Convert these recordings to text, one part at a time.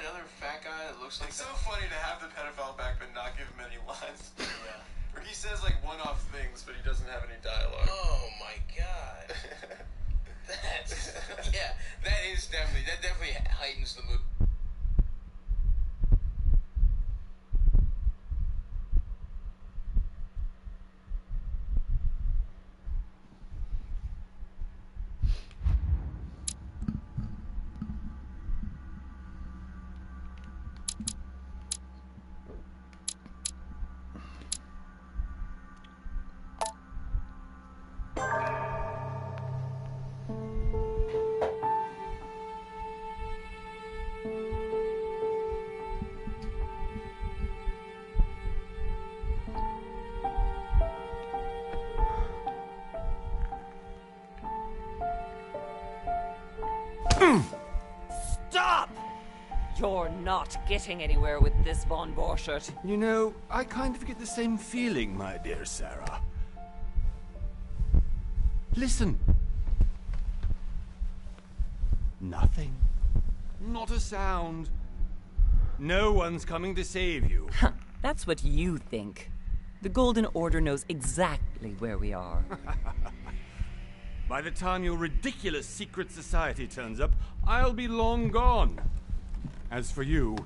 another fat guy that looks like It's so funny to have the pedophile back but not give him any lines. Yeah. Or he says like one-off things, but he doesn't have any dialogue. Oh my god. Yeah, that definitely heightens the mood. Stop! You're not getting anywhere with this, Von Borchert. You know, I kind of get the same feeling, my dear Sarah. Listen. Nothing. Not a sound. No one's coming to save you. That's what you think. The Golden Order knows exactly where we are. By the time your ridiculous secret society turns up, I'll be long gone. As for you,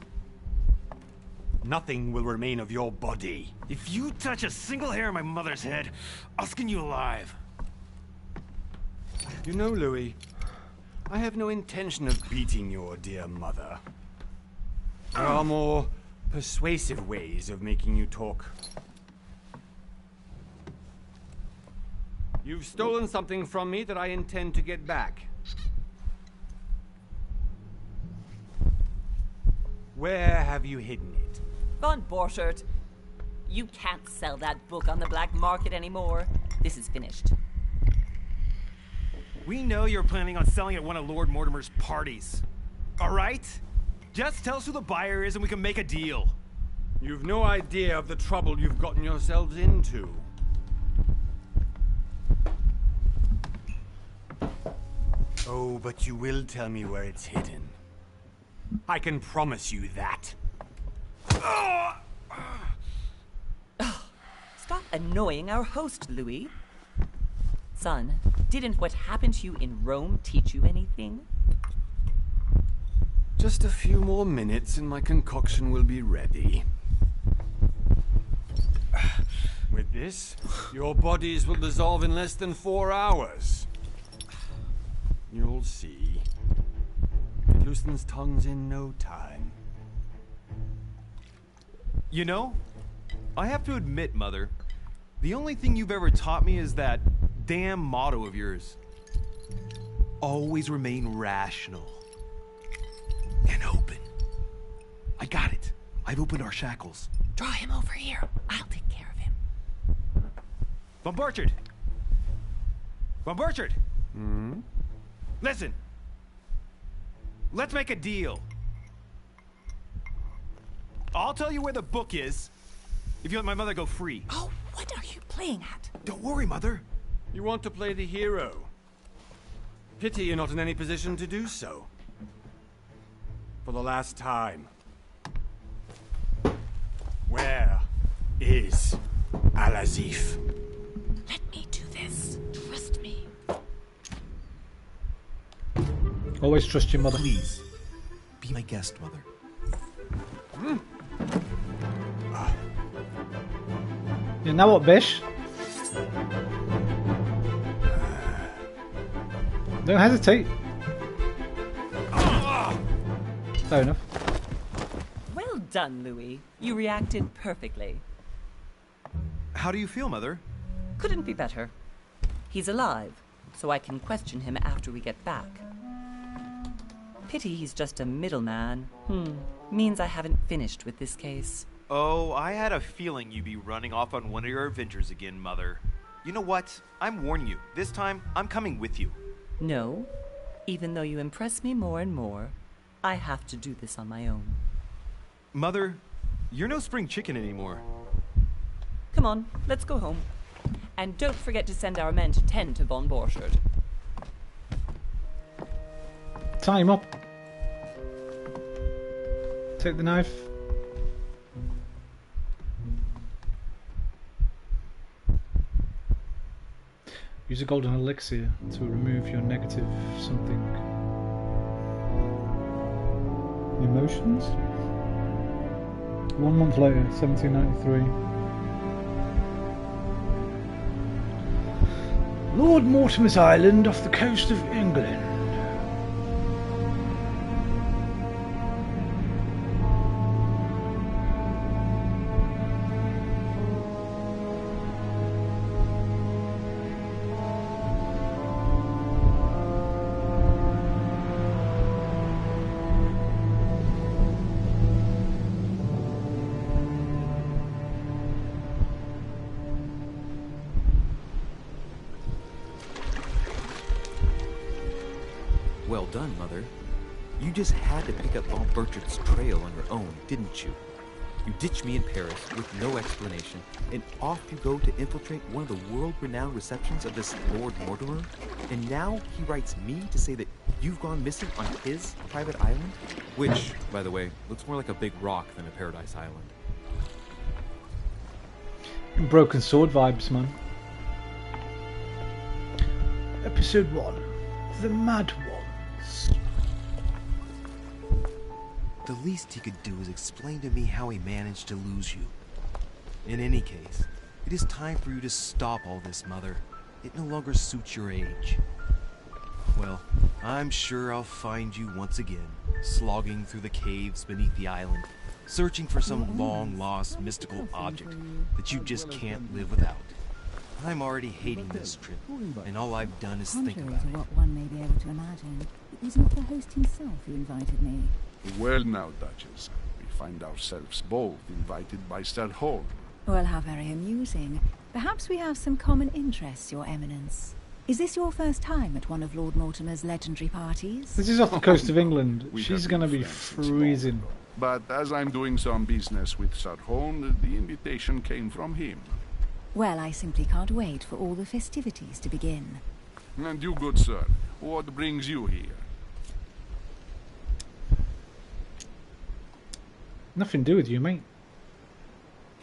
nothing will remain of your body. If you touch a single hair on my mother's head, I'll skin you alive. You know, Louis, I have no intention of beating your dear mother. There are more persuasive ways of making you talk. You've stolen something from me that I intend to get back. Where have you hidden it? Von Borchert, you can't sell that book on the black market anymore. This is finished. We know you're planning on selling at one of Lord Mortimer's parties. All right? Just tell us who the buyer is and we can make a deal. You've no idea of the trouble you've gotten yourselves into. Oh, but you will tell me where it's hidden. I can promise you that. Stop annoying our host, Louis. Son, didn't what happened to you in Rome teach you anything? Just a few more minutes and my concoction will be ready. With this, your bodies will dissolve in less than 4 hours. You'll see. It loosens tongues in no time. You know, I have to admit, Mother, the only thing you've ever taught me is that damn motto of yours. Always remain rational. And open. I got it. I've opened our shackles. Draw him over here. I'll take care of him. Von Borchert! Von Borchert! Hmm? Listen. Let's make a deal. I'll tell you where the book is if you let my mother go free. Oh, what are you playing at? Don't worry, Mother. You want to play the hero. Pity you're not in any position to do so. For the last time. Where is Al-Azif? Let me do this. Trust me. Always trust your mother. Please, be my guest, Mother. You know what, Bish? Don't hesitate. Fair enough. Well done, Louis. You reacted perfectly. How do you feel, Mother? Couldn't be better. He's alive, so I can question him after we get back. Pity he's just a middleman. Means I haven't finished with this case. Oh, I had a feeling you'd be running off on one of your adventures again, Mother. You know what? I'm warning you. This time, I'm coming with you. No. Even though you impress me more and more, I have to do this on my own. Mother, you're no spring chicken anymore. Come on, let's go home. And don't forget to send our men to tend to Von Borchert. Time up. Take the knife. Use a golden elixir to remove your negative something. Emotions? 1 month later, 1793. Lord Mortimer's Island off the coast of England. Well done, Mother. You just had to pick up Bob Burchard's trail on your own, didn't you? You ditched me in Paris with no explanation, and off you go to infiltrate one of the world-renowned receptions of this Lord Mortimer? And now he writes me to say that you've gone missing on his private island? Which, by the way, looks more like a big rock than a paradise island. Broken sword vibes, man. Episode 1. The Mad Ones. The least he could do is explain to me how he managed to lose you. In any case, it is time for you to stop all this, Mother. It no longer suits your age. Well, I'm sure I'll find you once again, slogging through the caves beneath the island, searching for some long-lost mystical object that you just can't live without. I'm already hating this trip, and all I've done is think Contrary about to it. what one may be able to imagine, it was not the host himself who invited me. Well now, Duchess, we find ourselves both invited by Sir Holm. Well, how very amusing. Perhaps we have some common interests, Your Eminence. Is this your first time at one of Lord Mortimer's legendary parties? This is off the coast of England. We She's have gonna been be friends since freezing. long. But as I'm doing some business with Sir Holm, the invitation came from him. Well, I simply can't wait for all the festivities to begin. And you, good sir, what brings you here? Nothing to do with you, mate.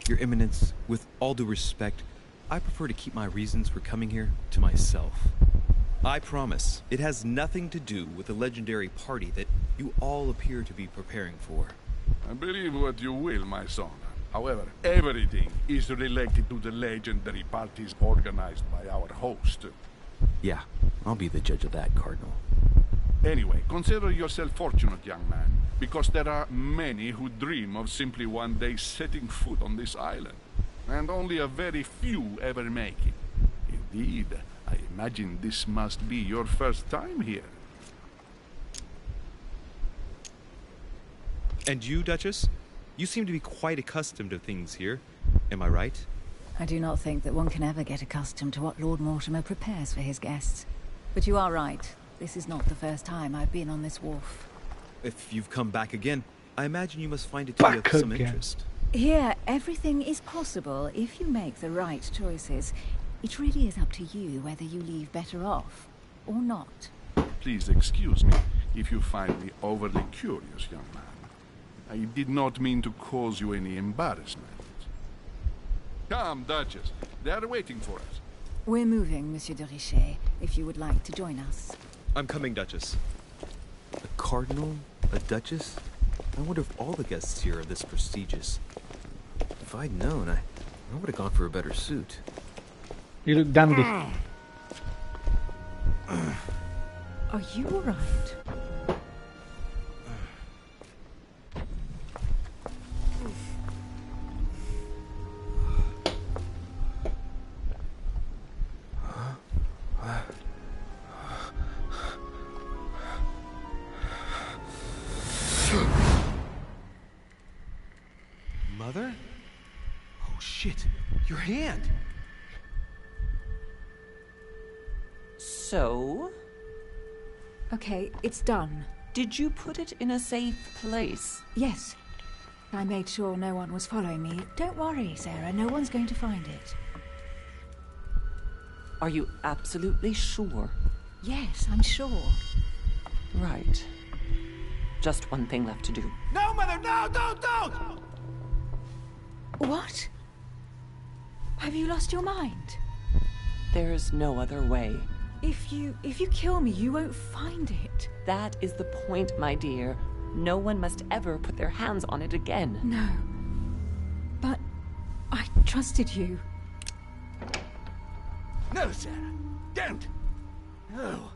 Your Eminence, with all due respect, I prefer to keep my reasons for coming here to myself. I promise, it has nothing to do with the legendary party that you all appear to be preparing for. Believe what you will, my son. However, everything is related to the legendary parties organized by our host. Yeah, I'll be the judge of that, Cardinal. Anyway, consider yourself fortunate, young man, because there are many who dream of simply one day setting foot on this island, and only a very few ever make it. Indeed, I imagine this must be your first time here. And you, Duchess? You seem to be quite accustomed to things here. Am I right? I do not think that one can ever get accustomed to what Lord Mortimer prepares for his guests. But you are right. This is not the first time I've been on this wharf. If you've come back again, I imagine you must find it to be Back of some again. interest. Here, everything is possible if you make the right choices. It really is up to you whether you leave better off or not. Please excuse me if you find me overly curious, young man. I did not mean to cause you any embarrassment. Come, Duchess. They are waiting for us. We're moving, Monsieur de Richet, if you would like to join us. I'm coming, Duchess. A cardinal? A duchess? I wonder if all the guests here are this prestigious. If I'd known, I would have gone for a better suit. You look dandy. Are you all right? Mother? Oh shit, your hand! So, Okay, it's done. did you put it in a safe place? Yes. I made sure no one was following me. Don't worry, Sarah, no one's going to find it. Are you absolutely sure? Yes, I'm sure. Right. just one thing left to do. No, Mother, no, don't! What? Have you lost your mind? There's no other way. If you kill me, you won't find it. That is the point, my dear. No one must ever put their hands on it again. No. But I trusted you. No, Sarah. Don't. No.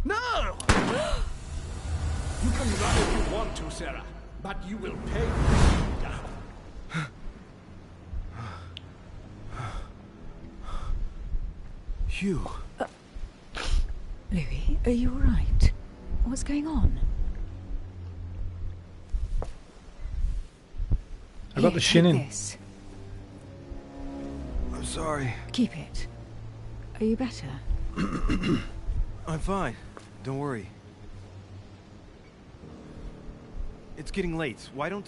No! You can run if you want to, Sarah, but you will pay. Hugh. Louis, are you alright? What's going on? I got the shin in. This. I'm sorry. Keep it. Are you better? I'm fine. Don't worry. It's getting late. Why don't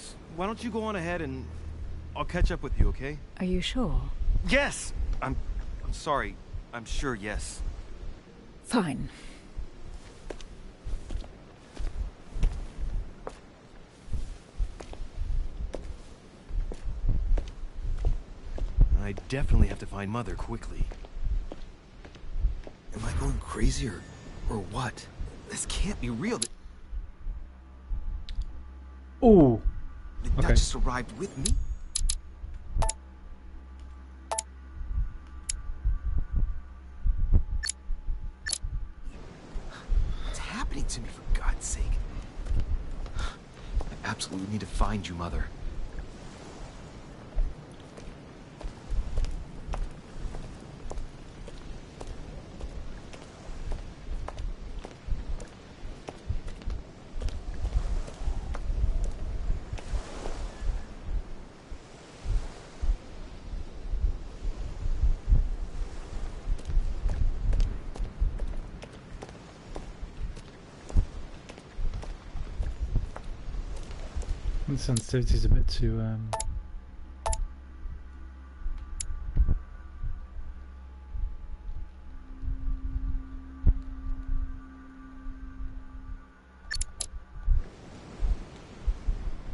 you go on ahead and I'll catch up with you, okay? Are you sure? Yes. I'm sorry. I'm sure, yes. Fine. I definitely have to find Mother quickly. Am I going crazy or what? This can't be real. Oh. The Okay. Duchess arrived with me? What's happening to me, for God's sake? I absolutely need to find you, Mother. The sensitivity is a bit too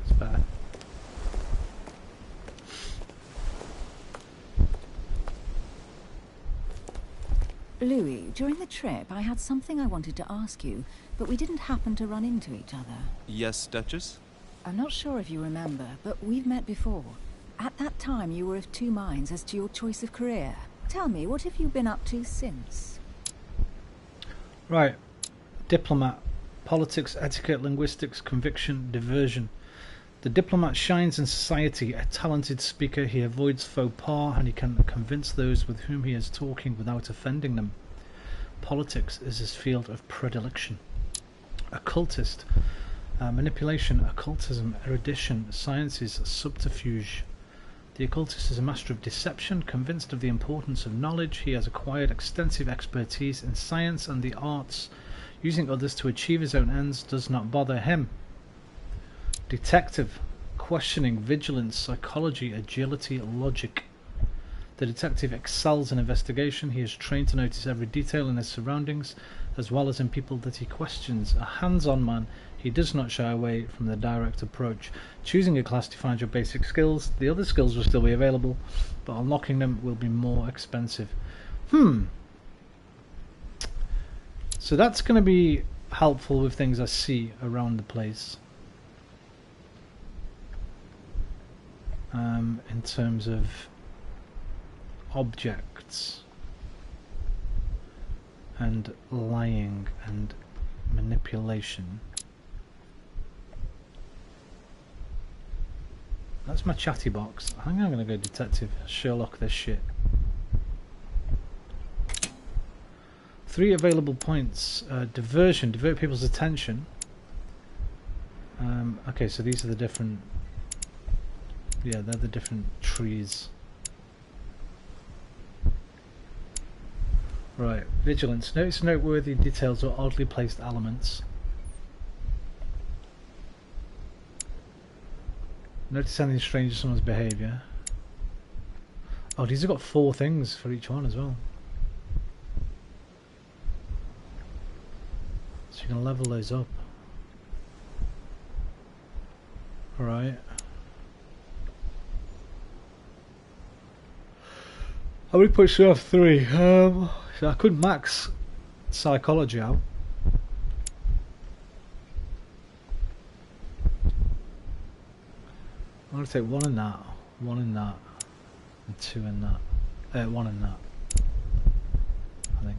it's better. Louis, during the trip, I had something I wanted to ask you, but we didn't happen to run into each other. Yes, Duchess? I'm not sure if you remember, but we've met before. At that time, you were of two minds as to your choice of career. Tell me, what have you been up to since? Right. Diplomat. Politics, etiquette, linguistics, conviction, diversion. The diplomat shines in society, a talented speaker. He avoids faux pas and he can convince those with whom he is talking without offending them. Politics is his field of predilection. Occultist. Manipulation, occultism, erudition, sciences, subterfuge. The occultist is a master of deception. Convinced of the importance of knowledge, he has acquired extensive expertise in science and the arts. Using others to achieve his own ends does not bother him. Detective. Questioning, vigilance, psychology, agility, logic. The detective excels in investigation. He is trained to notice every detail in his surroundings, as well as in people that he questions. A hands-on man, he does not shy away from the direct approach. Choosing a class defines your basic skills. The other skills will still be available, but unlocking them will be more expensive. So that's going to be helpful with things I see around the place. In terms of objects and lying and manipulation. That's my chatty box. I think I'm gonna go detective Sherlock this shit. 3 available points. Diversion, divert people's attention. Okay, so these are the different. Yeah, they're the different trees. Right, vigilance. Notice noteworthy details or oddly placed elements. Notice anything strange in someone's behaviour. Oh, these have got 4 things for each one as well. So you can level those up. Right. How many points do you have? 3. So I could max psychology out. I'm gonna take 1 in that, 1 in that, and 2 in that. 1 in that, I think.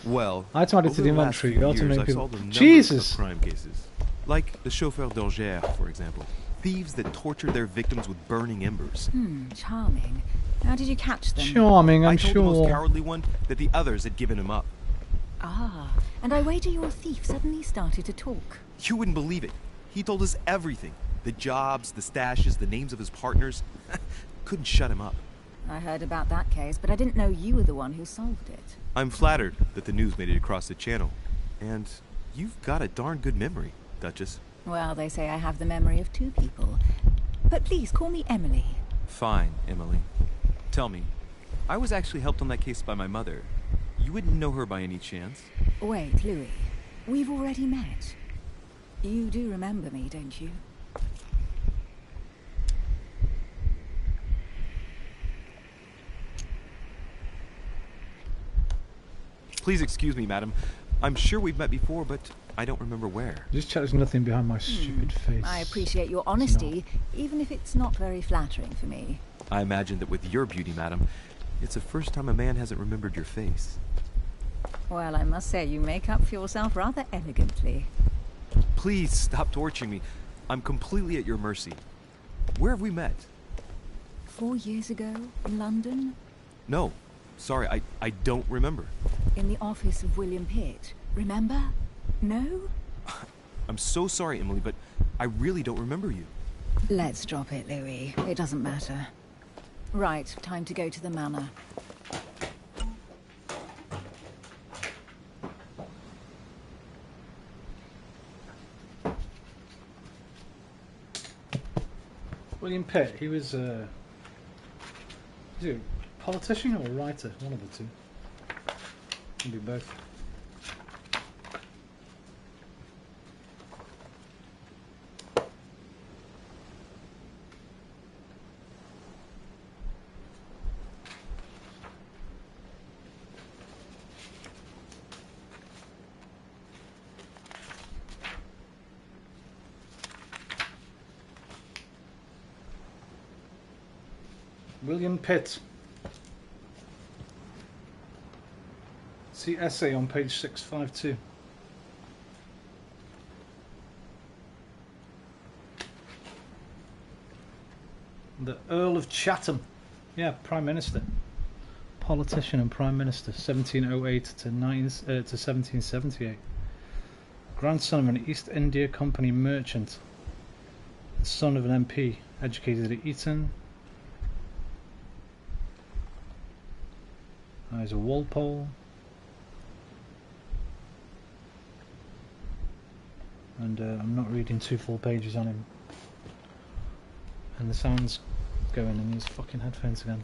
Well, Item added to over the last few inventory. years, Automate I've people. solved a number Jesus! of crime cases, like the chauffeur d'Angers, for example. Thieves that tortured their victims with burning embers. Charming. How did you catch them? Charming, I'm I told the most sure. cowardly one that the others had given him up. Ah, and I wager your thief suddenly started to talk. You wouldn't believe it. He told us everything. The jobs, the stashes, the names of his partners. Couldn't shut him up. I heard about that case, but I didn't know you were the one who solved it. I'm flattered that the news made it across the channel. And you've got a darn good memory, Duchess. Well, they say I have the memory of 2 people. But please, call me Emily. Fine, Emily. Tell me, I was actually helped on that case by my mother. You wouldn't know her by any chance? Wait, Louis. We've already met. You do remember me, don't you? Please excuse me, madam. I'm sure we've met before, but I don't remember where. Just check there's nothing behind my stupid face. I appreciate your honesty, even if it's not very flattering for me. I imagine that with your beauty, madam, it's the first time a man hasn't remembered your face. Well, I must say you make up for yourself rather elegantly. Please stop torturing me. I'm completely at your mercy. Where have we met? 4 years ago, in London? No. Sorry, I don't remember. In the office of William Pitt. Remember? No? I'm so sorry, Emily, but I really don't remember you. Let's drop it, Louis. It doesn't matter. Right, time to go to the manor. William Pitt, he was a politician or a writer? One of the two. Maybe both. William Pitt. See essay on page 652. The Earl of Chatham. Yeah, Prime Minister. Politician and Prime Minister, 1708 to 1778. Grandson of an East India Company merchant. Son of an MP, educated at Eton. He's a Walpole. And I'm not reading 2 full pages on him. And the sound's going in his fucking headphones again.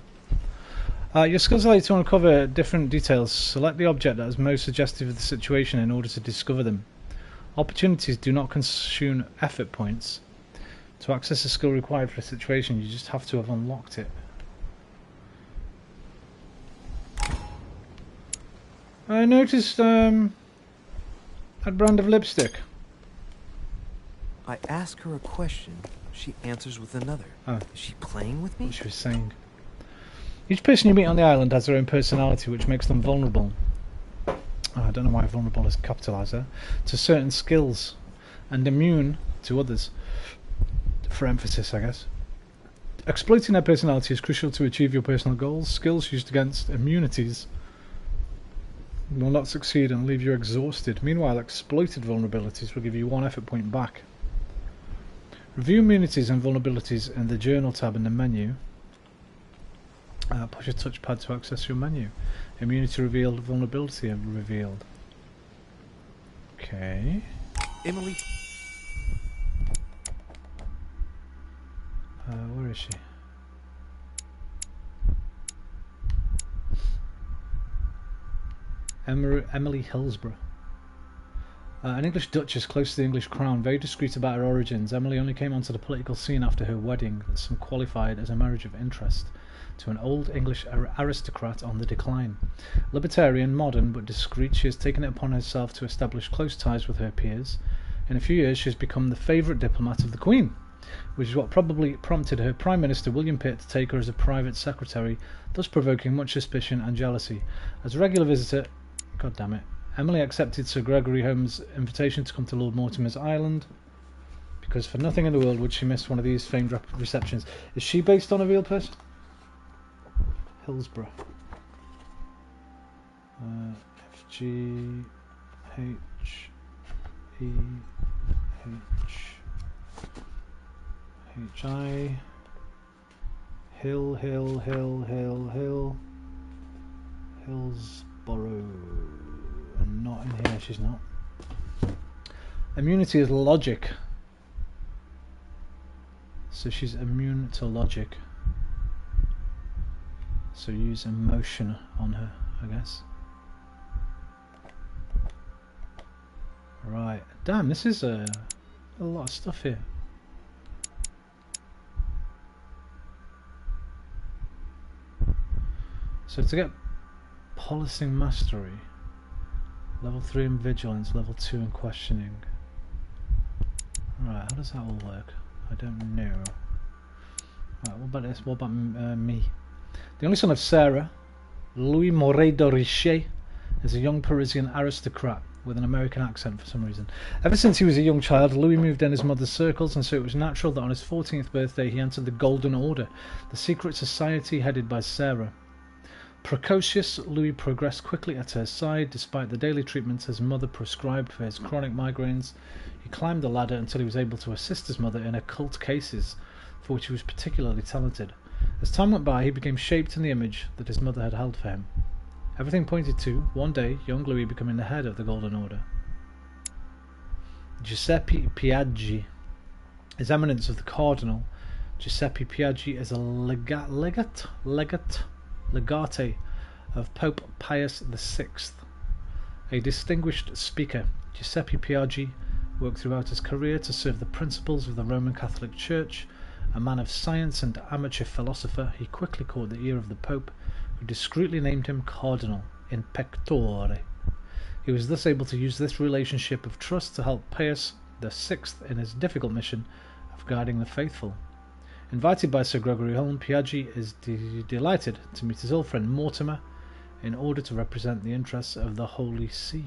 Your skills allow you to uncover different details. Select the object that is most suggestive of the situation in order to discover them. Opportunities do not consume effort points. To access the skill required for a situation, you just have to have unlocked it. I noticed that brand of lipstick. I ask her a question, she answers with another. Oh. Is she playing with me? What she was saying. Each person you meet on the island has their own personality, which makes them vulnerable. I don't know why vulnerable is capitalised there. To certain skills, and immune to others. For emphasis, I guess. Exploiting their personality is crucial to achieve your personal goals. Skills used against immunities will not succeed and leave you exhausted. Meanwhile, exploited vulnerabilities will give you 1 effort point back. Review immunities and vulnerabilities in the Journal tab in the menu. Push a touchpad to access your menu. Immunity revealed, vulnerability revealed. Okay. Emily. Where is she? Emily Hillsborough. An English duchess close to the English crown, very discreet about her origins, Emily only came onto the political scene after her wedding that some qualified as a marriage of interest to an old English aristocrat on the decline. Libertarian, modern, but discreet, she has taken it upon herself to establish close ties with her peers. In a few years she has become the favourite diplomat of the Queen, which is what probably prompted her Prime Minister William Pitt to take her as a private secretary, thus provoking much suspicion and jealousy. As a regular visitor, God damn it, Emily accepted Sir Gregory Holmes' invitation to come to Lord Mortimer's island, because for nothing in the world would she miss one of these famed receptions. Is she based on a real person? Hillsborough. F-G-H-E-H... H-I... Hill... Hillsborough... Not in here, she's not. Immunity is logic. So she's immune to logic. So use emotion on her, I guess. Right. Damn, this is a lot of stuff here. So to get policing mastery, level 3 in vigilance, level 2 in questioning. Right, how does that all work? I don't know. Right, what about this? What about me? The only son of Sarah, Louis Moret de Richet, is a young Parisian aristocrat with an American accent for some reason. Ever since he was a young child, Louis moved in his mother's circles, and so it was natural that on his 14th birthday he entered the Golden Order, the secret society headed by Sarah. Precocious, Louis progressed quickly at her side, despite the daily treatments his mother prescribed for his chronic migraines. He climbed the ladder until he was able to assist his mother in occult cases, for which he was particularly talented. As time went by, he became shaped in the image that his mother had held for him. Everything pointed to, one day, young Louis becoming the head of the Golden Order. Giuseppe Piaggi, His Eminence of the Cardinal, Giuseppe Piaggi, is a legate of Pope Pius VI. A distinguished speaker, Giuseppe Piaggi worked throughout his career to serve the principles of the Roman Catholic Church. A man of science and amateur philosopher, he quickly caught the ear of the Pope, who discreetly named him Cardinal in pectore. He was thus able to use this relationship of trust to help Pius VI in his difficult mission of guiding the faithful. Invited by Sir Gregory Holmes, Piaggi is delighted to meet his old friend Mortimer in order to represent the interests of the Holy See.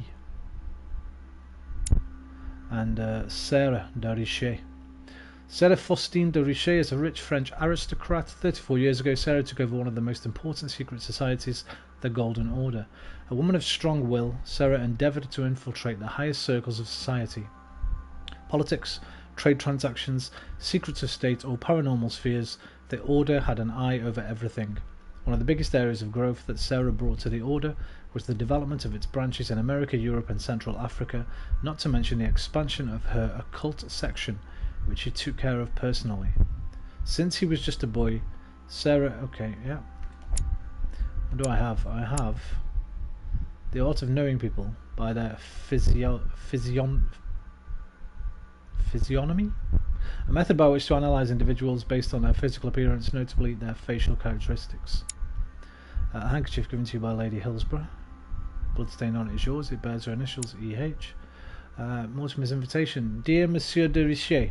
And Sarah de Richet. Sarah Faustine de Richet is a rich French aristocrat. 34 years ago, Sarah took over one of the most important secret societies, the Golden Order. A woman of strong will, Sarah endeavoured to infiltrate the highest circles of society. Politics, trade transactions, secrets of state, or paranormal spheres, the Order had an eye over everything. One of the biggest areas of growth that Sarah brought to the Order was the development of its branches in America, Europe and Central Africa, not to mention the expansion of her occult section, which he took care of personally. Since he was just a boy, Sarah... Okay, yeah. What do I have? I have The Art of Knowing People by their physiognomy? A method by which to analyse individuals based on their physical appearance, notably their facial characteristics. A handkerchief given to you by Lady Hillsborough. Bloodstain on it is yours. It bears her initials, E.H. Mortimer's invitation. Dear Monsieur de Richet,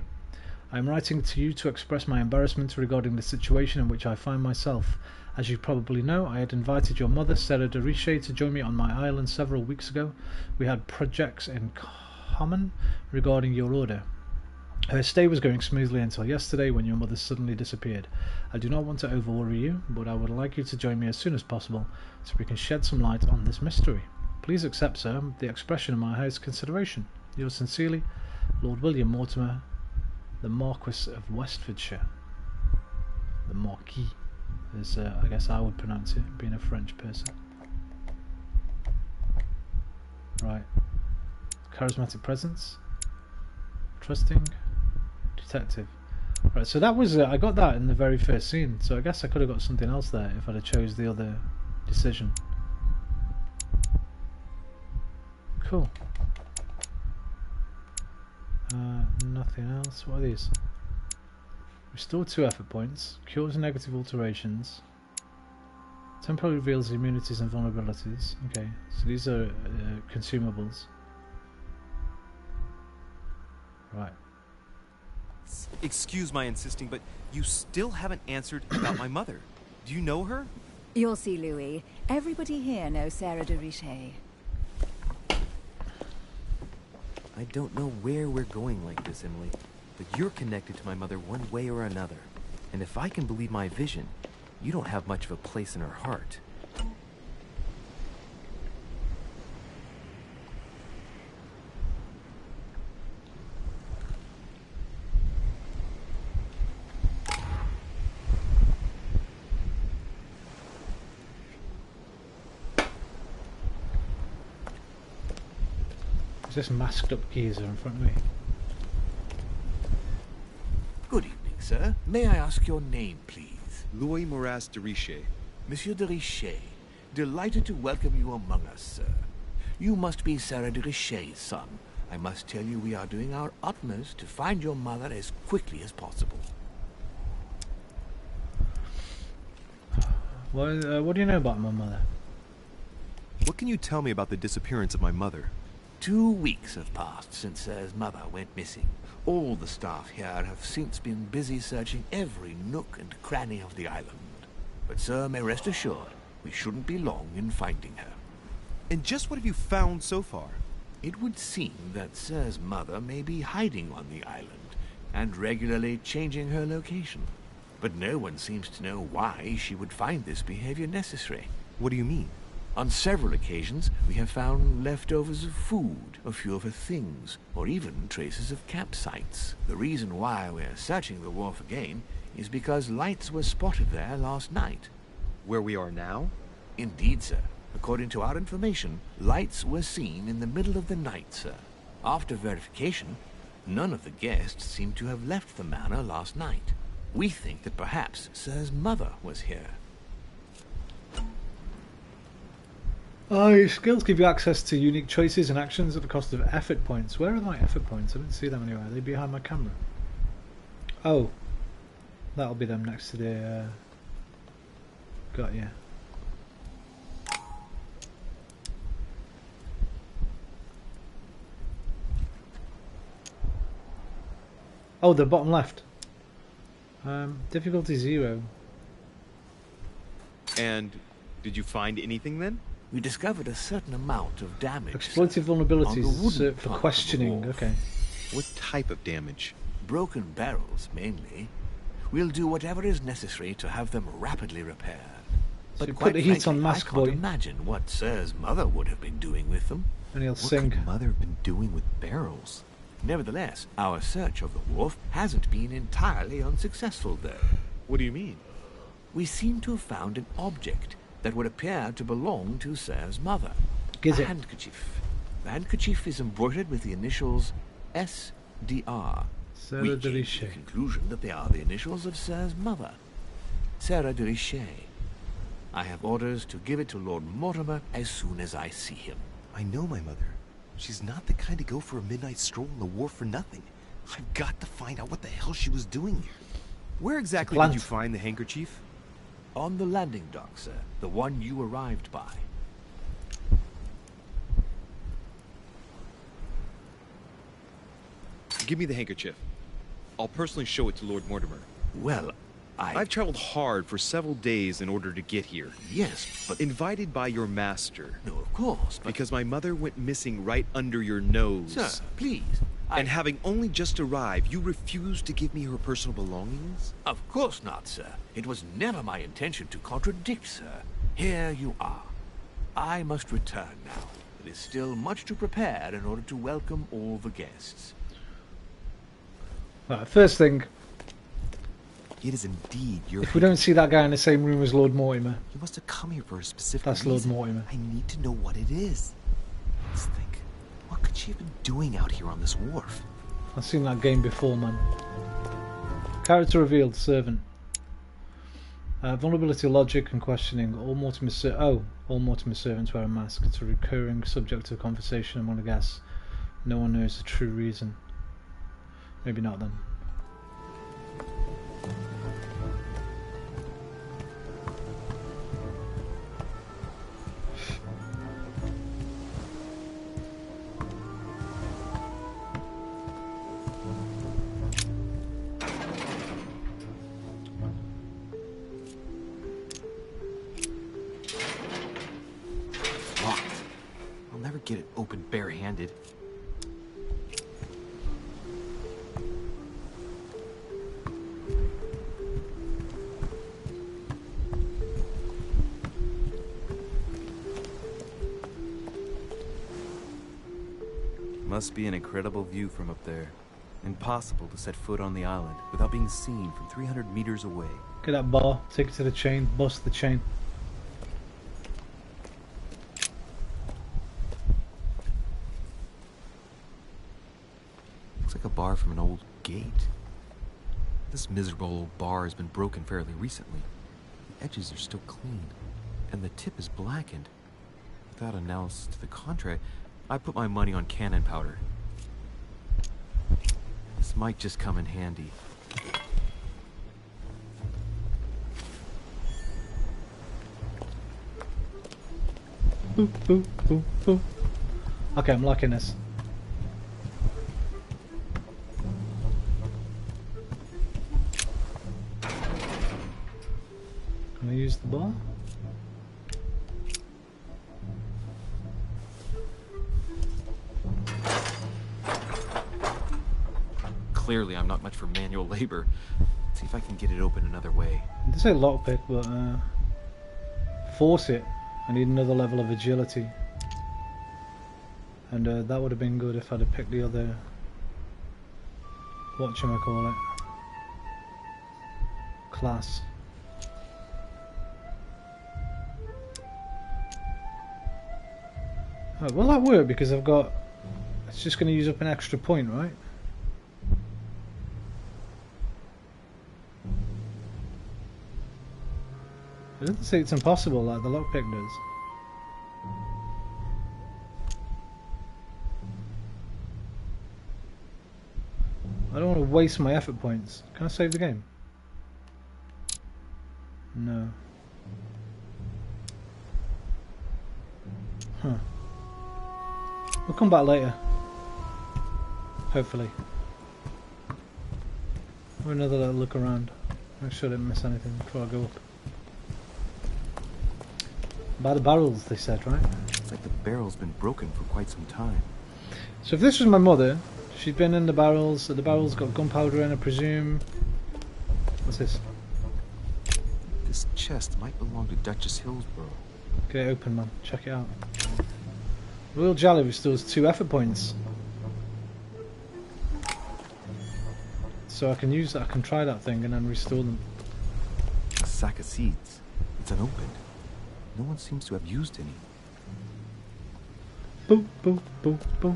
I am writing to you to express my embarrassment regarding the situation in which I find myself. As you probably know, I had invited your mother, Sarah de Richet, to join me on my island several weeks ago. We had projects in common regarding your order. Her stay was going smoothly until yesterday, when your mother suddenly disappeared. I do not want to over-worry you, but I would like you to join me as soon as possible, so we can shed some light on this mystery. Please accept, sir, the expression of my highest consideration. Yours sincerely, Lord William Mortimer, the Marquis of Westfordshire. The Marquis, as I guess I would pronounce it, being a French person. Right. Charismatic presence. Trusting. Detective. Right, so that was I got that in the very first scene, so I guess I could have got something else there if I'd have chose the other decision. cool. Nothing else. What are these? Restore 2 effort points. Cures negative alterations. Temporarily reveals immunities and vulnerabilities. Okay, so these are consumables. Right. Excuse my insisting, but you still haven't answered about my mother. Do you know her? You'll see, Louis. Everybody here knows Sarah de Richet. I don't know where we're going like this, Emily, but you're connected to my mother one way or another. And if I can believe my vision, you don't have much of a place in her heart. Is this masked up geezer in front of me? Good evening, sir. May I ask your name, please? Louis Moras de Richet. Monsieur de Richet. Delighted to welcome you among us, sir. You must be Sarah de Richet's son. I must tell you we are doing our utmost to find your mother as quickly as possible. What do you know about my mother? What can you tell me about the disappearance of my mother? 2 weeks have passed since Sir's mother went missing. All the staff here have since been busy searching every nook and cranny of the island. But Sir may rest assured, we shouldn't be long in finding her. And just what have you found so far? It would seem that Sir's mother may be hiding on the island, and regularly changing her location. But no one seems to know why she would find this behavior necessary. What do you mean? On several occasions, we have found leftovers of food, a few of her things, or even traces of campsites. The reason why we're searching the wharf again is because lights were spotted there last night. Where we are now? Indeed, sir. According to our information, lights were seen in the middle of the night, sir. After verification, none of the guests seem to have left the manor last night. We think that perhaps Sir's mother was here. Your skills give you access to unique choices and actions at the cost of effort points. Where are my effort points? I didn't see them anywhere. Are they behind my camera? Oh. That'll be them next to the... Got ya. Oh, the bottom left. Difficulty 0. And did you find anything then? We discovered a certain amount of damage. Exploitive vulnerabilities for questioning. Okay. What type of damage? Broken barrels, mainly. We'll do whatever is necessary to have them rapidly repaired. So But put the heat on Mask I can't Boy. imagine what Sir's mother would have been doing with them. And he'll What sing. could Mother have been doing with barrels? Nevertheless, our search of the wharf hasn't been entirely unsuccessful, though. What do you mean? We seem to have found an object that would appear to belong to Sir's mother. Giz A it. handkerchief. The handkerchief is embroidered with the initials SDR. Sarah We de came to the Richet. conclusion that they are the initials of Sir's mother, Sarah de Richet. I have orders to give it to Lord Mortimer as soon as I see him. I know my mother. She's not the kind to go for a midnight stroll on the wharf for nothing. I've got to find out what the hell she was doing here. Where exactly did plant. you find the handkerchief? On the landing dock, sir. The one you arrived by. Give me the handkerchief. I'll personally show it to Lord Mortimer. Well, I've traveled hard for several days in order to get here. Yes, but... Invited by your master. No, of course, but... Because my mother went missing right under your nose. Sir, please. And having only just arrived, you refused to give me her personal belongings? Of course not, sir. It was never my intention to contradict, sir. Here you are. I must return now. It is still much to prepare in order to welcome all the guests. Right, first thing, It is indeed your if we don't see that guy in the same room as Lord Mortimer, You must have come here for a specific That's Lord reason. Mortimer. I need to know what it is. Let's think. What could she have been doing out here on this wharf? I've seen that game before, man. Character revealed, servant. Vulnerability, logic, and questioning. All Mortimer servants wear a mask. It's a recurring subject of conversation among the guests. No one knows the true reason. Maybe not then. Locked. I'll never get it open barehanded. Must be an incredible view from up there. Impossible to set foot on the island without being seen from 300 meters away. Get that bar, take it to the chain, bust the chain. Looks like a bar from an old gate. This miserable old bar has been broken fairly recently. The edges are still clean, and the tip is blackened. Without analysis to the contrary, I put my money on cannon powder. This might just come in handy. Boop, boop, boop, boop. Okay, I'm liking this. Can I use the bar? Clearly, I'm not much for manual labor. Let's see if I can get it open another way. This is a lockpick, but force it. I need another level of agility. And that would have been good if I'd have picked the other... whatchamacallit? Class. Oh, will that work? Because I've got... It's just going to use up an extra point, right? It doesn't say it's impossible like the lockpick does. I don't want to waste my effort points. Can I save the game? No. Huh. We'll come back later. Hopefully. Or another little look around. Make sure I didn't miss anything before I go up. By the barrels, they said, right? It's like the barrel's been broken for quite some time. So if this was my mother, she'd been in the barrels. The barrels got gunpowder in, I presume. What's this? This chest might belong to Duchess Hillsborough. Get it open, man. Check it out. Royal Jelly restores 2 effort points. So I can use that. I can try that thing and then restore them. A sack of seeds. It's unopened. No one seems to have used any. Boop, boop, boop, boop.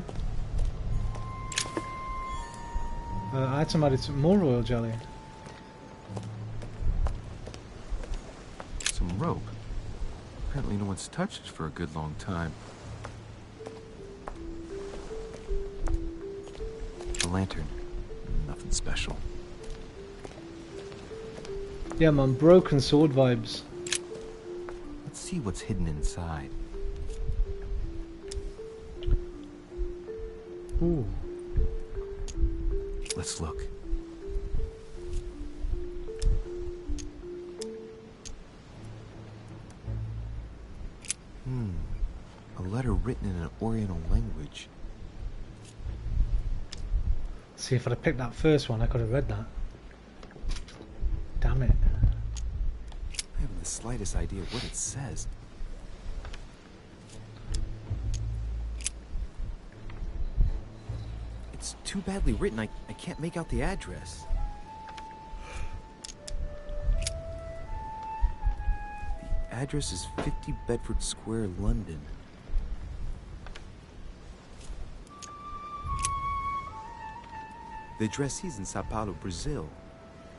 Item added some more royal jelly. Some rope. Apparently no one's touched it for a good long time. A lantern. Nothing special. Yeah, man, broken sword vibes. Let's see what's hidden inside. Ooh. Let's look. A letter written in an Oriental language. See, if I'd have picked that first one, I could have read that. Damn it. I haven't the slightest idea what it says. It's too badly written, I can't make out the address. The address is 50 Bedford Square, London. The address is in Sao Paulo, Brazil.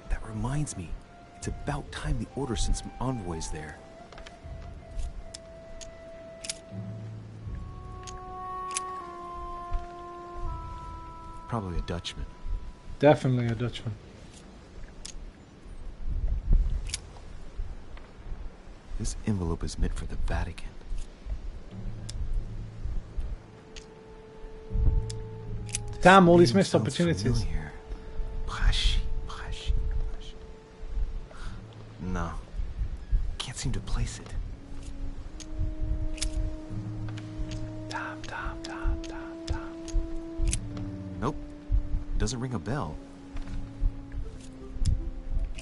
That reminds me, It's about time the Order sent some envoys there. Probably a Dutchman. Definitely a Dutchman. This envelope is meant for the Vatican. Damn, all these Name missed sounds opportunities. familiar. Prashi. No. Can't seem to place it. Nope. Doesn't ring a bell.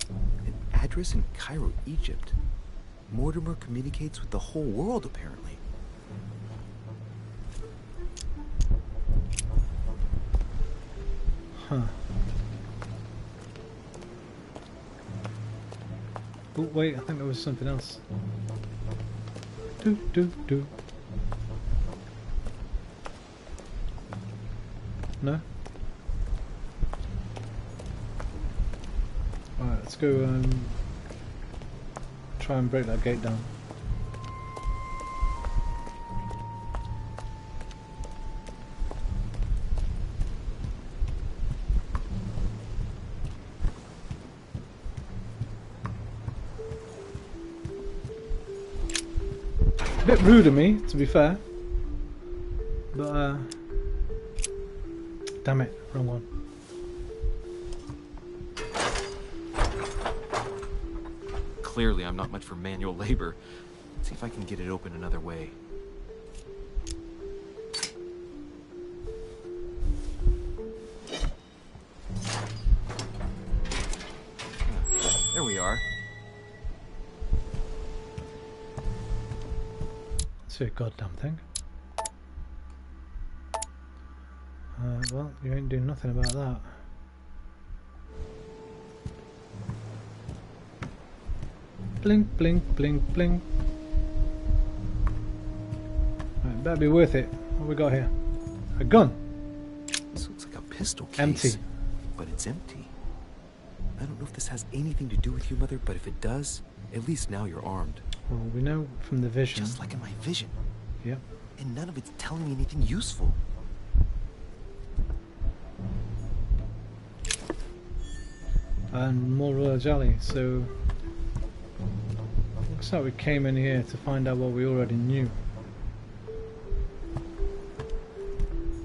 An address in Cairo, Egypt. Mortimer communicates with the whole world, apparently. Huh. Oh, wait, I think there was something else. Do. No? Alright, let's go try and break that gate down. A bit rude of me, to be fair. But, damn it, wrong one. Clearly, I'm not much for manual labor. Let's see if I can get it open another way. There we are. See a goddamn thing. Well, you ain't doing nothing about that. Blink, blink, blink, blink. Right, better be worth it. What we got here? A gun. This looks like a pistol case. Empty. But it's empty. I don't know if this has anything to do with you, Mother, but if it does, at least now you're armed. Well, we know from the vision. Just like in my vision. Yep. And none of it's telling me anything useful. And more Royal Jelly, so looks like we came in here to find out what we already knew.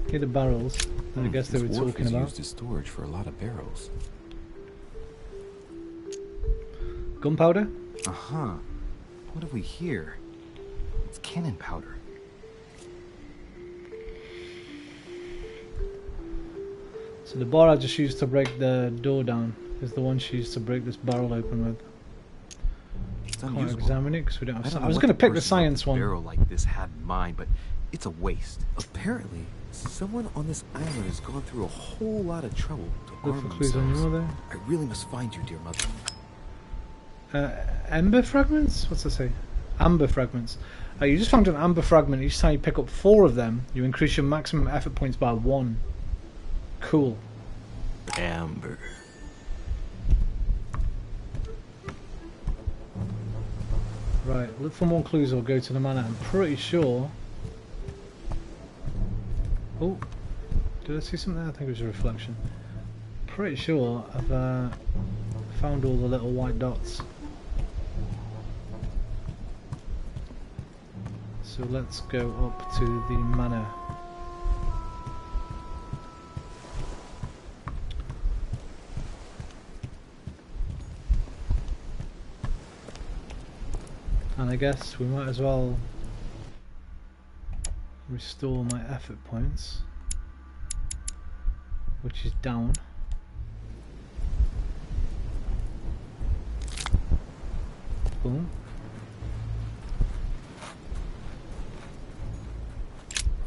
Here the barrels that I guess they were talking about. Used as storage for a lot of barrels. Gunpowder? Uh-huh. What have we here? It's cannon powder. So the bar I just used to break the door down is the one she used to break this barrel open with. It's Can't unusable. examine it because we don't have. don't I know was what going to pick the person science with a one. barrel like this had in mind, but it's a waste. Apparently, someone on this island has gone through a whole lot of trouble to Look arm for clues on themselves. your there. I really must find you, dear mother. Ember fragments? What's that say? Amber fragments. You just found an amber fragment. Each time you pick up 4 of them, you increase your maximum effort points by 1. Cool. Amber. Right, look for more clues or go to the manor. I'm pretty sure... Oh, did I see something there? I think it was a reflection. Pretty sure I've found all the little white dots. So let's go up to the manor. And I guess we might as well restore my effort points, which is down. Boom.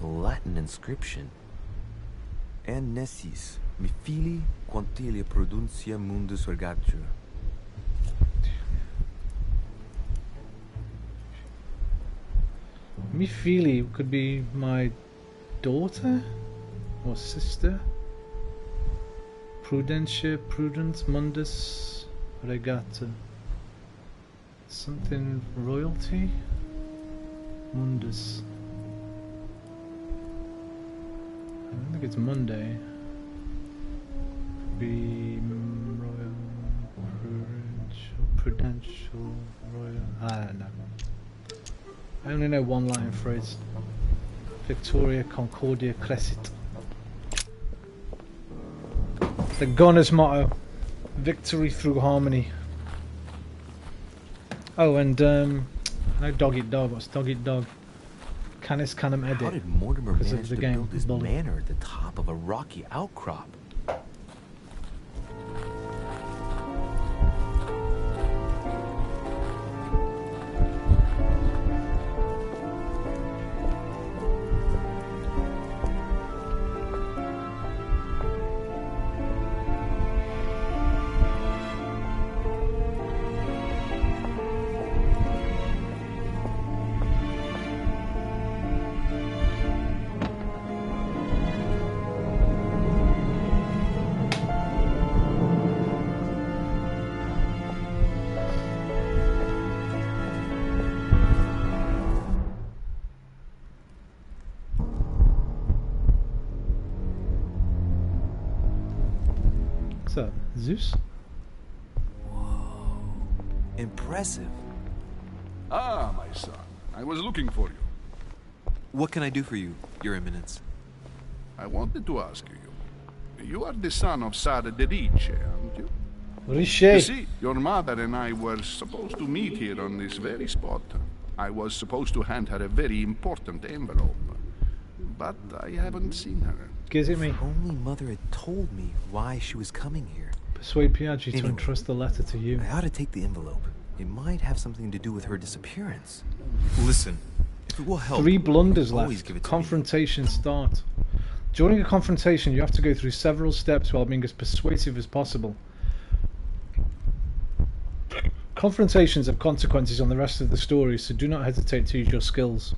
Latin inscription. Annesis, mi fili quantilia produncia mundus ergatur. Mi fili could be my daughter or sister. Prudentia, prudence, mundus, regata. Something royalty? Mundus. I don't think it's Monday. Be royal, prudential, royal. I don't know. I only know one Latin phrase. Victoria Concordia Crescit. The gunner's motto. Victory through harmony. Oh, and I know Dog Eat Dog. What's Dog Eat Dog? Canis Canem Edit. How did Mortimer because of manage the to game build his Bully. manor at the top of a rocky outcrop? What's that? Zeus? Impressive. Ah, my son. I was looking for you. What can I do for you, Your Eminence? I wanted to ask you. You are the son of Sara de Riche, aren't you? You Riche. see, your mother and I were supposed to meet here on this very spot. I was supposed to hand her a very important envelope. But I haven't seen her. Gives it me. If only Mother had told me why she was coming here. Persuade Piaggi to Anyway, entrust the letter to you. I ought to take the envelope. It might have something to do with her disappearance. Listen, if it will help, 3 blunders always left. give it to Confrontation start. During a confrontation, you have to go through several steps while being as persuasive as possible. Confrontations have consequences on the rest of the story, so do not hesitate to use your skills.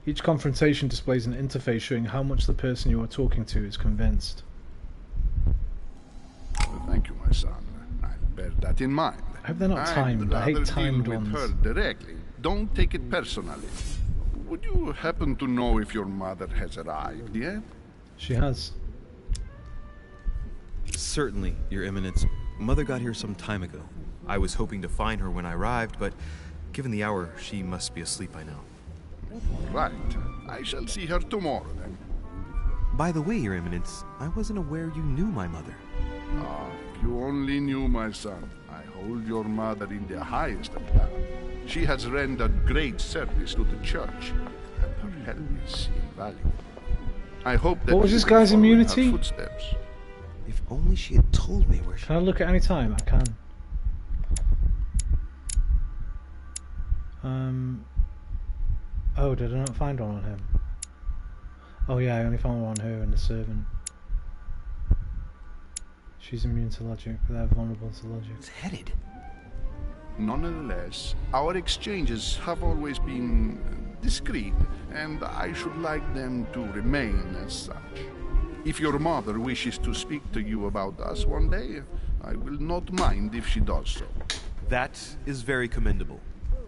Each confrontation displays an interface showing how much the person you are talking to is convinced. Well, thank you, my son. I'll bear that in mind. I hope they're not I'd timed. I hate rather timed deal ones. with her directly. Don't take it personally. Would you happen to know if your mother has arrived yet? She has. Certainly, Your Eminence. Mother got here some time ago. I was hoping to find her when I arrived, but given the hour, she must be asleep by now. Right. I shall see her tomorrow then. By the way, Your Eminence, I wasn't aware you knew my mother. Ah, if you only knew, my son. I hold your mother in the highest regard. She has rendered great service to the church, and her help is invaluable. I hope that What was you this will guy's follow in her immunity? footsteps. If only she had told me where she... Can I look at any time? I can. Oh, did I not find one on him? Oh yeah, I only found one on her and the servant. She's immune to logic, but they're vulnerable to logic. It's headed. Nonetheless, our exchanges have always been discreet, and I should like them to remain as such. If your mother wishes to speak to you about us one day, I will not mind if she does so. That is very commendable.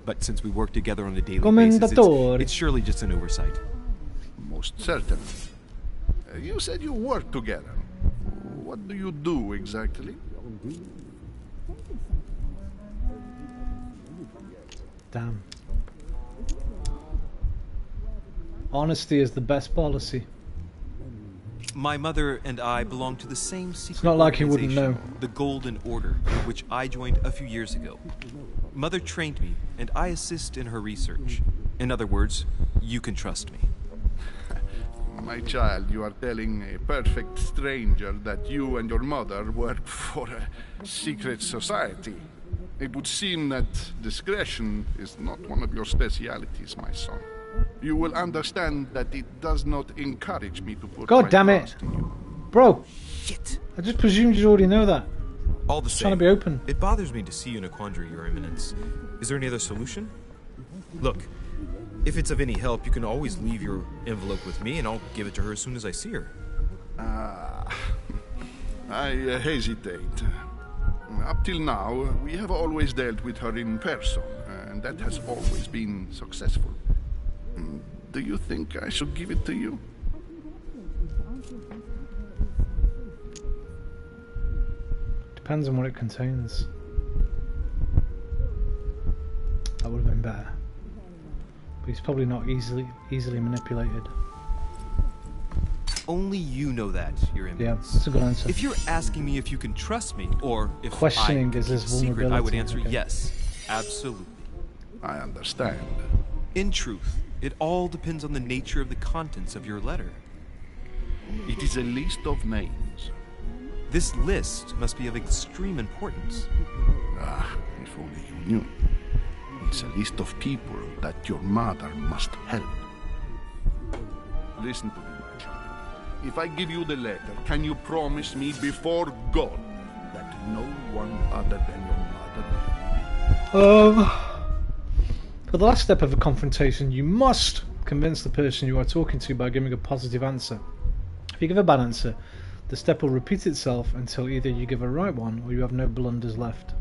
But since we work together on a daily basis, Commendatore. it's surely just an oversight. Most certainly. You said you work together. What do you do exactly? Damn. Honesty is the best policy. My mother and I belong to the same secret not like he wouldn't organization, know. the Golden Order, which I joined a few years ago. Mother trained me, and I assist in her research. In other words, you can trust me. My child, you are telling a perfect stranger that you and your mother work for a secret society. It would seem that discretion is not one of your specialities, my son. You will understand that it does not encourage me to put God my damn it. trust in you. Bro, Shit! I just presumed you'd already know that. All the Trying same, to be open. it bothers me to see you in a quandary, Your Eminence. Is there any other solution? Look, if it's of any help, you can always leave your envelope with me, and I'll give it to her as soon as I see her. I hesitate. Up till now, we have always dealt with her in person, and that has always been successful. Do you think I should give it to you? Depends on what it contains. That would have been better. But he's probably not easily manipulated. Only you know that, Your Yeah, Eminence. that's a good answer. If you're asking me if you can trust me, or if Questioning I is his keep a secret, I would vulnerability, answer okay. yes. Absolutely. I understand. In truth, it all depends on the nature of the contents of your letter. It is a list of names. This list must be of extreme importance. Ah, if only you knew. It's a list of people that your mother must help. Listen to me, my child. If I give you the letter, can you promise me before God that no one other than your mother... For the last step of a confrontation, you must convince the person you are talking to by giving a positive answer. If you give a bad answer, the step will repeat itself until either you give a right one or you have no blunders left.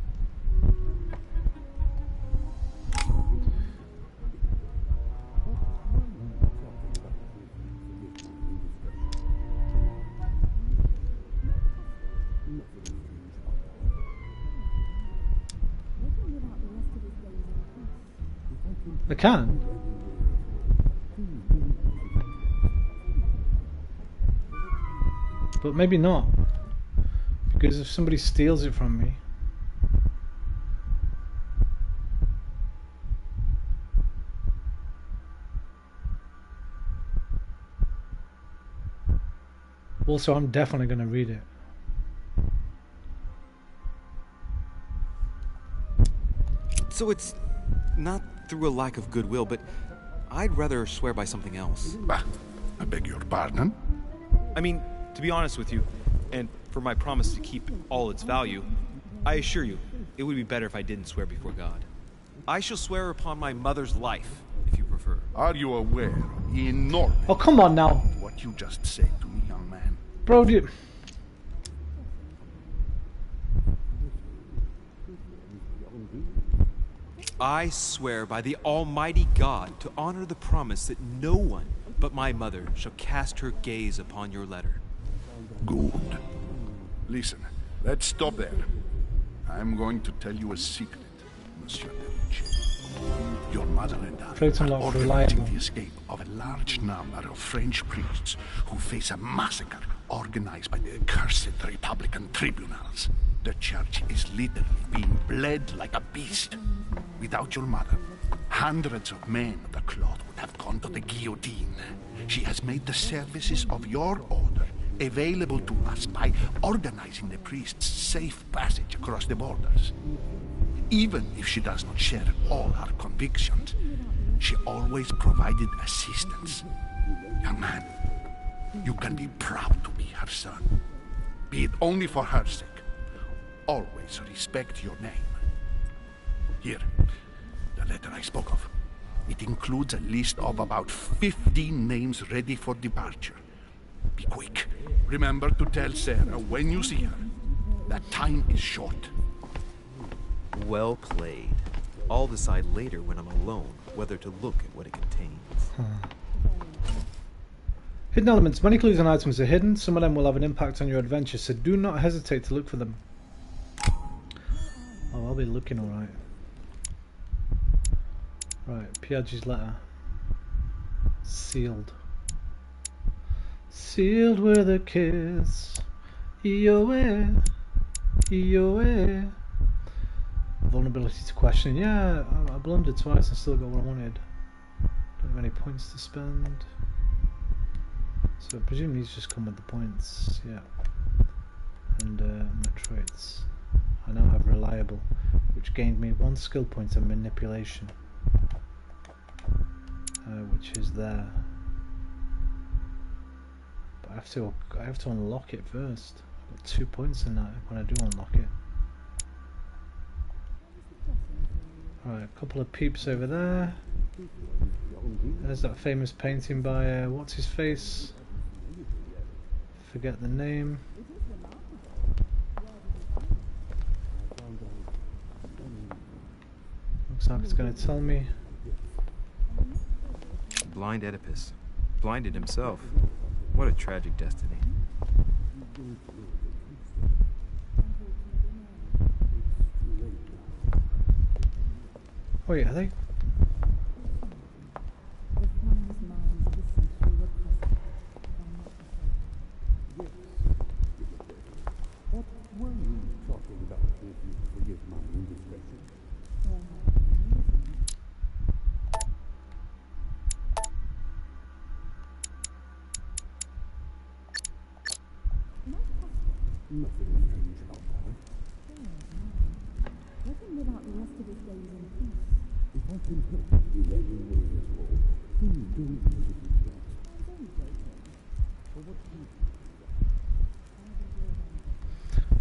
I can. But maybe not. Because if somebody steals it from me, also I'm definitely going to read it. So it's not through a lack of goodwill, but I'd rather swear by something else. Bah, I beg your pardon? I mean, to be honest with you, and for my promise to keep all its value, I assure you, it would be better if I didn't swear before God. I shall swear upon my mother's life, if you prefer. Are you aware of the enormous... Oh, come on now. What you just said to me, young man? Bro, dude. I swear by the Almighty God to honor the promise that no one but my mother shall cast her gaze upon your letter. Good. Listen, let's stop there. I'm going to tell you a secret, Monsieur Delich. Your mother and I Proton are lock organizing reliable. the escape of a large number of French priests who face a massacre organized by the accursed Republican tribunals. The church is literally being bled like a beast. Without your mother, hundreds of men of the cloth would have gone to the guillotine. She has made the services of your order available to us by organizing the priests' safe passage across the borders. Even if she does not share all our convictions, she always provided assistance. Young man, you can be proud to be her son. Be it only for her sake. Always respect your name. Here, the letter I spoke of. It includes a list of about 15 names ready for departure. Be quick. Remember to tell Sarah when you see her that time is short. Well played. I'll decide later when I'm alone whether to look at what it contains. Hidden elements. Many clues and items are hidden. Some of them will have an impact on your adventure, so do not hesitate to look for them. Oh, I'll be looking alright. Right, Piaggi's letter. Sealed. Sealed with a kiss. EOA. EOA. Vulnerability to question. Yeah, I blundered twice and still got what I wanted. Don't have any points to spend. So I presume these just come with the points. Yeah. And my traits. I now have reliable, which gained me 1 skill point of manipulation. Which is there. But I have to unlock it first. I've got 2 points in that when I do unlock it. Right, a couple of peeps over there. There's that famous painting by what's his face? Forget the name. It's going to tell me. Blind Oedipus. Blinded himself. What a tragic destiny. Wait, are they?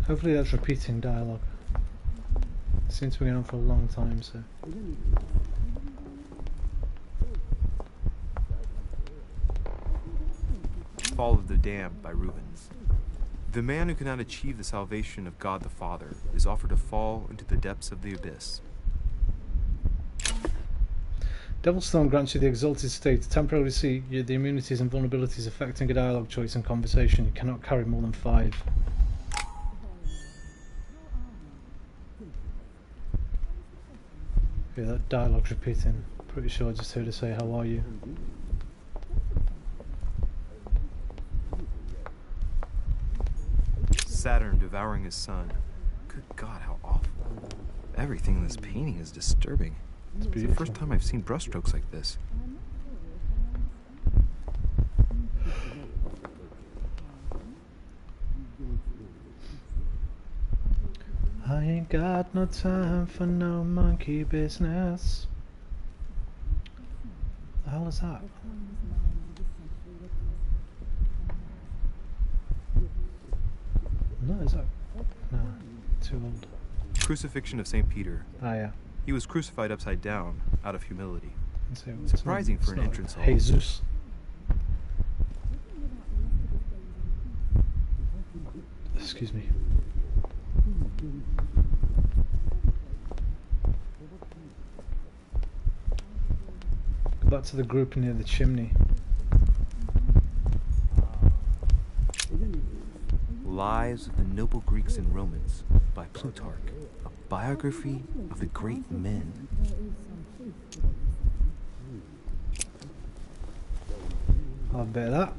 Hopefully that's repeating dialogue. It seems to be going on for a long time, so. Fall of the Damned by Rubens. The man who cannot achieve the salvation of God the Father is offered to fall into the depths of the abyss. Devil's Stone grants you the exalted state to temporarily see the immunities and vulnerabilities affecting a dialogue choice and conversation. You cannot carry more than 5. Yeah, that dialogue's repeating. Pretty sure I just heard her say, "How are you?" Saturn devouring his son. Good God, how awful. Everything in this painting is disturbing. It's the first time I've seen brushstrokes like this. I ain't got no time for no monkey business. The hell is that? No, is that? No, too old. Crucifixion of St. Peter. Ah, yeah. He was crucified upside down, out of humility. So Surprising for an entrance hall. Jesus. Excuse me. Go back to the group near the chimney. Lives of the Noble Greeks and Romans by Plutarch, a biography of the great men. I'll have a bit of that.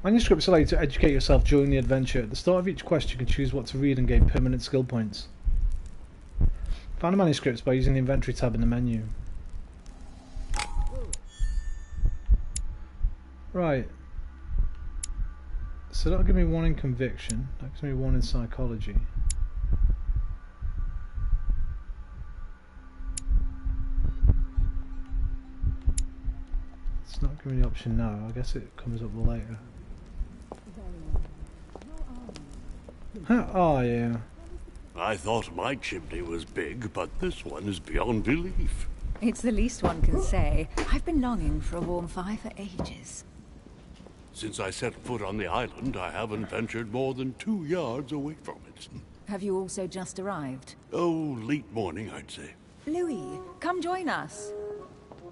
Manuscripts allow you to educate yourself during the adventure. At the start of each quest you can choose what to read and gain permanent skill points. Find the manuscripts by using the inventory tab in the menu. Right. So that'll give me 1 in conviction. That gives me 1 in psychology. It's not giving me the option now. I guess it comes up later. Oh yeah. I thought my chimney was big, but this one is beyond belief. It's the least one can say. I've been longing for a warm fire for ages. Since I set foot on the island, I haven't ventured more than 2 yards away from it. Have you also just arrived? Oh, late morning, I'd say. Louis, come join us.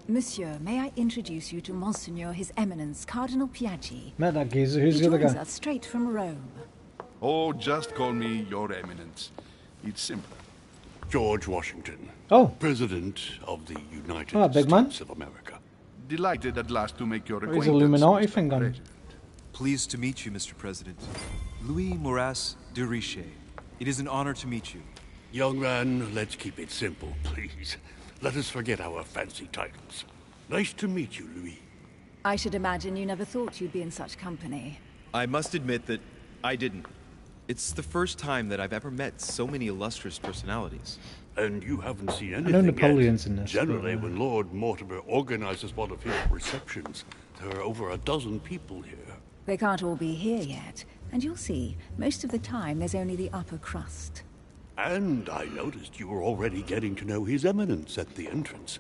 Monsieur, may I introduce you to Monseigneur His Eminence, Cardinal Piaggi. Met that geezer. Who's He the other joins guy? us straight from Rome. Oh, just call me Your Eminence. It's simple. George Washington. Oh. President of the United Big man. States of America. Delighted at last to make your He's acquaintance. Illuminati Mr. thing on. President. Pleased to meet you, Mr. President. Louis Maurras de Richet. It is an honor to meet you. Young man, let's keep it simple, please. Let us forget our fancy titles. Nice to meet you, Louis. I should imagine you never thought you'd be in such company. I must admit that I didn't. It's the first time that I've ever met so many illustrious personalities. And you haven't seen anything I know Napoleon's yet. in this. Generally, but, when Lord Mortimer organizes one of his receptions, there are over a dozen people here. They can't all be here yet, and you'll see, most of the time there's only the upper crust. And I noticed you were already getting to know His Eminence at the entrance.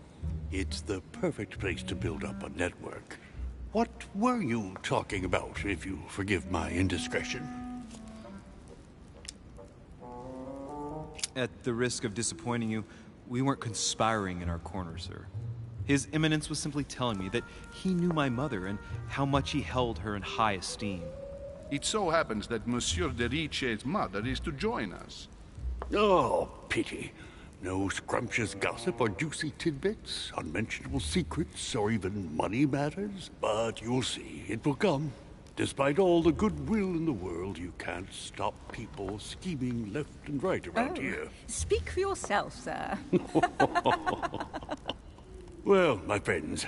It's the perfect place to build up a network. What were you talking about, if you forgive my indiscretion? At the risk of disappointing you, We weren't conspiring in our corner, sir. His Eminence was simply telling me that he knew my mother and how much he held her in high esteem. It so happens that Monsieur de Riche's mother is to join us. Oh, pity. No scrumptious gossip or juicy tidbits, unmentionable secrets, or even money matters. But you'll see, it will come. Despite all the goodwill in the world, you can't stop people scheming left and right around here. Speak for yourself, sir. Well, my friends,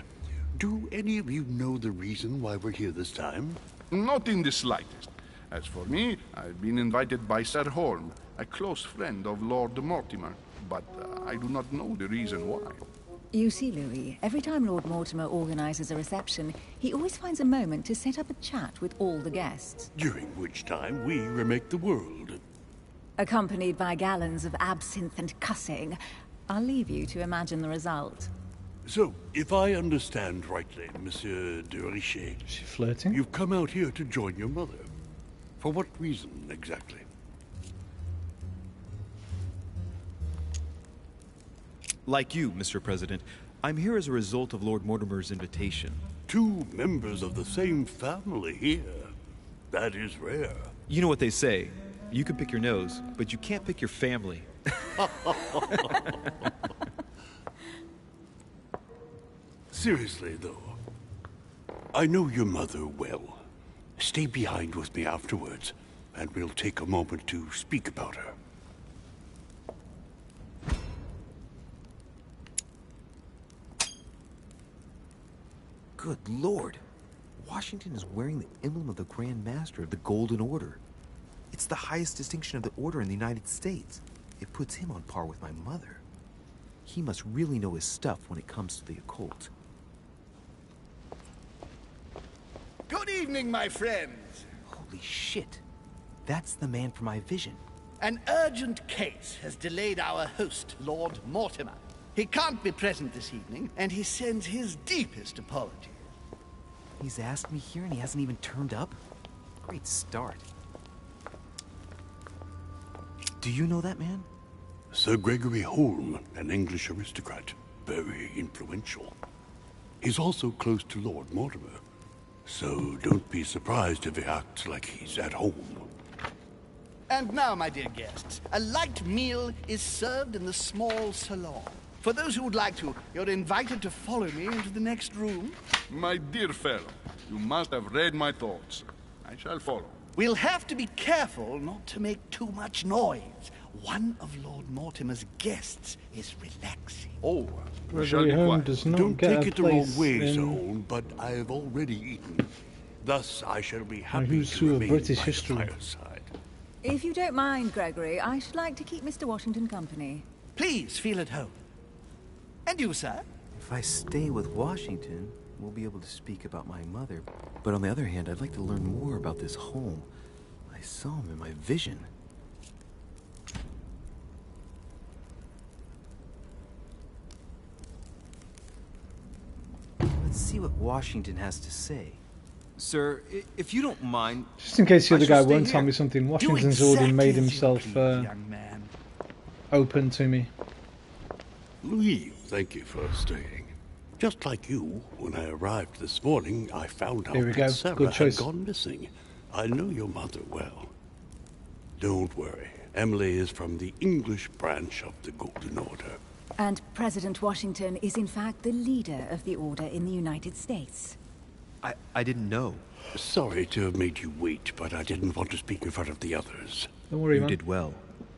do any of you know the reason why we're here this time? Not in the slightest. As for me, I've been invited by Sir Horn, a close friend of Lord Mortimer, but I do not know the reason why. You see, Louis, every time Lord Mortimer organizes a reception, he always finds a moment to set up a chat with all the guests. During which time we remake the world. Accompanied by gallons of absinthe and cussing. I'll leave you to imagine the result. So, if I understand rightly, Monsieur de Richet, Is she flirting? you've come out here to join your mother. For what reason, exactly? Like you, Mr. President, I'm here as a result of Lord Mortimer's invitation. 2 members of the same family here. That is rare. You know what they say. You can pick your nose, but you can't pick your family. Seriously, though, I know your mother well. Stay behind with me afterwards, and we'll take a moment to speak about her. Good Lord! Washington is wearing the emblem of the Grand Master of the Golden Order. It's the highest distinction of the Order in the United States. It puts him on par with my mother. He must really know his stuff when it comes to the occult. Good evening, my friends. Holy shit. That's the man for my vision. An urgent case has delayed our host, Lord Mortimer. He can't be present this evening, and he sends his deepest apologies. He's asked me here and he hasn't even turned up? Great start. Do you know that man? Sir Gregory Holm, an English aristocrat. Very influential. He's also close to Lord Mortimer. So don't be surprised if he acts like he's at home. And now, my dear guests, a light meal is served in the small salon. For those who would like to, you're invited to follow me into the next room. My dear fellow, you must have read my thoughts. I shall follow. We'll have to be careful not to make too much noise. One of Lord Mortimer's guests is relaxing. Oh, Gregory Holm does not Don't get take a it the wrong place way, Sir in Holm, but I've already eaten. Thus, I shall be happy Who's to Who of remain British by history. the fireside. If you don't mind, Gregory, I should like to keep Mr. Washington company. Please feel at home. And you, sir? If I stay with Washington, we'll be able to speak about my mother. But on the other hand, I'd like to learn more about this home. I saw him in my vision. Let's see what Washington has to say. Sir, if you don't mind... Just in case the I other shall guy stay won't here. tell me something, Do Washington's already exactly made as you himself please, young man. open to me. Louis, thank you for staying. Just like you, when I arrived this morning, I found out Here we go. that Sarah Good had choice. gone missing. I know your mother well. Don't worry. Emily is from the English branch of the Golden Order. And President Washington is in fact the leader of the Order in the United States. I didn't know. Sorry to have made you wait, but I didn't want to speak in front of the others. Don't worry, You man. did well.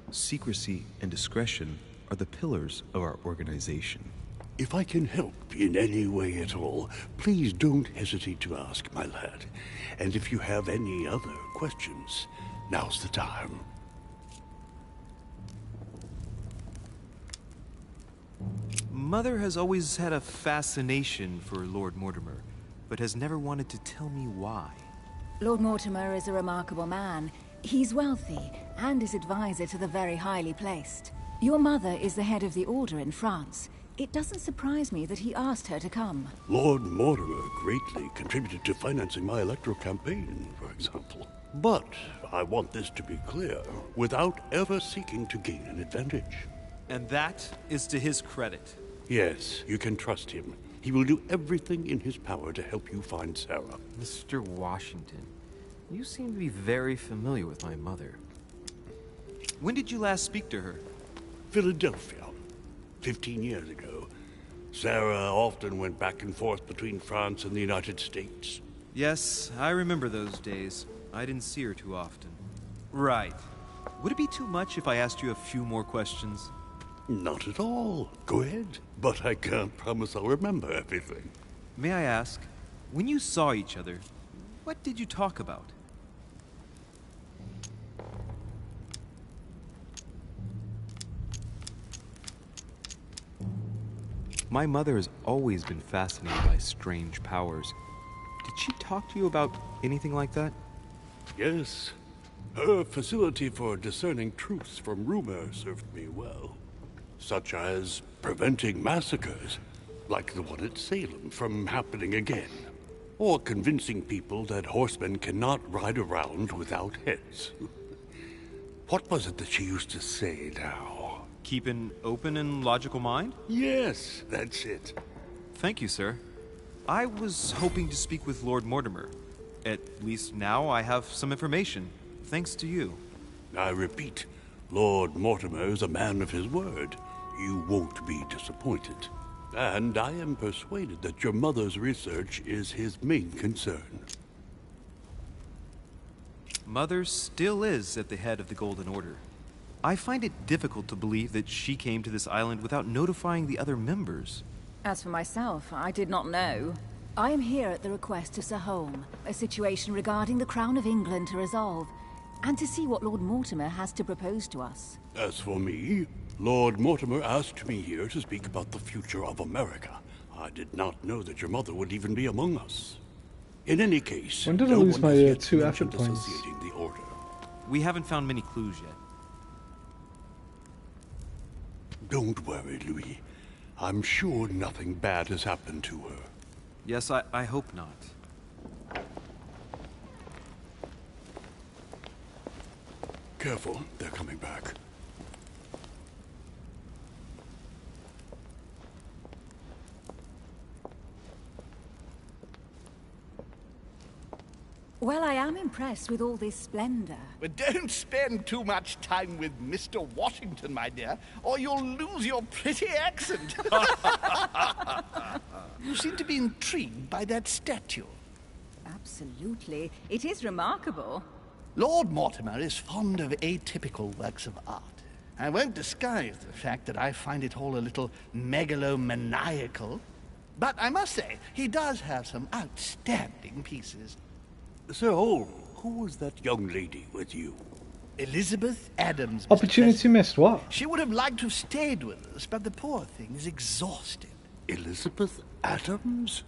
Secrecy and discretion are the pillars of our organization. If I can help in any way at all, please don't hesitate to ask, my lad. And if you have any other questions, now's the time. Mother has always had a fascination for Lord Mortimer, but has never wanted to tell me why. Lord Mortimer is a remarkable man. He's wealthy and is advisor to the very highly placed. Your mother is the head of the Order in France. It doesn't surprise me that he asked her to come. Lord Mortimer greatly contributed to financing my electoral campaign, for example. But I want this to be clear, without ever seeking to gain an advantage. And that is to his credit. Yes, you can trust him. He will do everything in his power to help you find Sarah. Mr. Washington, you seem to be very familiar with my mother. When did you last speak to her? Philadelphia, 15 years ago. Sarah often went back and forth between France and the United States. Yes, I remember those days. I didn't see her too often. Right. Would it be too much if I asked you a few more questions? Not at all. Go ahead. But I can't promise I'll remember everything. May I ask, when you saw each other, what did you talk about? My mother has always been fascinated by strange powers. Did she talk to you about anything like that? Yes. Her facility for discerning truths from rumor served me well. Such as preventing massacres, like the one at Salem, from happening again. Or convincing people that horsemen cannot ride around without heads. What was it that she used to say now? Keep an open and logical mind? Yes, that's it. Thank you, sir. I was hoping to speak with Lord Mortimer. At least now I have some information, thanks to you. I repeat, Lord Mortimer is a man of his word. You won't be disappointed. And I am persuaded that your mother's research is his main concern. Mother still is at the head of the Golden Order. I find it difficult to believe that she came to this island without notifying the other members. As for myself, I did not know. I am here at the request of Sir Holm, a situation regarding the Crown of England to resolve, and to see what Lord Mortimer has to propose to us. As for me, Lord Mortimer asked me here to speak about the future of America. I did not know that your mother would even be among us. In any case, when did I lose my 2 effort points? The order. We haven't found many clues yet. Don't worry, Louis. I'm sure nothing bad has happened to her. Yes, I hope not. Careful, they're coming back. Well, I am impressed with all this splendor. But don't spend too much time with Mr. Washington, my dear, or you'll lose your pretty accent. You seem to be intrigued by that statue. Absolutely. It is remarkable. Lord Mortimer is fond of atypical works of art. I won't disguise the fact that I find it all a little megalomaniacal. But I must say, he does have some outstanding pieces. Sir Holm, who was that young lady with you? Elizabeth Adams. Opportunity missed, what? She would have liked to have stayed with us, but the poor thing is exhausted. Elizabeth Adams?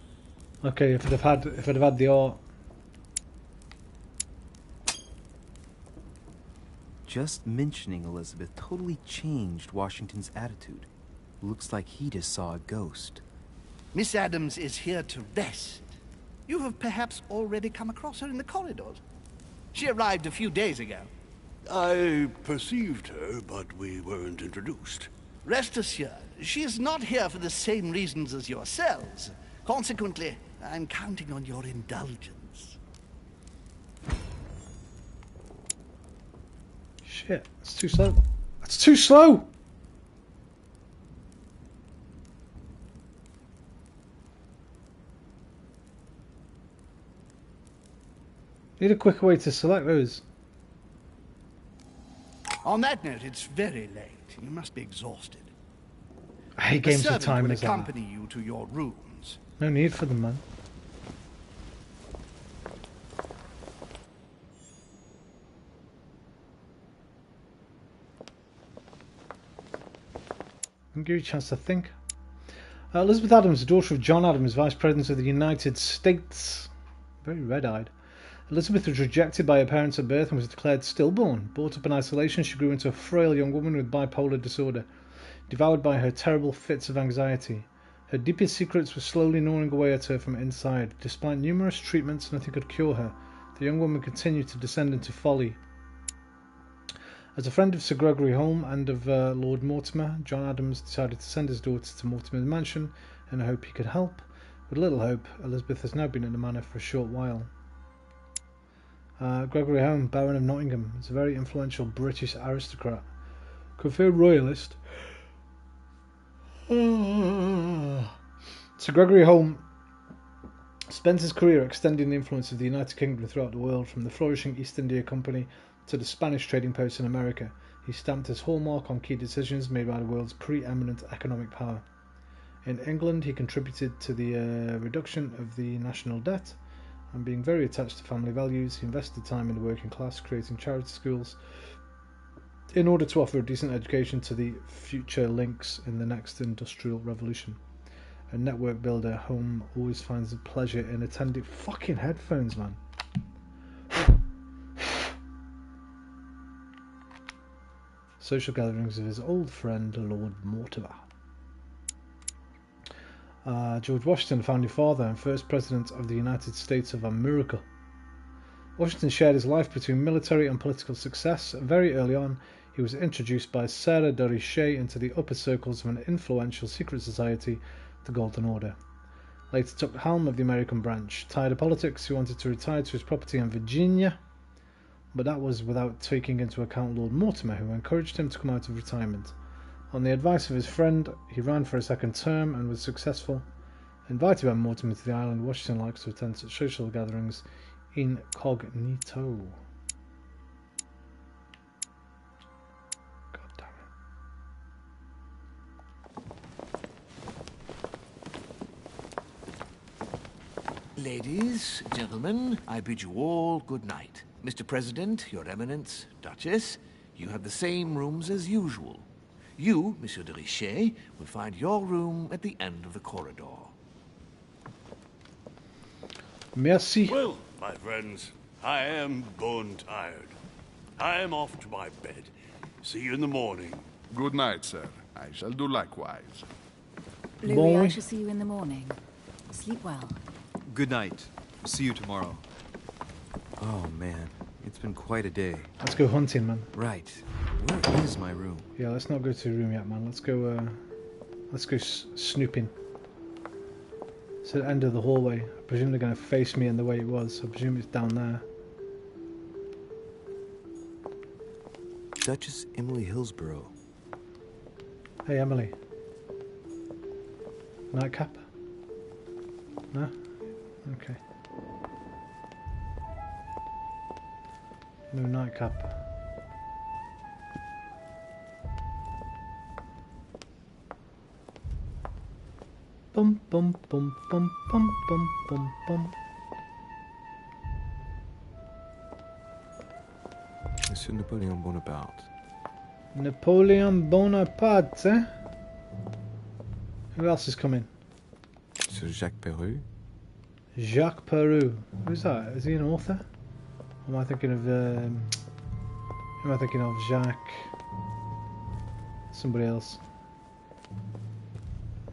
Okay, if I'd have had the art. Just mentioning Elizabeth totally changed Washington's attitude. Looks like he just saw a ghost. Miss Adams is here to rest. You have perhaps already come across her in the corridors. She arrived a few days ago. I perceived her, but we weren't introduced. Rest assured, she is not here for the same reasons as yourselves. Consequently, I'm counting on your indulgence. Shit, it's too slow. It's too slow! Need a quicker way to select those. On that note, it's very late. You must be exhausted. I hate games with time will as that. accompany you to your rooms. No need for them, man. I'll give you a chance to think. Elizabeth Adams, the daughter of John Adams, Vice President of the United States. Very red-eyed. Elizabeth was rejected by her parents at birth and was declared stillborn. Brought up in isolation, she grew into a frail young woman with bipolar disorder, devoured by her terrible fits of anxiety. Her deepest secrets were slowly gnawing away at her from inside. Despite numerous treatments, nothing could cure her. The young woman continued to descend into folly. As a friend of Sir Gregory Home and of Lord Mortimer, John Adams decided to send his daughter to Mortimer's mansion in the hope he could help. With little hope, Elizabeth has now been at the manor for a short while. Gregory Home, Baron of Nottingham, is a very influential British aristocrat, confirmed royalist. Sir Gregory Home spent his career extending the influence of the United Kingdom throughout the world, from the flourishing East India Company to the Spanish trading posts in America. He stamped his hallmark on key decisions made by the world's preeminent economic power. In England, he contributed to the reduction of the national debt, and being very attached to family values, he invested time in the working class, creating charity schools in order to offer a decent education to the future links in the next industrial revolution. A network builder, Home always finds a pleasure in attending... Fucking headphones, man. Social gatherings of his old friend, Lord Mortimer. George Washington, founding father and first president of the United States of America. Washington shared his life between military and political success. Very early on, he was introduced by Sarah de Richet into the upper circles of an influential secret society, the Golden Order. Later took the helm of the American branch. Tired of politics, he wanted to retire to his property in Virginia, but that was without taking into account Lord Mortimer, who encouraged him to come out of retirement. On the advice of his friend, he ran for a second term and was successful. Invited by Mortimer to the island, Washington likes to attend social gatherings incognito. God damn it. Ladies, gentlemen, I bid you all good night. Mr. President, Your Eminence, Duchess, you have the same rooms as usual. You, Monsieur de Richet, will find your room at the end of the corridor. Merci. Well, my friends, I am bone tired. I am off to my bed. See you in the morning. Good night, sir. I shall do likewise. Louis, I shall see you in the morning. Sleep well. Good night. See you tomorrow. Oh, man. It's been quite a day. Let's go hunting, man. Right. Where is my room? Yeah, let's not go to the room yet, man. Let's go snooping. It's at the end of the hallway. I presume they're going to face me in the way it was. I presume it's down there. Duchess Emily Hillsborough. Hey, Emily. Nightcap? No? Okay. No nightcap. Bum bum bum bum bum bum bum bum. Monsieur Napoleon Bonaparte. Napoleon Bonaparte, eh? Who else is coming? Sir Jacques Peru. Jacques Peru. Who's that? Is he an author? Or am I thinking of Jacques? Somebody else.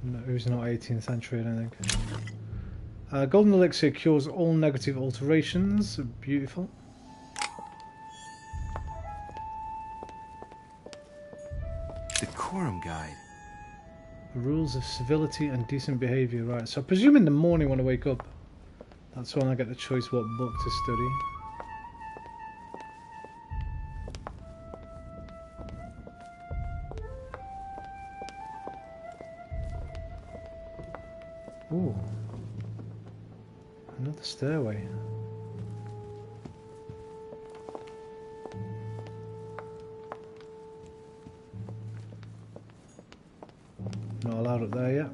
No, who's not 18th century, I don't think. Golden Elixir cures all negative alterations. Beautiful. Decorum guide. Rules of civility and decent behaviour. Right, so I presume in the morning when I wake up, that's when I get the choice what book to study. Ooh. Another stairway. Not allowed up there yet.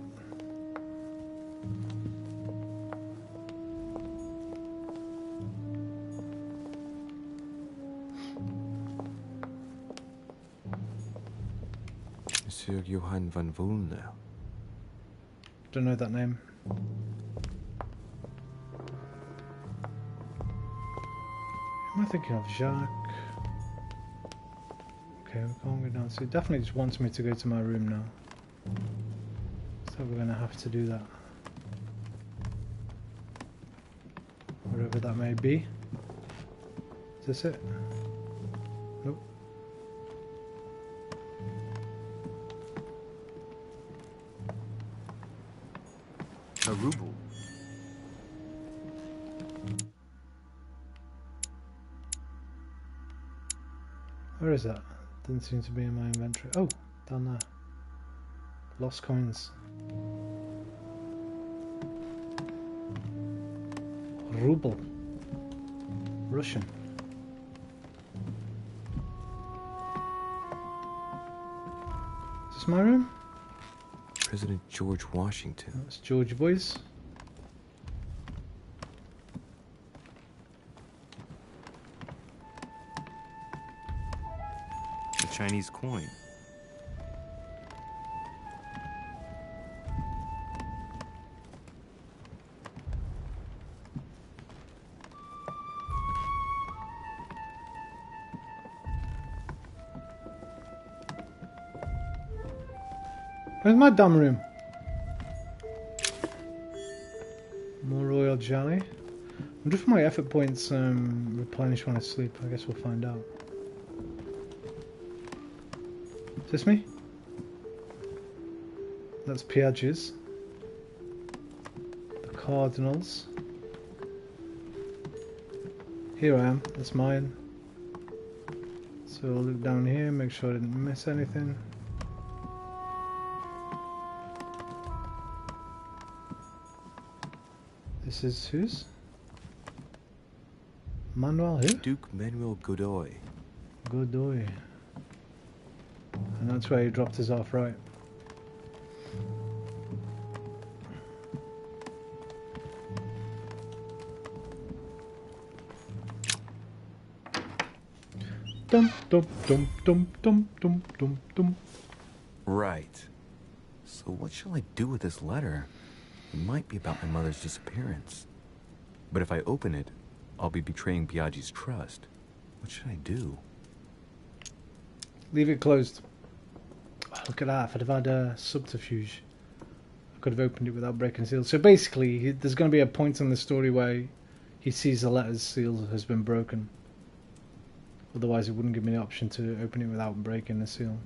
Monsieur Johann van Volner. Don't know that name. Am I thinking of Jacques? Okay, we can't go down. So it definitely just wants me to go to my room now. So we're going to have to do that. Wherever that may be. Is this it? Nope. A ruble. Where is that? Didn't seem to be in my inventory. Oh, down there. Lost coins. Ruble. Russian. Is this my room? President George Washington. That's George boys. The Chinese coin. Where's my damn room? More royal jelly. I wonder if my effort points replenish when I sleep. I guess we'll find out. Is this me? That's Piaget's. The Cardinals. Here I am. That's mine. So I'll look down here, make sure I didn't miss anything. This is whose? Manuel who? Duke Manuel Godoy. Godoy. And that's where he dropped us off, right? Dum dum dum dum dum dum dum dum. Right. So what shall I do with this letter? It might be about my mother's disappearance. But if I open it, I'll be betraying Biaggi's trust. What should I do? Leave it closed. Oh, look at that. If I'd have had a subterfuge, I could have opened it without breaking seal. So basically, there's going to be a point in the story where he sees the letter's seal has been broken. Otherwise, it wouldn't give me the option to open it without breaking the seal.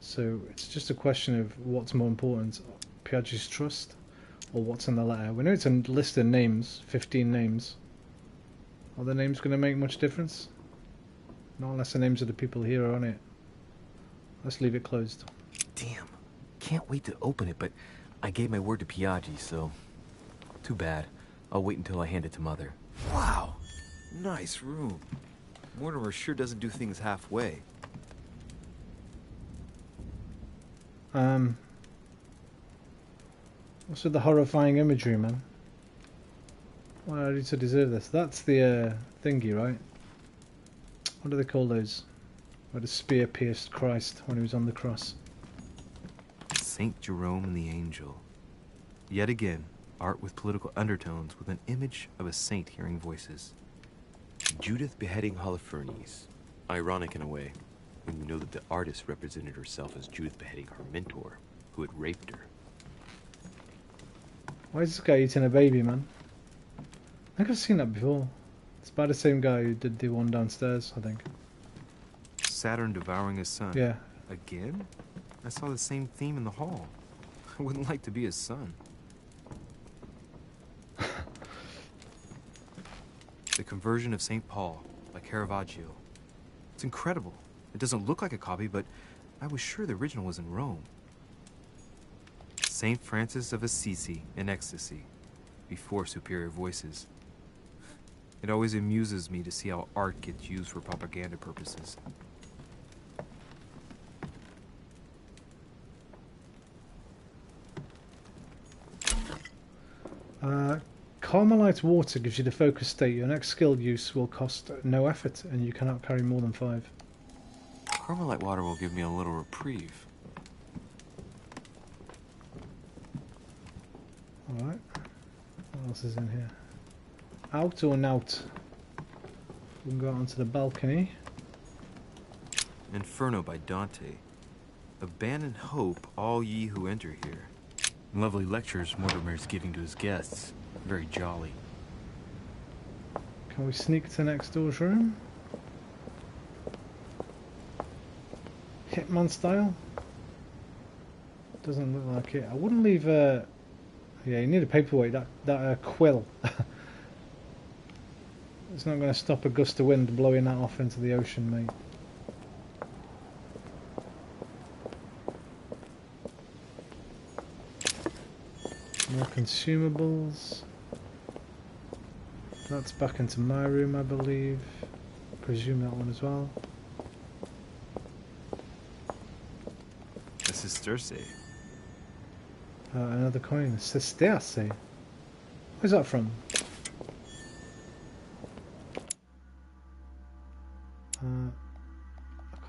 So it's just a question of what's more important, Piaggi's trust or what's in the letter. We know it's a list of names, 15 names. Are the names going to make much difference? Not unless the names of the people here are on it. Let's leave it closed. Damn. Can't wait to open it, but I gave my word to Piaggi, so... Too bad. I'll wait until I hand it to Mother. Wow. Nice room. Mortimer sure doesn't do things halfway. What's with the horrifying imagery, man? What did I do to deserve this? That's the thingy, right? What do they call those? Where the spear pierced Christ when he was on the cross. Saint Jerome and the Angel. Yet again, art with political undertones with an image of a saint hearing voices. Judith beheading Holofernes. Ironic in a way, when you know that the artist represented herself as Judith beheading her mentor, who had raped her. Why is this guy eating a baby, man? I think I've seen that before. It's by the same guy who did the one downstairs, I think. Saturn devouring his son. Yeah. Again? I saw the same theme in the hall. I wouldn't like to be his son. The Conversion of St. Paul by Caravaggio. It's incredible. It doesn't look like a copy, but I was sure the original was in Rome. St. Francis of Assisi in ecstasy, before superior voices. It always amuses me to see how art gets used for propaganda purposes. Carmelite water gives you the focus state. Your next skill use will cost no effort, and you cannot carry more than 5. Carmelite water will give me a little reprieve. Alright. What else is in here? Out or nout? We can go out onto the balcony. Inferno by Dante. Abandon hope, all ye who enter here. Lovely lectures Mortimer is giving to his guests. Very jolly. Can we sneak to next door's room? Hitman style? Doesn't look like it. I wouldn't leave a Yeah, you need a paperweight. That quill. It's not going to stop a gust of wind blowing that off into the ocean, mate. More consumables. That's back into my room, I believe. Presume that one as well. This is Cersei. Another coin. Sesterce. Where's that from? I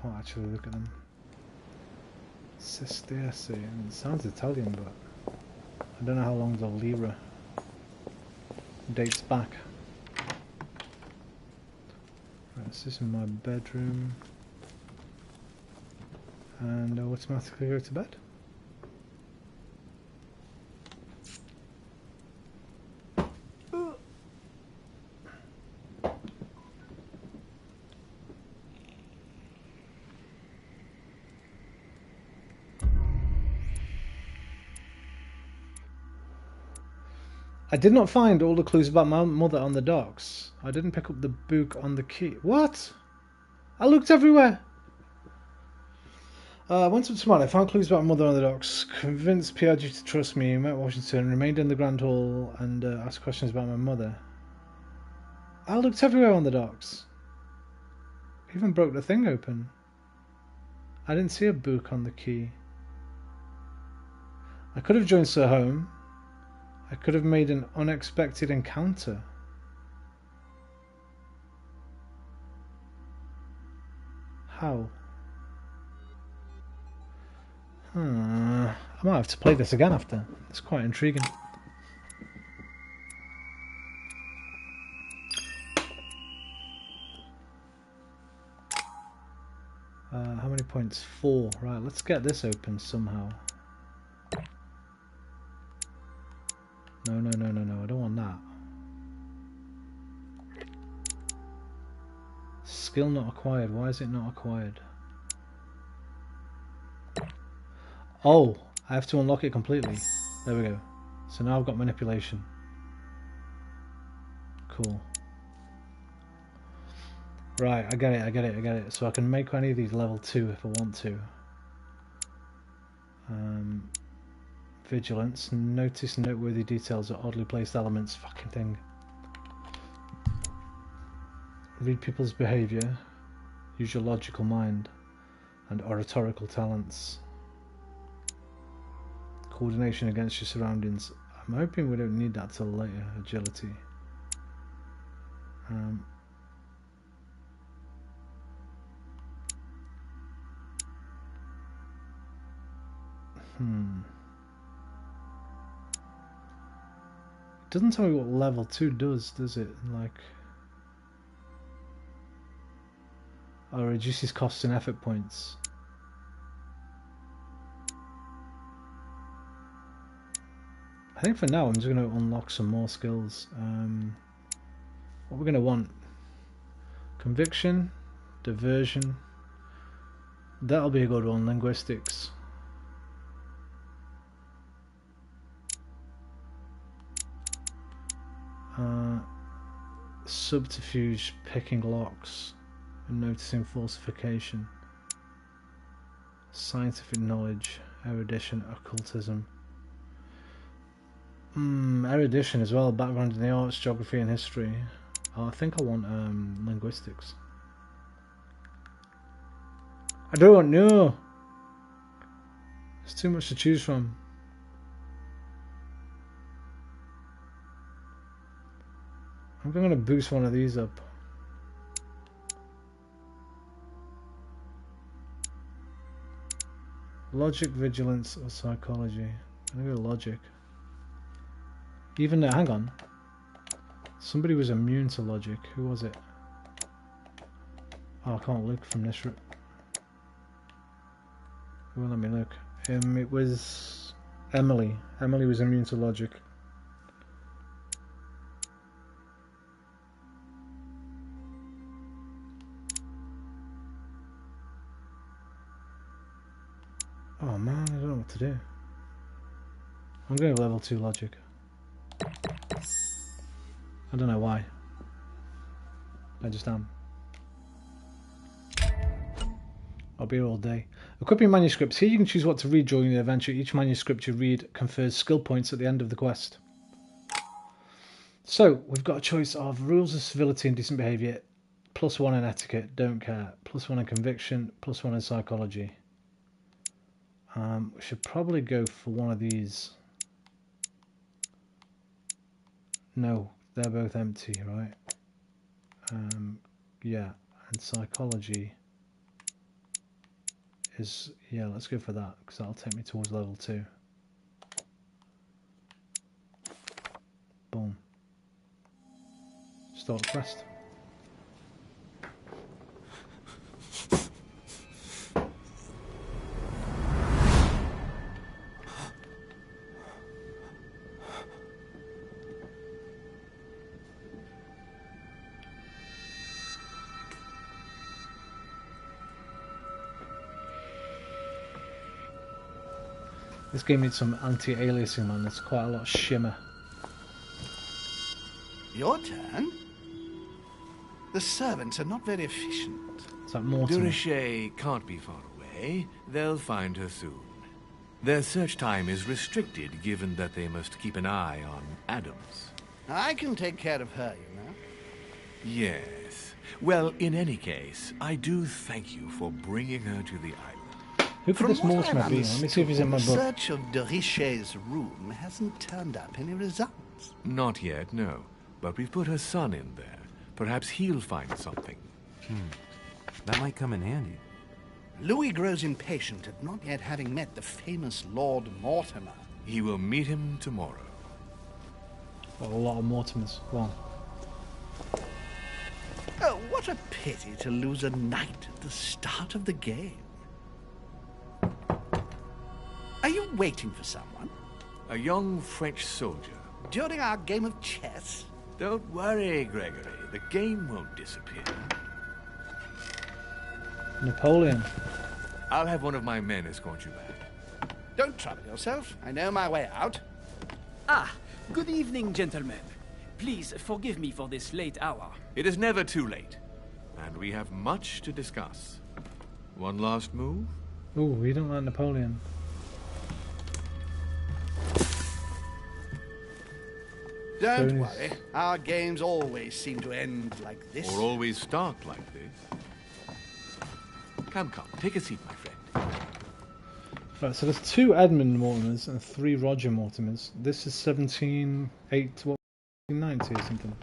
can't actually look at them. Sesterce. It sounds Italian, but I don't know how long the lira dates back. Right, this is my bedroom. And I'll automatically go to bed. I did not find all the clues about my mother on the docks. I didn't pick up the book on the key. What? I looked everywhere. I went up to Smart. I found clues about my mother on the docks. Convinced Piaggi to trust me. Met Washington. Remained in the Grand Hall and asked questions about my mother. I looked everywhere on the docks. Even broke the thing open. I didn't see a book on the key. I could have joined Sir home. I could have made an unexpected encounter. How? I might have to play this again after. It's quite intriguing. How many points? 4. Right, let's get this open somehow. No, no, no, no, no. I don't want that. Skill not acquired. Why is it not acquired? Oh, I have to unlock it completely. There we go. So now I've got manipulation. Cool. Right, I get it, I get it, I get it. So I can make any of these level 2 if I want to. Vigilance. Notice noteworthy details or oddly placed elements. Fucking thing. Read people's behaviour. Use your logical mind. And oratorical talents. Coordination against your surroundings. I'm hoping we don't need that till later. Agility. It doesn't tell me what level 2 does it? Like, oh, reduces costs and effort points. I think for now I'm just going to unlock some more skills. What we're going to want: conviction, diversion. That'll be a good one. Linguistics. Subterfuge, picking locks, and noticing falsification. Scientific knowledge, erudition, occultism. Erudition as well, background in the arts, geography and history. Oh, I think I want linguistics. I don't know. There's too much to choose from. I'm going to boost one of these up. Logic, vigilance, or psychology. I'm going to go logic. Even though, hang on. Somebody was immune to logic. Who was it? Oh, I can't look from this route. Well, let me look. It was Emily. Emily was immune to logic. Oh man, I don't know what to do. I'm going to level 2 logic. I don't know why. I just am. I'll be here all day. Equipping manuscripts. Here you can choose what to read during the adventure. Each manuscript you read confers skill points at the end of the quest. So, we've got a choice of rules of civility and decent behaviour, +1 in etiquette, don't care, +1 in conviction, +1 in psychology. We should probably go for one of these. No, they're both empty, right? Yeah, and psychology is, yeah, let's go for that, because that'll take me towards level 2. Boom. Start the quest. This game needs some anti-aliasing, man. There's quite a lot of shimmer. Your turn? The servants are not very efficient. It's like Mortimer. Durocher can't be far away. They'll find her soon. Their search time is restricted, given that they must keep an eye on Adams. I can take care of her, you know. Yes. Well, in any case, I do thank you for bringing her to the island. Who could this Mortimer be? Let me see if he's in my The book. search of Durocher's room hasn't turned up any results. Not yet, no. But we've put her son in there. Perhaps he'll find something. That might come in handy. Louis grows impatient at not yet having met the famous Lord Mortimer. He will meet him tomorrow. Got a lot of Mortimers. Go on. Oh, what a pity to lose a knight at the start of the game. Are you waiting for someone? A young French soldier. During our game of chess? Don't worry, Gregory. The game won't disappear. Napoleon. I'll have one of my men escort you back. Don't trouble yourself. I know my way out. Ah, good evening, gentlemen. Please forgive me for this late hour. It is never too late. And we have much to discuss. One last move? Ooh, we don't like Napoleon. Don't worry. Our games always seem to end like this. Or always start like this. Come, take a seat, my friend. Right, so there's 2 Edmund Mortimers and 3 Roger Mortimers. This is 1790 or something.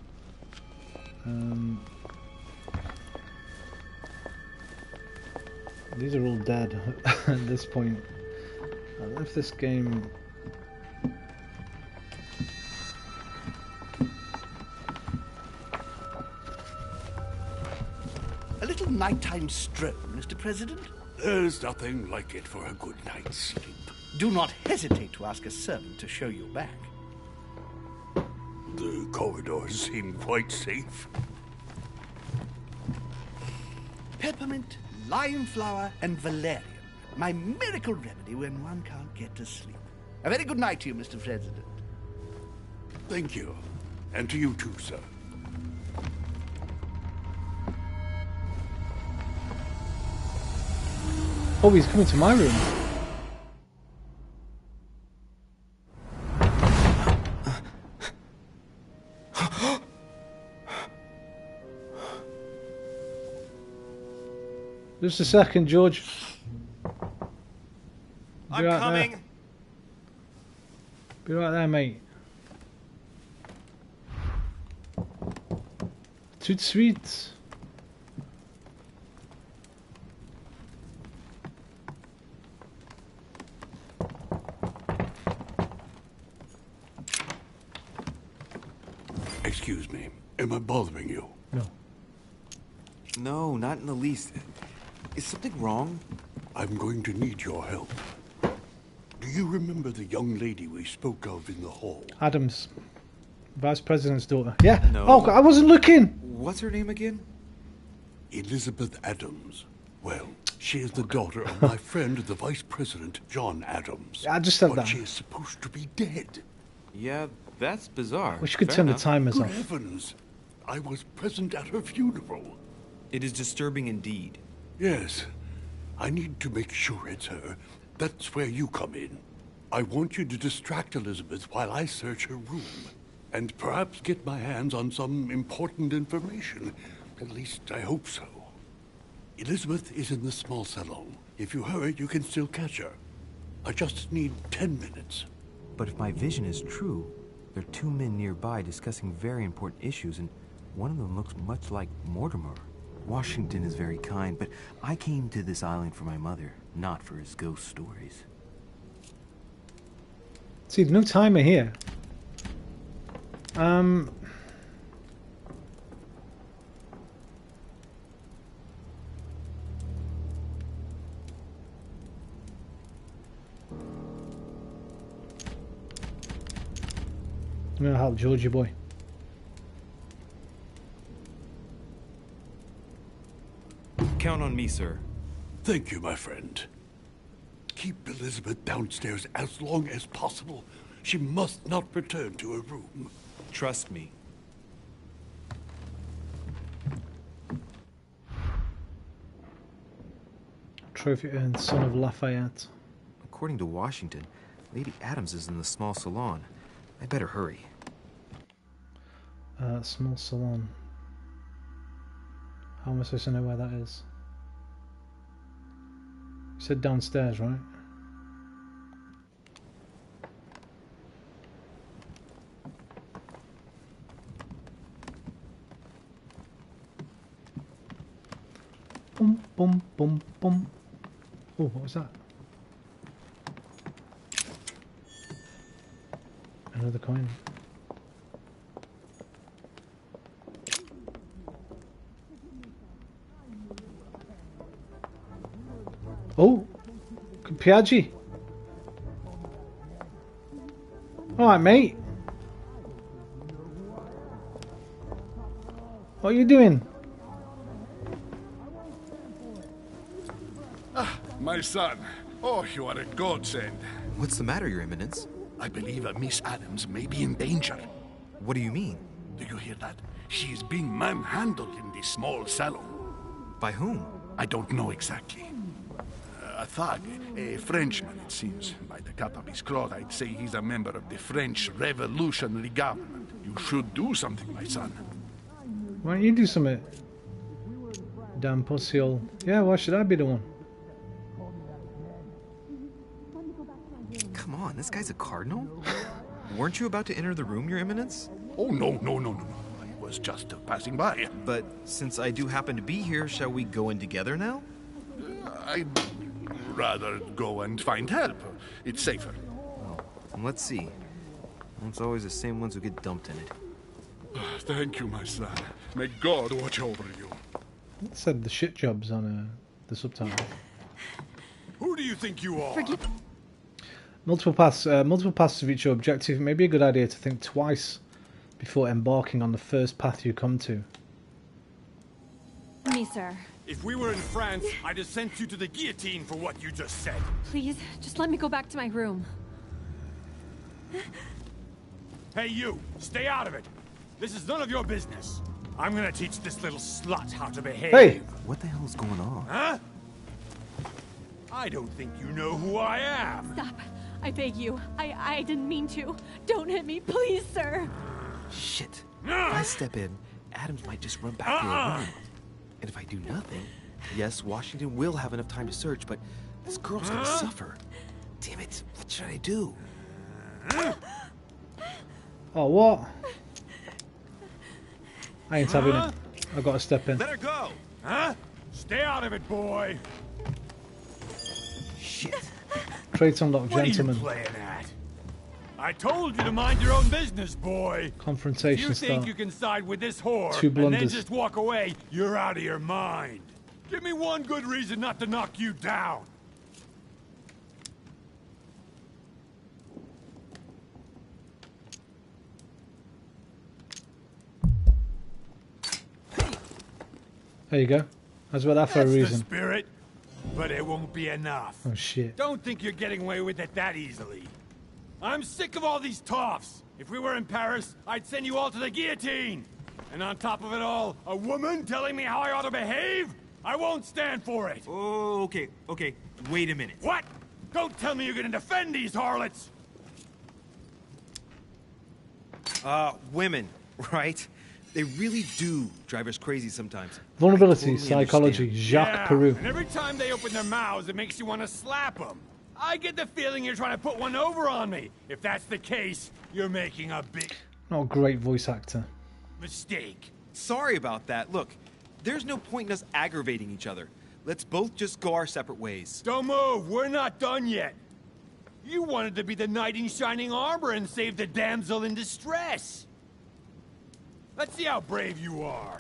These are all dead at this point. I left this game. A little nighttime stroll, Mr. President? There's nothing like it for a good night's sleep. Do not hesitate to ask a servant to show you back. The corridors seem quite safe. Peppermint, lime flower, and valerian. My miracle remedy when one can't get to sleep. A very good night to you, Mr. President. Thank you. And to you too, sir. Oh, he's coming to my room. Just a second, George. I'm coming. Be right there, mate. Tout de suite. Excuse me. Am I bothering you? No. No, not in the least. Is something wrong? I'm going to need your help. Do you remember the young lady we spoke of in the hall? Adams. Vice President's daughter. Yeah. No. Oh, I wasn't looking. What's her name again? Elizabeth Adams. Well, she is the daughter of my friend, the Vice President, John Adams. I just said but that. she is supposed to be dead. Yeah, That's bizarre. We should Fair turn the enough. timers Good off. heavens! I was present at her funeral. It is disturbing indeed. Yes. I need to make sure it's her. That's where you come in. I want you to distract Elizabeth while I search her room. And perhaps get my hands on some important information. At least I hope so. Elizabeth is in the small salon. If you hurry, you can still catch her. I just need 10 minutes. But if my vision is true, there are 2 men nearby discussing very important issues, and one of them looks much like Mortimer. Washington is very kind, but I came to this island for my mother, not for his ghost stories. See, no timer here. I'm gonna help Georgie boy. Count on me, sir. Thank you, my friend. Keep Elizabeth downstairs as long as possible. She must not return to her room. Trust me. Trophy earned, son of Lafayette. According to Washington, Lady Adams is in the small salon. I better hurry. Small salon. How am I supposed to know where that is? You said downstairs, right? Boom, boom, boom, boom. Oh, what was that? Another coin. Oh, Piaggi. All right, mate. What are you doing? Ah, my son. Oh, you are a godsend. What's the matter, Your Eminence? I believe Miss Adams may be in danger. What do you mean? Do you hear that? She is being manhandled in the small salon. By whom? I don't know exactly. A thug, a Frenchman, it seems. By the cut of his cloth, I'd say he's a member of the French Revolutionary Government. You should do something, my son. Why don't you do something? Damn pussyhole. Yeah, why should I be the one? Come on, this guy's a cardinal? Weren't you about to enter the room, Your Eminence? Oh, no. I was just passing by. But since I do happen to be here, shall we go in together now? I'd rather go and find help. It's safer. Oh, let's see. It's always the same ones who get dumped in it. Thank you, my son. May God watch over you. It said the shit jobs on the subtitle. Who do you think you are? Multiple paths to reach your objective. It may be a good idea to think twice before embarking on the first path you come to. Me, sir. If we were in France, I'd have sent you to the guillotine for what you just said. Please, just let me go back to my room. Hey, you! Stay out of it! This is none of your business. I'm gonna teach this little slut how to behave. Hey! What the hell is going on? Huh? I don't think you know who I am. Stop. I beg you. I didn't mean to. Don't hit me, please, sir. Shit. If I step in, Adams might just run back to her room. And if I do nothing, yes, Washington will have enough time to search, but this girl's gonna suffer. Damn it, what should I do? Oh, what? I ain't having it. I've got to step in. Let her go! Huh? Stay out of it, boy! Shit. Traits unlocked, What gentlemen. are you playing at? I told you to mind your own business, boy. Confrontation If you think start. you can side with this whore 2 and then blunders. just walk away, you're out of your mind. Give me one good reason not to knock you down. There you go. I was about that for a That's reason. the spirit, but it won't be enough. Oh shit. Don't think you're getting away with it that easily. I'm sick of all these toffs. If we were in Paris, I'd send you all to the guillotine! And on top of it all, a woman telling me how I ought to behave? I won't stand for it! Oh, okay. Wait a minute. What? Don't tell me you're gonna defend these harlots! Women, right? They really do drive us crazy sometimes. Vulnerability, I totally psychology, understand. Jacques Peru. And every time they open their mouths, it makes you want to slap them. I get the feeling you're trying to put one over on me. If that's the case, you're making a big Not a great voice actor. mistake. Sorry about that. Look, there's no point in us aggravating each other. Let's both just go our separate ways. Don't move. We're not done yet. You wanted to be the knight in shining armor and save the damsel in distress. Let's see how brave you are.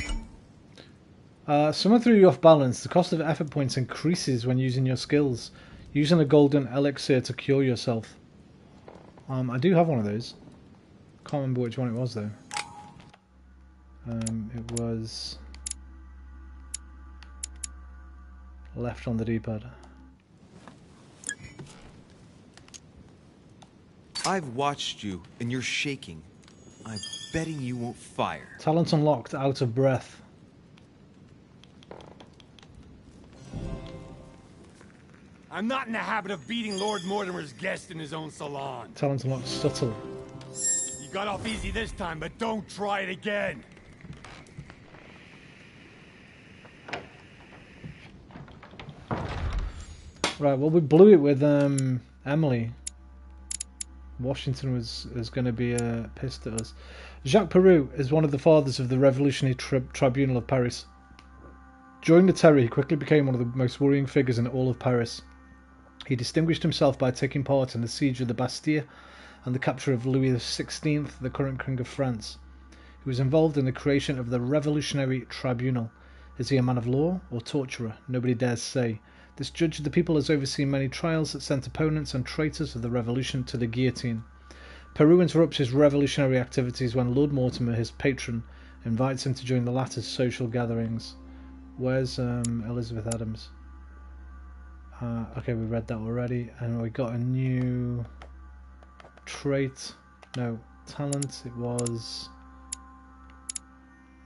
Someone threw you off balance. The cost of effort points increases when using your skills. Using a golden elixir to cure yourself. I do have one of those. Can't remember which one it was though. It was left on the D-pad. I've watched you, and you're shaking. I'm betting you won't fire. Talent unlocked, out of breath. I'm not in the habit of beating Lord Mortimer's guest in his own salon. Talent unlocked, subtle. You got off easy this time, but don't try it again. Right, well we blew it with Emily. Washington was going to be pissed at us. Jacques Peru is one of the fathers of the Revolutionary Tribunal of Paris. During the terror, he quickly became one of the most worrying figures in all of Paris. He distinguished himself by taking part in the siege of the Bastille and the capture of Louis XVI, the current King of France. He was involved in the creation of the Revolutionary Tribunal. Is he a man of law or torturer? Nobody dares say. This judge of the people has overseen many trials that sent opponents and traitors of the revolution to the guillotine. Peru interrupts his revolutionary activities when Lord Mortimer, his patron, invites him to join the latter's social gatherings. Where's Elizabeth Adams? Okay, we read that already, and we got a new trait. No, talent. It was.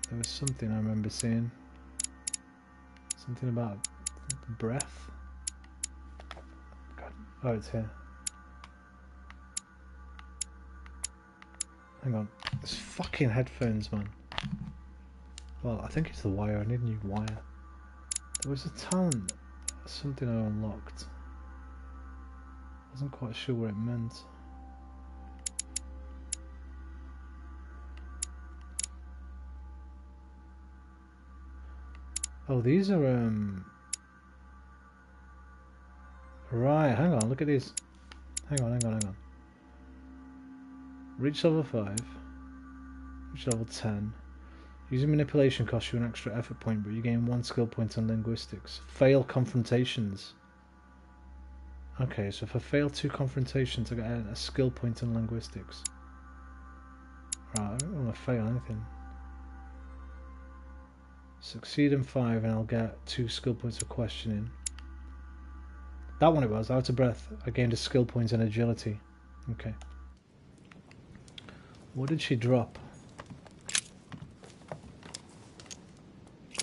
There was something I remember seeing. Something about breath. God. Oh, it's here. Hang on. It's fucking headphones, man. Well, I think it's the wire. I need a new wire. There was a talent. Something I unlocked. Wasn't quite sure what it meant. Oh, these are right, hang on, look at these. Hang on. Reach level 5. Reach level 10. Using manipulation costs you an extra effort point, but you gain 1 skill point on linguistics. Fail confrontations. Okay, so if I fail 2 confrontations, I get a skill point on linguistics. Right, I don't want to fail anything. Succeed in 5 and I'll get 2 skill points of questioning. That one it was, out of breath. I gained a skill point in agility. Okay. What did she drop?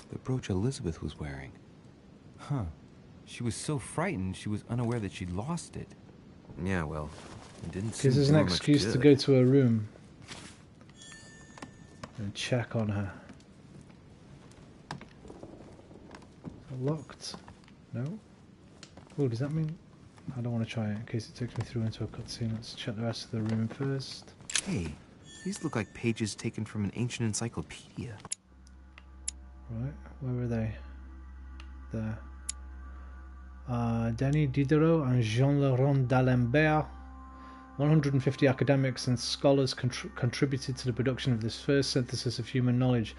The brooch Elizabeth was wearing. Huh. She was so frightened she was unaware that she'd lost it. Yeah, well, it didn't seem Gives us to an do her much excuse to good. go to her room and check on her. Locked? No? Oh, does that mean... I don't want to try it in case it takes me through into a cutscene. Let's check the rest of the room first. Hey, these look like pages taken from an ancient encyclopedia. Right, where were they? There. Denis Diderot and Jean-Laurent d'Alembert. 150 academics and scholars contributed to the production of this first synthesis of human knowledge,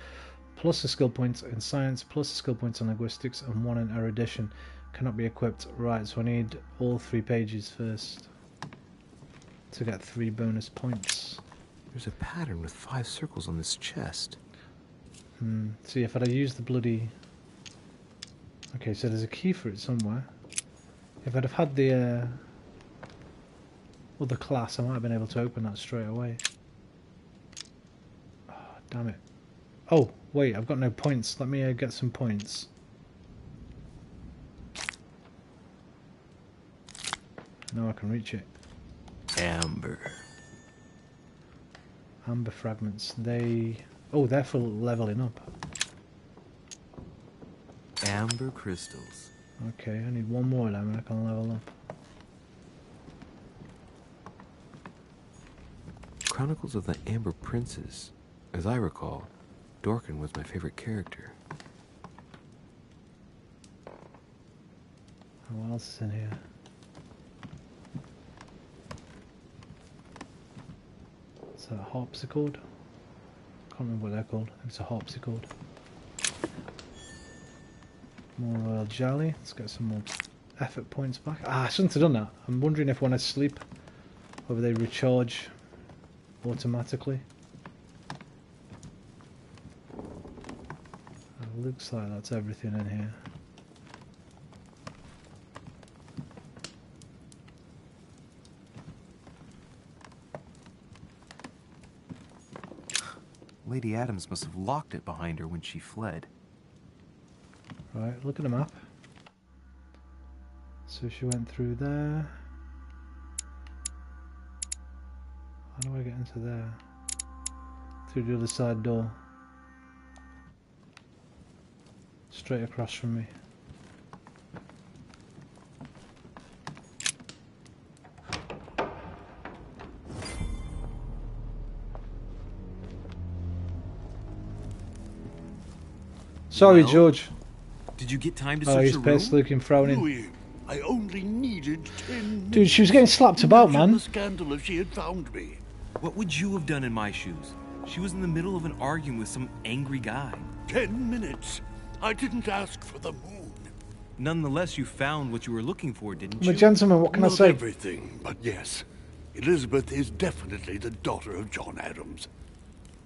plus a skill point in science, plus a skill point in linguistics, and 1 in erudition. Cannot be equipped. Right, so I need all 3 pages first to get 3 bonus points. There's a pattern with 5 circles on this chest. See, if I'd used the bloody... Okay, so there's a key for it somewhere. If I'd have had the other class, I might have been able to open that straight away. Damn it. Oh, wait, I've got no points. Let me get some points. Now I can reach it. Amber. Amber fragments. They... Oh, they're for leveling up. Amber crystals. Okay, I need one more of them and I can level up. Chronicles of the Amber Princess. As I recall, Dorkin was my favorite character. What else is in here? Is that a harpsichord? Can't remember what they're called. I think it's a harpsichord. More royal jelly. Let's get some more effort points back. Ah, I shouldn't have done that. I'm wondering if when I sleep, whether they recharge automatically. It looks like that's everything in here. Lady Adams must have locked it behind her when she fled. Right, look at the map. So she went through there. How do I get into there? Through the other side door. Straight across from me. Sorry, Well, George. Did you get time to Oh, search he's the room? pissed looking thrown in. Louis, I only needed 10 Dude, she was getting slapped about, man. The scandal if she had found me. What would you have done in my shoes? She was in the middle of an argument with some angry guy. 10 minutes. I didn't ask for the moon. Nonetheless, you found what you were looking for, didn't I'm you? a gentleman, what can I Not say? everything, but yes. Elizabeth is definitely the daughter of John Adams.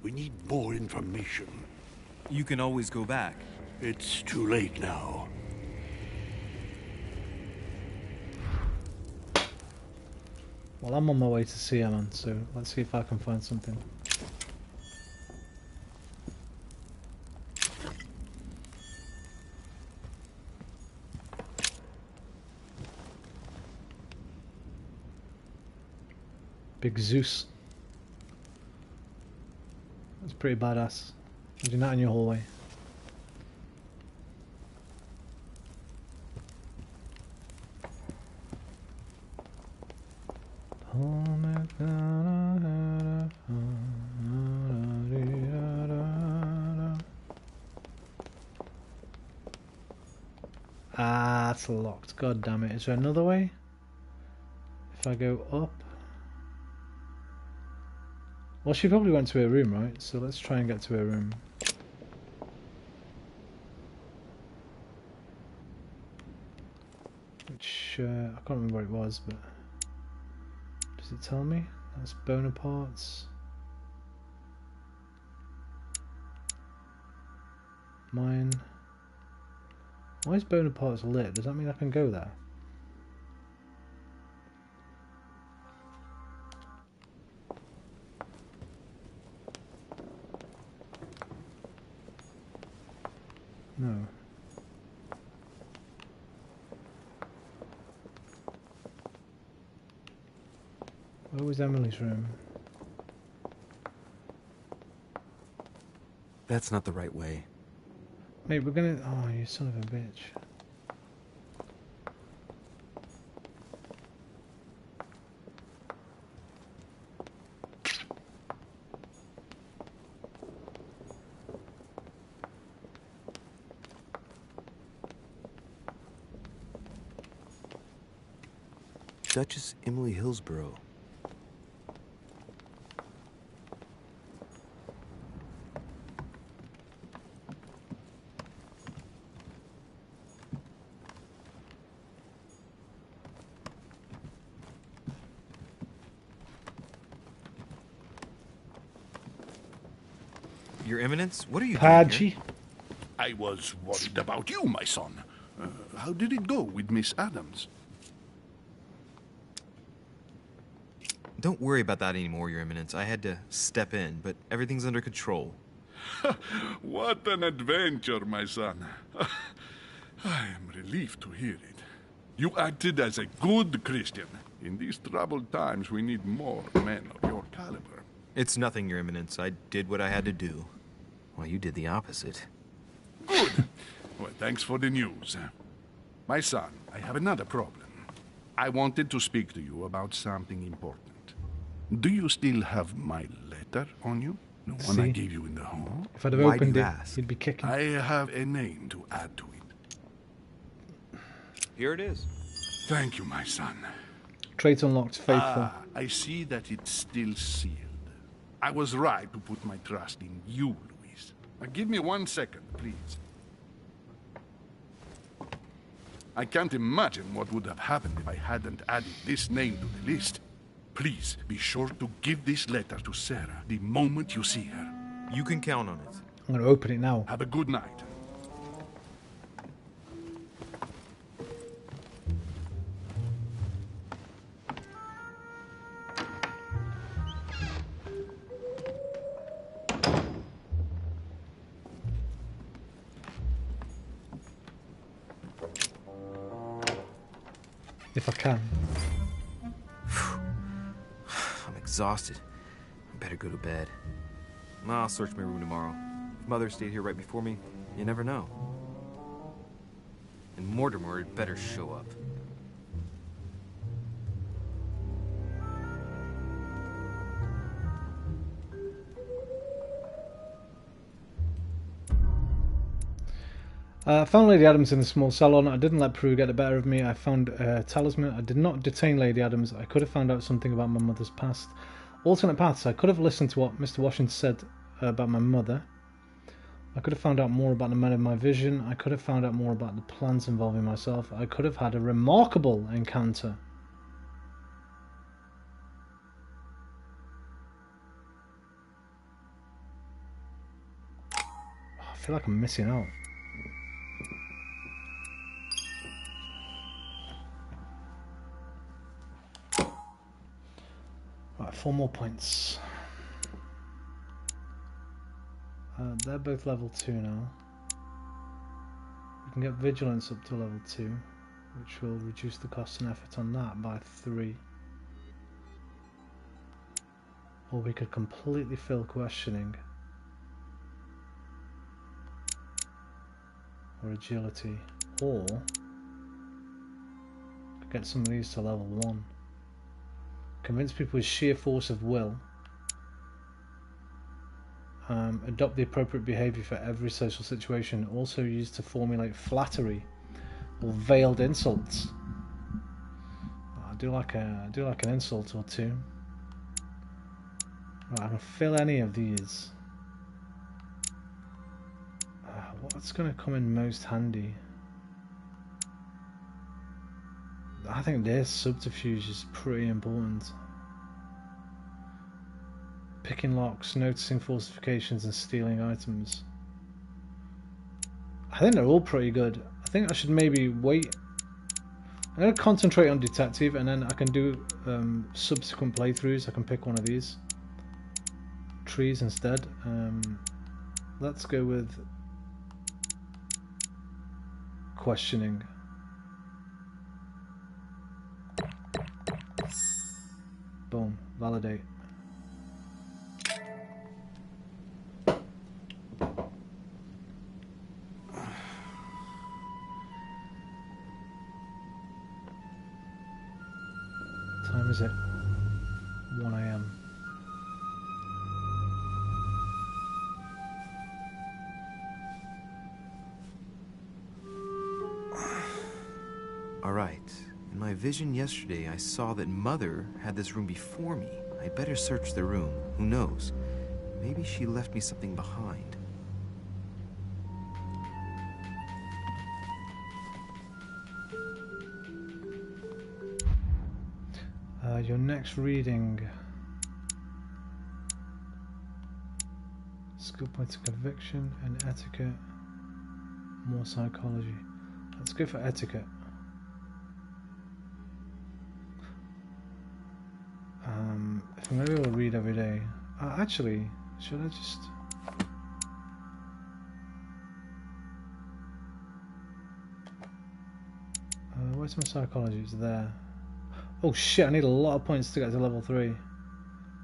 We need more information. You can always go back. It's too late now. Well, I'm on my way to see her, man, so let's see if I can find something. Big Zeus. That's pretty badass. Imagine that in your hallway. Ah, it's locked. God damn it. Is there another way? If I go up... Well, she probably went to her room, right? So let's try and get to her room. Which, I can't remember what it was, but... Does it tell me? That's Bonaparte's. Mine. Why is Bonaparte's lit? Does that mean I can go there? No. Where was Emily's room? That's not the right way. Mate, we're gonna... Oh, you son of a bitch. Duchess Emily Hillsborough. Your Eminence, what are you doing Pudgy. here? I was worried about you, my son. How did it go with Miss Adams? Don't worry about that anymore, Your Eminence. I had to step in, but everything's under control. What an adventure, my son. I am relieved to hear it. You acted as a good Christian. In these troubled times, we need more men of your caliber. It's nothing, Your Eminence. I did what I had to do. Well, you did the opposite. Good. Well, thanks for the news. My son, I have another problem. I wanted to speak to you about something important. Do you still have my letter on you? The one I gave you in the hall? If I'd have opened it, you'd be kicking. I have a name to add to it. Here it is. Thank you, my son. Trait unlocked, faithful. I see that it's still sealed. I was right to put my trust in you, Luis. Now, give me 1 second, please. I can't imagine what would have happened if I hadn't added this name to the list. Please, be sure to give this letter to Sarah the moment you see her. You can count on it. I'm going to open it now. Have a good night. If I can. I'm exhausted. I better go to bed. I'll search my room tomorrow. If Mother stayed here right before me, you never know. And Mortimer had better show up. I found Lady Adams in the small salon. I didn't let Prue get the better of me. I found a talisman. I did not detain Lady Adams. I could have found out something about my mother's past. Alternate paths. I could have listened to what Mr. Washington said about my mother. I could have found out more about the men of my vision. I could have found out more about the plans involving myself. I could have had a remarkable encounter. I feel like I'm missing out. Right, 4 more points. They're both level 2 now. We can get vigilance up to level 2, which will reduce the cost and effort on that by 3. Or we could completely fill questioning. Or agility. Or get some of these to level 1. Convince people with sheer force of will. Adopt the appropriate behaviour for every social situation. Also used to formulate flattery or veiled insults. I do like an insult or two. Right, I can fill any of these. What's going to come in most handy? I think this subterfuge is pretty important. Picking locks, noticing falsifications and stealing items. I think they're all pretty good. I think I should maybe wait. I'm going to concentrate on detective and then I can do subsequent playthroughs. I can pick one of these. Trees instead. Let's go with questioning. Boom. Validate. Time is it? 1 AM. All right. In my vision yesterday, I saw that Mother had this room before me. I'd better search the room. Who knows? Maybe she left me something behind. Your next reading. Skill points of conviction and etiquette. More psychology. Let's go for etiquette. If I'm going to be able to read every day. Actually, should I just... where's my psychology? It's there. Oh shit, I need a lot of points to get to level 3.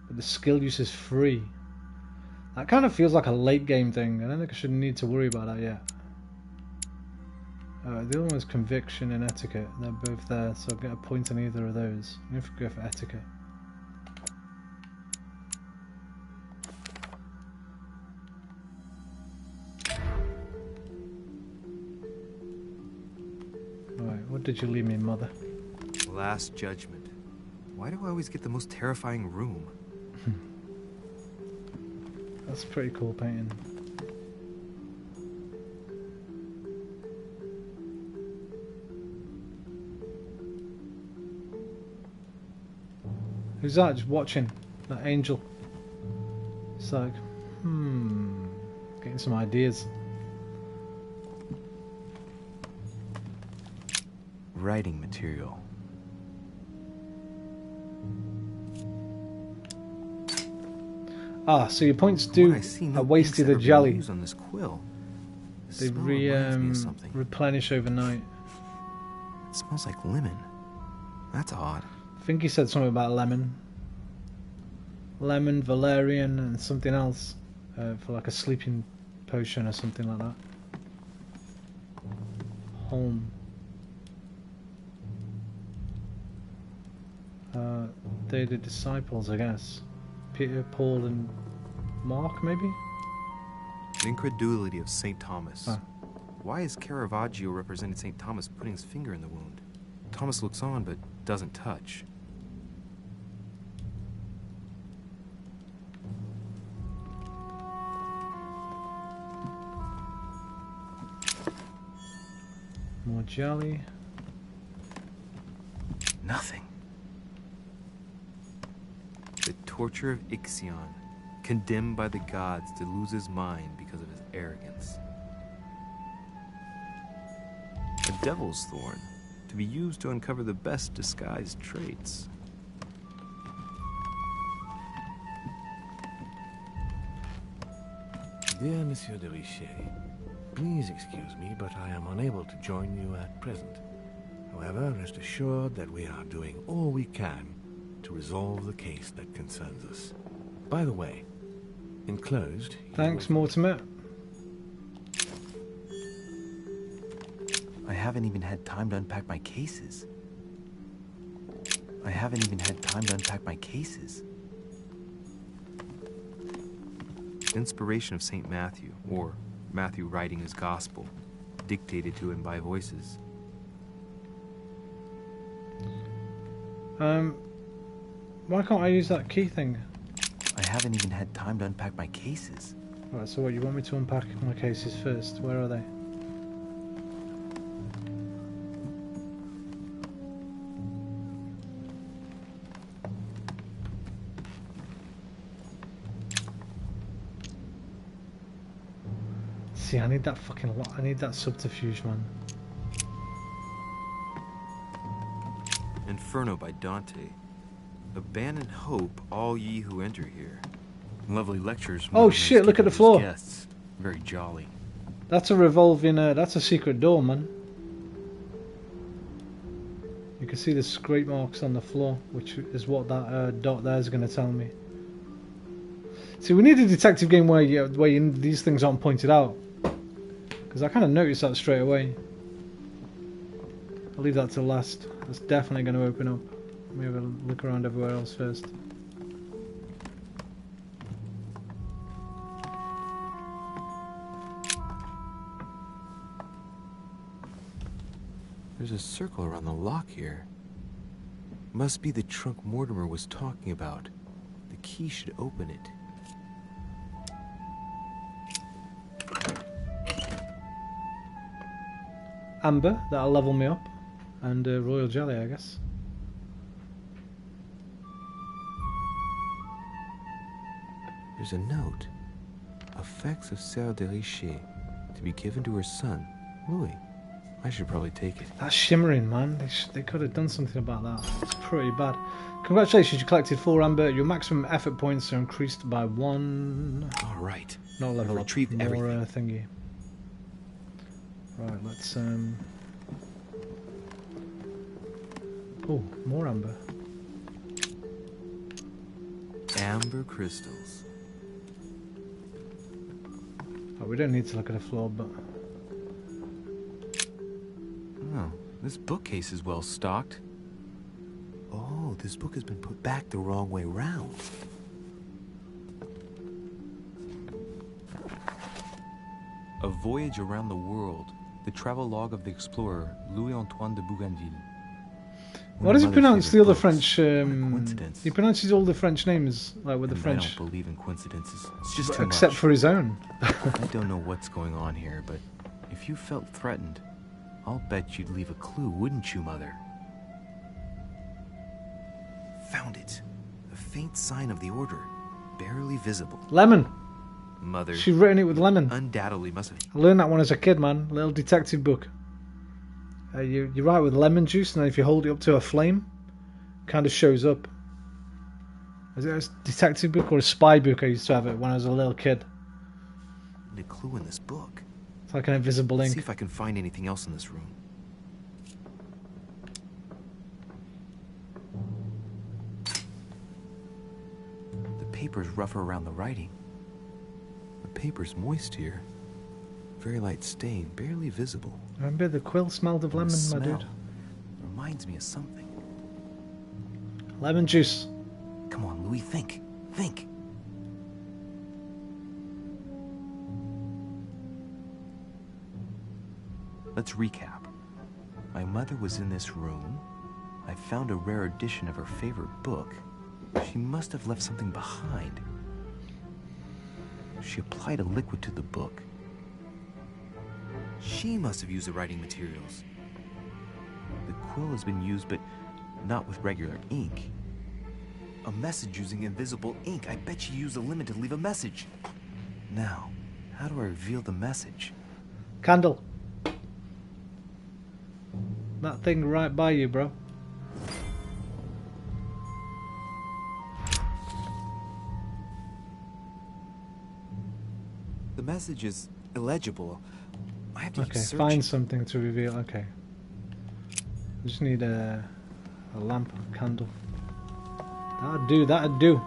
But the skill use is free. That kind of feels like a late game thing. I don't think I should need to worry about that yet. The other one was conviction and etiquette. They're both there, so I'll get a point on either of those. I'm going to go for etiquette. Right, what did you leave me, mother? Last Judgment. Why do I always get the most terrifying room? That's a pretty cool painting. Who's that? Just watching. That angel. It's like, getting some ideas. Writing material. Ah, so your points do are wasted a jelly. On this quill. They replenish overnight. It smells like lemon. That's odd. I think he said something about lemon. Lemon, valerian, and something else for like a sleeping potion or something like that. Home. They're the disciples, I guess. Peter, Paul, and Mark, maybe? The incredulity of St. Thomas. Why is Caravaggio representing St. Thomas putting his finger in the wound? Thomas looks on but doesn't touch. More jelly. Nothing. The torture of Ixion, condemned by the gods to lose his mind because of his arrogance. A devil's thorn, to be used to uncover the best disguised traits. Dear Monsieur de Richet, please excuse me, but I am unable to join you at present. However, rest assured that we are doing all we can to resolve the case that concerns us. By the way, enclosed... Thanks, Mortimer. I haven't even had time to unpack my cases. Inspiration of St. Matthew, or Matthew writing his gospel, dictated to him by voices. Why can't I use that key thing? I haven't even had time to unpack my cases. Right, so what, you want me to unpack my cases first? Where are they? See, I need that fucking lot. I need that subterfuge, man. Inferno by Dante. Abandon hope, all ye who enter here. Lovely lectures. Oh shit, look at the floor. Guests. Very jolly. That's a revolving, that's a secret door, man. You can see the scrape marks on the floor, which is what that dot there is going to tell me. See, we need a detective game where these things aren't pointed out. Because I kind of noticed that straight away. I'll leave that to last. That's definitely going to open up. Let me have a look around everywhere else first. There's a circle around the lock here. Must be the trunk Mortimer was talking about. The key should open it. Amber, that'll level me up. And royal jelly, I guess. There's a note. Effects of Sœur de Richet, to be given to her son, Louis. I should probably take it. That's shimmering, man. They could have done something about that. It's pretty bad. Congratulations, you collected 4 amber. Your maximum effort points are increased by 1. All right. Not level up. Retrieve more everything. Thingy. Right, let's Oh, more amber. Amber crystals. Oh, we don't need to look at the floor, but... Oh, this bookcase is well stocked. Oh, this book has been put back the wrong way round. A Voyage Around the World. The travel log of the explorer, Louis-Antoine de Bougainville. Why does he pronounce the other French... he pronounces all the French names, like with the French... I don't believe in coincidences. It's just too except much. for his own. I don't know what's going on here, but if you felt threatened, I'll bet you'd leave a clue, wouldn't you, Mother? Found it. A faint sign of the Order. Barely visible. Lemon. Mother. She's written it with lemon. Undoubtedly must have... I learned that one as a kid, man. Little detective book. You write with lemon juice, and then if you hold it up to a flame, it kind of shows up. Is it a detective book or a spy book? I used to have it when I was a little kid. A clue in this book. It's like an invisible ink. See if I can find anything else in this room. The paper's rougher around the writing. The paper's moist here. Very light stain, barely visible. Remember the quill smelled of lemon, my dude? Reminds me of something. Lemon juice. Come on, Louis, think. Think. Let's recap. My mother was in this room. I found a rare edition of her favorite book. She must have left something behind. She applied a liquid to the book. She must have used the writing materials. The quill has been used, but not with regular ink. A message using invisible ink. I bet she used a lemon to leave a message. Now, how do I reveal the message? Candle. That thing right by you, bro. The message is illegible. I have to Okay, search. find something to reveal. Okay. I just need a lamp, a candle. That'd do, that'd do.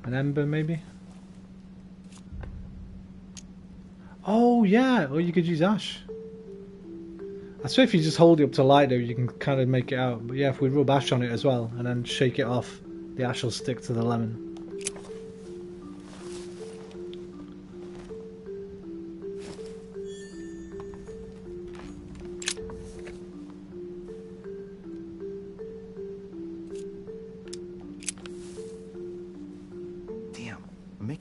An ember, maybe? Oh, yeah! Or you could use ash. I swear if you just hold it up to light, though, you can kind of make it out. But yeah, if we rub ash on it as well, and then shake it off, the ash will stick to the lemon.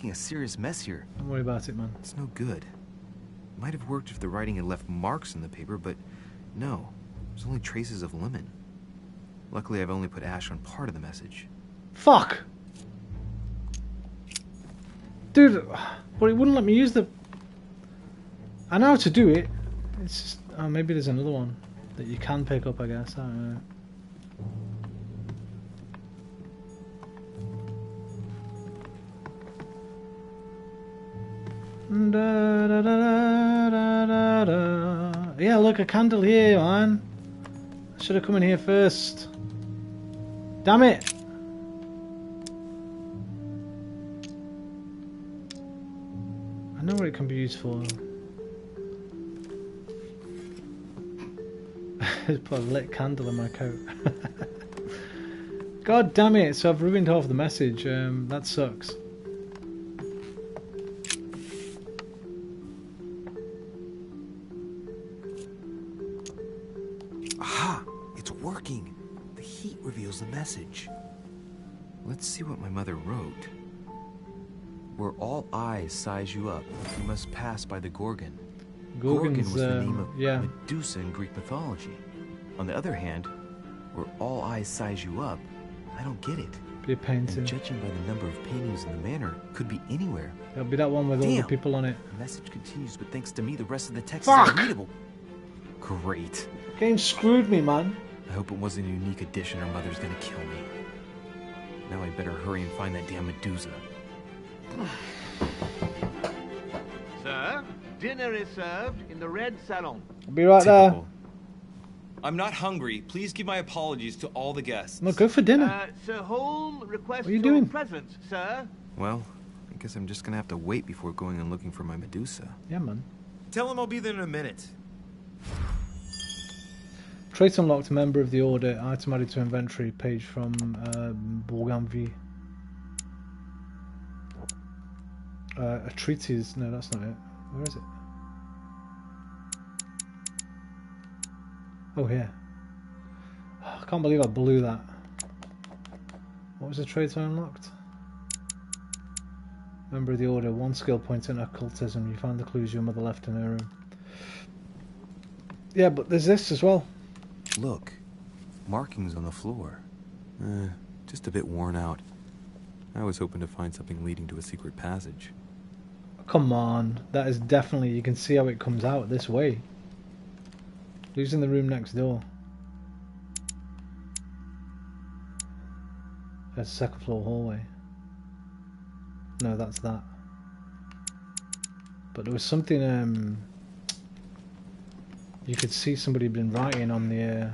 A serious mess here. Don't worry about it, man. It's no good. Might have worked if the writing had left marks in the paper, but no. There's only traces of lemon. Luckily, I've only put ash on part of the message. Fuck! Dude, but it wouldn't let me use the... I know how to do it. It's just... Oh, maybe there's another one that you can pick up, I guess. I don't know. Da, da, da, da, da, da. Yeah, look, a candle here, man. I should have come in here first. Damn it! I know what it can be used for. Just put a lit candle in my coat. God damn it! So I've ruined half the message. That sucks. The message. Let's see what my mother wrote. Where all eyes size you up, you must pass by the Gorgon. Gorgon was the name of Medusa in Greek mythology. On the other hand, where all eyes size you up, I don't get it. Be a painting. And judging by the number of paintings in the manor, could be anywhere. It'll be that one with all the people on it. The message continues, but thanks to me, the rest of the text is unreadable. Great. Game screwed me, man. I hope it wasn't a unique edition or Mother's gonna kill me. Now I better hurry and find that damn Medusa. Sir, dinner is served in the red salon. I'll be right Typical. I'm not hungry. Please give my apologies to all the guests. there. No, go for dinner. Sir Holm requests What are you your doing? presence, sir. Well, I guess I'm just gonna have to wait before going and looking for my Medusa. Yeah, man. Tell him I'll be there in a minute. Trait unlocked, member of the Order, item added to inventory, page from Bougainville. A treatise, no that's not it. Where is it? Oh here. Oh, I can't believe I blew that. What was the trait I unlocked? Member of the Order, 1 skill point in occultism. You found the clues your mother left in her room. Yeah, but there's this as well. Look, markings on the floor. Just a bit worn out. I was hoping to find something leading to a secret passage. Come on, that is definitely, you can see how it comes out this way. Who's in the room next door? There's a second floor hallway. No, that's that. But there was something, you could see somebody had been writing on the,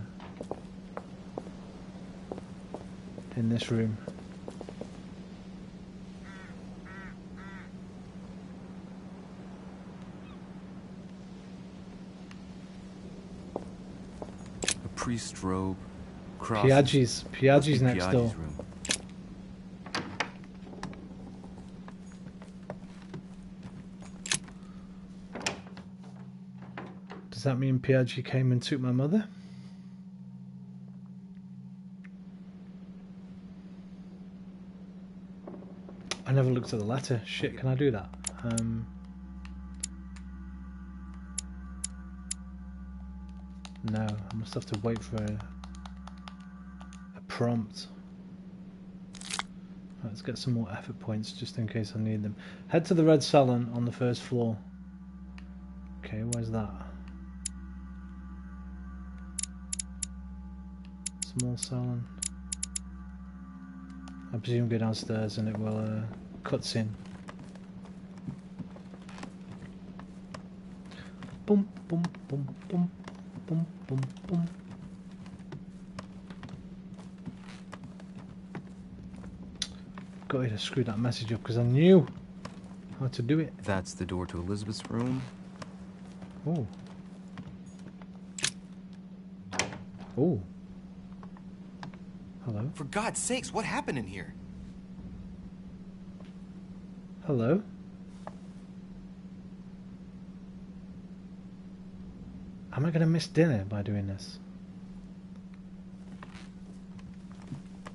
in this room. Priest robe, cross. Piaggi's next door. Room. Does that mean Piaggi came and took my mother? I never looked at the letter. Shit, can I do that? No, I must have to wait for a prompt. Let's get some more effort points just in case I need them. Head to the red salon on the first floor. Okay, where's that? Small salon. I presume go downstairs and it will cutscene. Boom, boom, boom, boom. Boom, boom, boom. Got to screw that message up because I knew how to do it. That's the door to Elizabeth's room. Oh. Oh. Hello. For God's sakes, what happened in here? Hello. Am I going to miss dinner by doing this?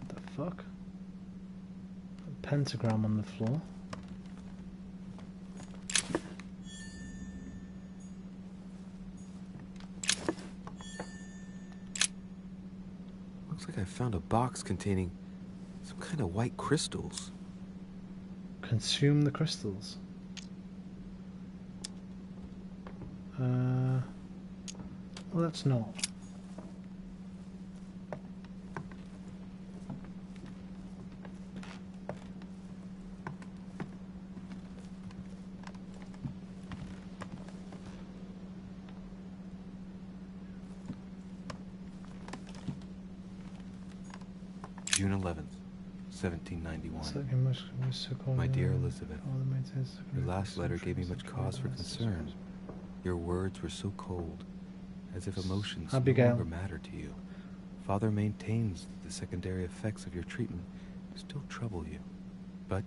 What the fuck? A pentagram on the floor. Looks like I found a box containing some kind of white crystals. Consume the crystals. Well, that's not. June 11th, 1791. My dear Elizabeth, your last letter gave me much cause for concern. Your words were so cold, as if emotions no longer matter to you. Father maintains that the secondary effects of your treatment still trouble you, but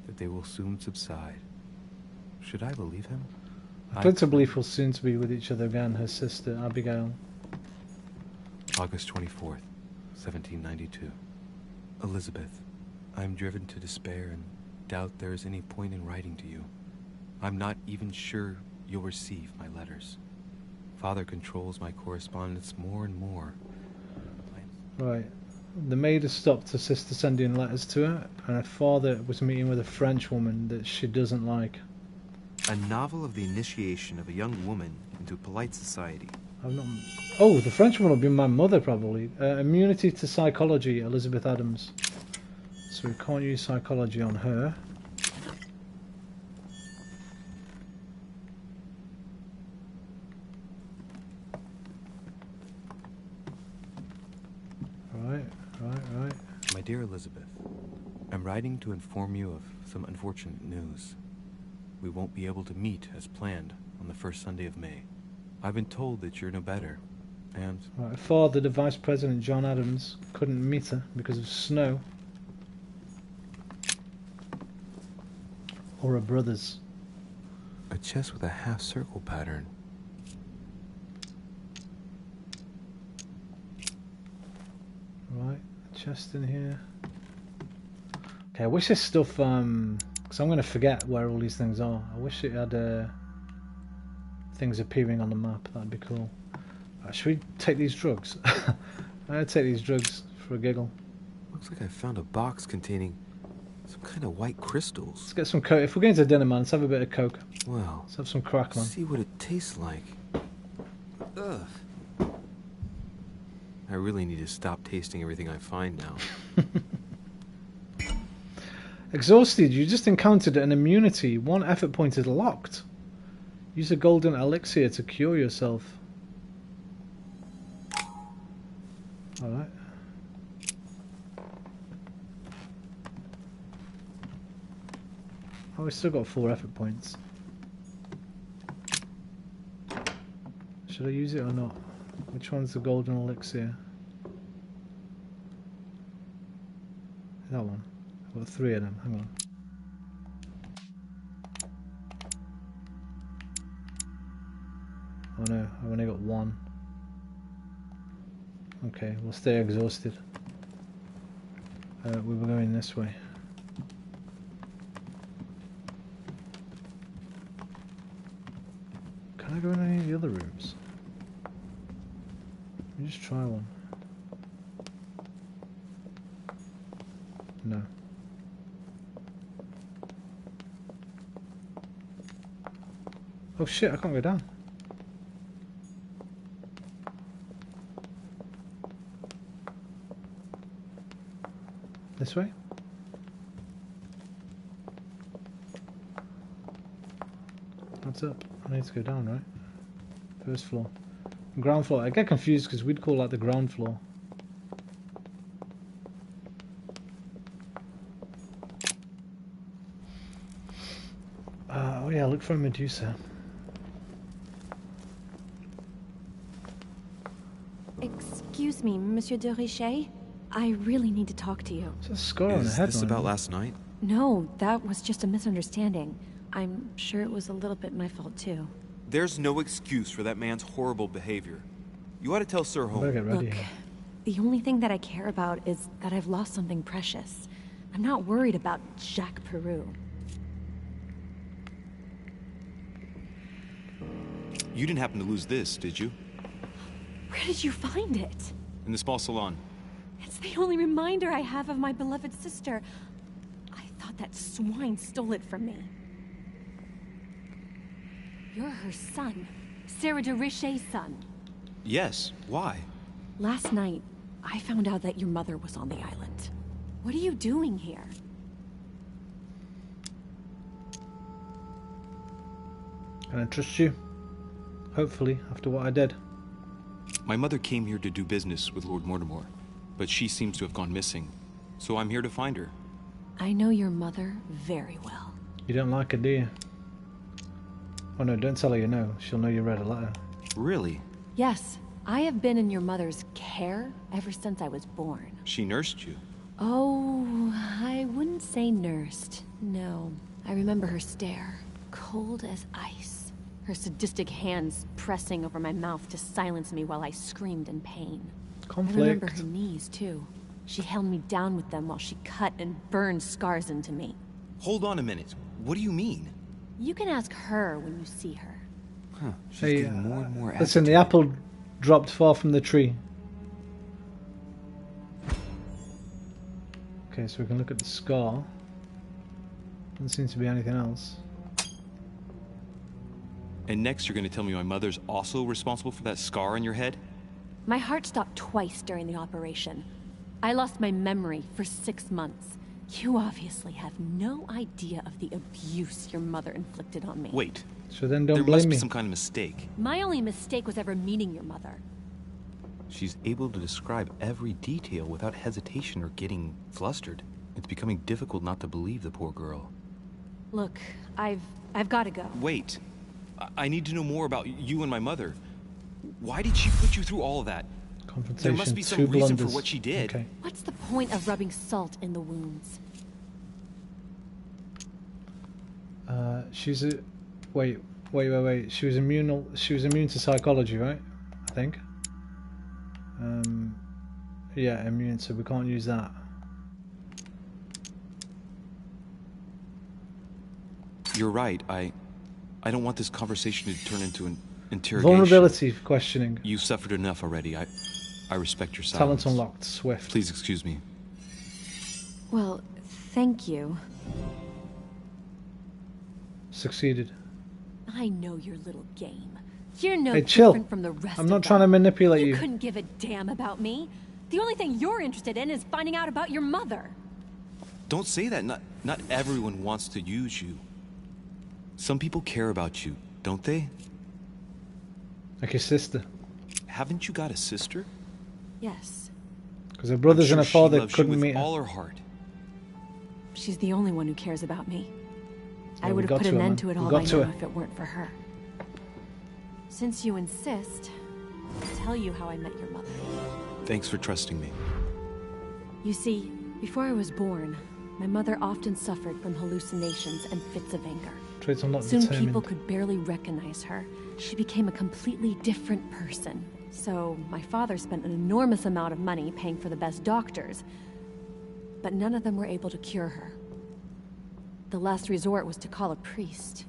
that they will soon subside. Should I believe him? I'd like to believe we'll soon to be with each other again, her sister, Abigail. August 24th, 1792. Elizabeth, I am driven to despair and doubt there is any point in writing to you. I'm not even sure you'll receive my letters. Father controls my correspondence more and more. Right. The maid has stopped her sister sending letters to her, and her father was meeting with a French woman that she doesn't like. A novel of the initiation of a young woman into polite society. I've not... Oh, the French woman will be my mother, probably. Immunity to psychology, Elizabeth Adams. So we can't use psychology on her. Elizabeth. I'm writing to inform you of some unfortunate news. We won't be able to meet as planned on the first Sunday of May. I've been told that you're no better, and... Right, father, the Vice President John Adams, couldn't meet her because of snow. Or her brothers. A chest with a half-circle pattern. Right, chest in here. Okay, I wish this stuff, because I'm going to forget where all these things are. I wish it had things appearing on the map. That'd be cool. Right, should we take these drugs? I'm going to take these drugs for a giggle. Looks like I found a box containing some kind of white crystals. Let's get some coke. If we're going to dinner, man, let's have a bit of coke. Well, let's have some crack, man. See what it tastes like. Ugh. I really need to stop tasting everything I find now. Exhausted, you just encountered an immunity. One effort point is locked. Use a golden elixir to cure yourself. Alright. Oh, we still got 4 effort points. Should I use it or not? Which one's the golden elixir? That one. I've got 3 of them. Hang on. Oh no, I've only got 1. Okay, we'll stay exhausted. We were going this way. Can I go in any of the other rooms? Let me just try one. No. Oh shit, I can't go down. This way? What's up? I need to go down, right? First floor. Ground floor. I get confused because we'd call that the ground floor. Oh yeah, look for a Medusa. Excuse me, Monsieur de Richet? I really need to talk to you. It's a scar on the head. Is this about last night? No, that was just a misunderstanding. I'm sure it was a little bit my fault too. There's no excuse for that man's horrible behavior. You ought to tell Sir Holmes. Look, the only thing that I care about is that I've lost something precious. I'm not worried about Jacques Peru. You didn't happen to lose this, did you? Where did you find it? In the small salon. It's the only reminder I have of my beloved sister. I thought that swine stole it from me. You're her son. Sarah de Richet's son. Yes, why? Last night, I found out that your mother was on the island. What are you doing here? Can I trust you? Hopefully, after what I did. My mother came here to do business with Lord Mortimer, but she seems to have gone missing. So I'm here to find her. I know your mother very well. You don't like her, do you? Oh no, don't tell her you know. She'll know you read a letter. Really? Yes, I have been in your mother's care ever since I was born. She nursed you? Oh, I wouldn't say nursed. No. I remember her stare, cold as ice. Her sadistic hands pressing over my mouth to silence me while I screamed in pain. Conflict. I remember her knees, too. She held me down with them while she cut and burned scars into me. Hold on a minute. What do you mean? You can ask her when you see her. Huh. She's Hey, getting more and more listen, the apple dropped far from the tree. Okay, so we can look at the scar. Doesn't seem to be anything else. And next you're going to tell me my mother's also responsible for that scar on your head? My heart stopped twice during the operation. I lost my memory for 6 months. You obviously have no idea of the abuse your mother inflicted on me. Wait. So then don't there blame must me. be some kind of mistake. My only mistake was ever meeting your mother. She's able to describe every detail without hesitation or getting flustered. It's becoming difficult not to believe the poor girl. Look, I've got to go. Wait. I need to know more about you and my mother. Why did she put you through all of that? Confrontation, there must be some reason for what she did. Okay. What's the point of rubbing salt in the wounds? She's a... Wait. She was immune to psychology, right? I think. Yeah, immune, so we can't use that. You're right. I don't want this conversation to turn into an interrogation. Vulnerability questioning. You've suffered enough already. I respect your Talent silence. unlocked. Swift. Please excuse me. Well, thank you. Succeeded. I know your little game. You're no Hey, chill. different from the rest I'm of not them. trying to manipulate you. You couldn't give a damn about me. The only thing you're interested in is finding out about your mother. Don't say that. Not everyone wants to use you. Some people care about you, don't they? Like your sister. Haven't you got a sister? Yes. Because her brothers I'm and sure her father she loves you couldn't with meet her. all her heart. She's the only one who cares about me. Yeah, I we would got have put to an her, end man. to it We all got by to now her. if it weren't for her. Since you insist, I'll tell you how I met your mother. Thanks for trusting me. You see, before I was born, my mother often suffered from hallucinations and fits of anger. Traits unlocked. Soon Determined. people could barely recognize her. She became a completely different person. So my father spent an enormous amount of money paying for the best doctors, but none of them were able to cure her. The last resort was to call a priest.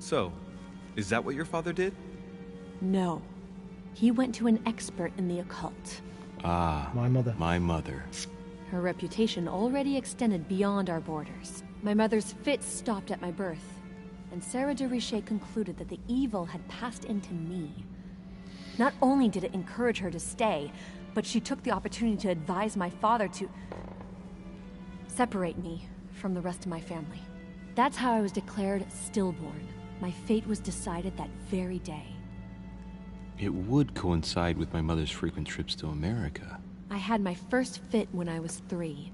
So, is that what your father did? No. He went to an expert in the occult. Ah, my mother. My mother. Her reputation already extended beyond our borders. My mother's fits stopped at my birth, and Sarah de Richet concluded that the evil had passed into me. Not only did it encourage her to stay, but she took the opportunity to advise my father to separate me from the rest of my family. That's how I was declared stillborn. My fate was decided that very day. It would coincide with my mother's frequent trips to America. I had my first fit when I was 3.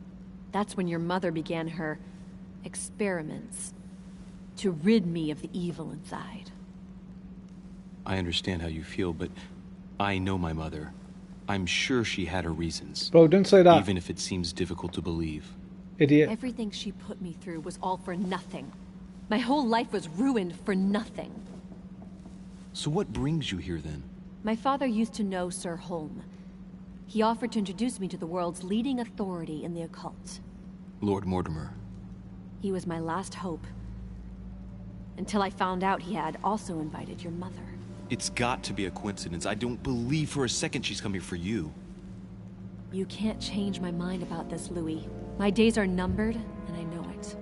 That's when your mother began her experiments to rid me of the evil inside. I understand how you feel, but I know my mother. I'm sure she had her reasons. Bro, don't say that. Even if it seems difficult to believe. Idiot. Everything she put me through was all for nothing. My whole life was ruined for nothing. So what brings you here then? My father used to know Sir Holm. He offered to introduce me to the world's leading authority in the occult. Lord Mortimer. He was my last hope. Until I found out he had also invited your mother. It's got to be a coincidence. I don't believe for a second she's coming for you. You can't change my mind about this, Louis. My days are numbered, and I know it.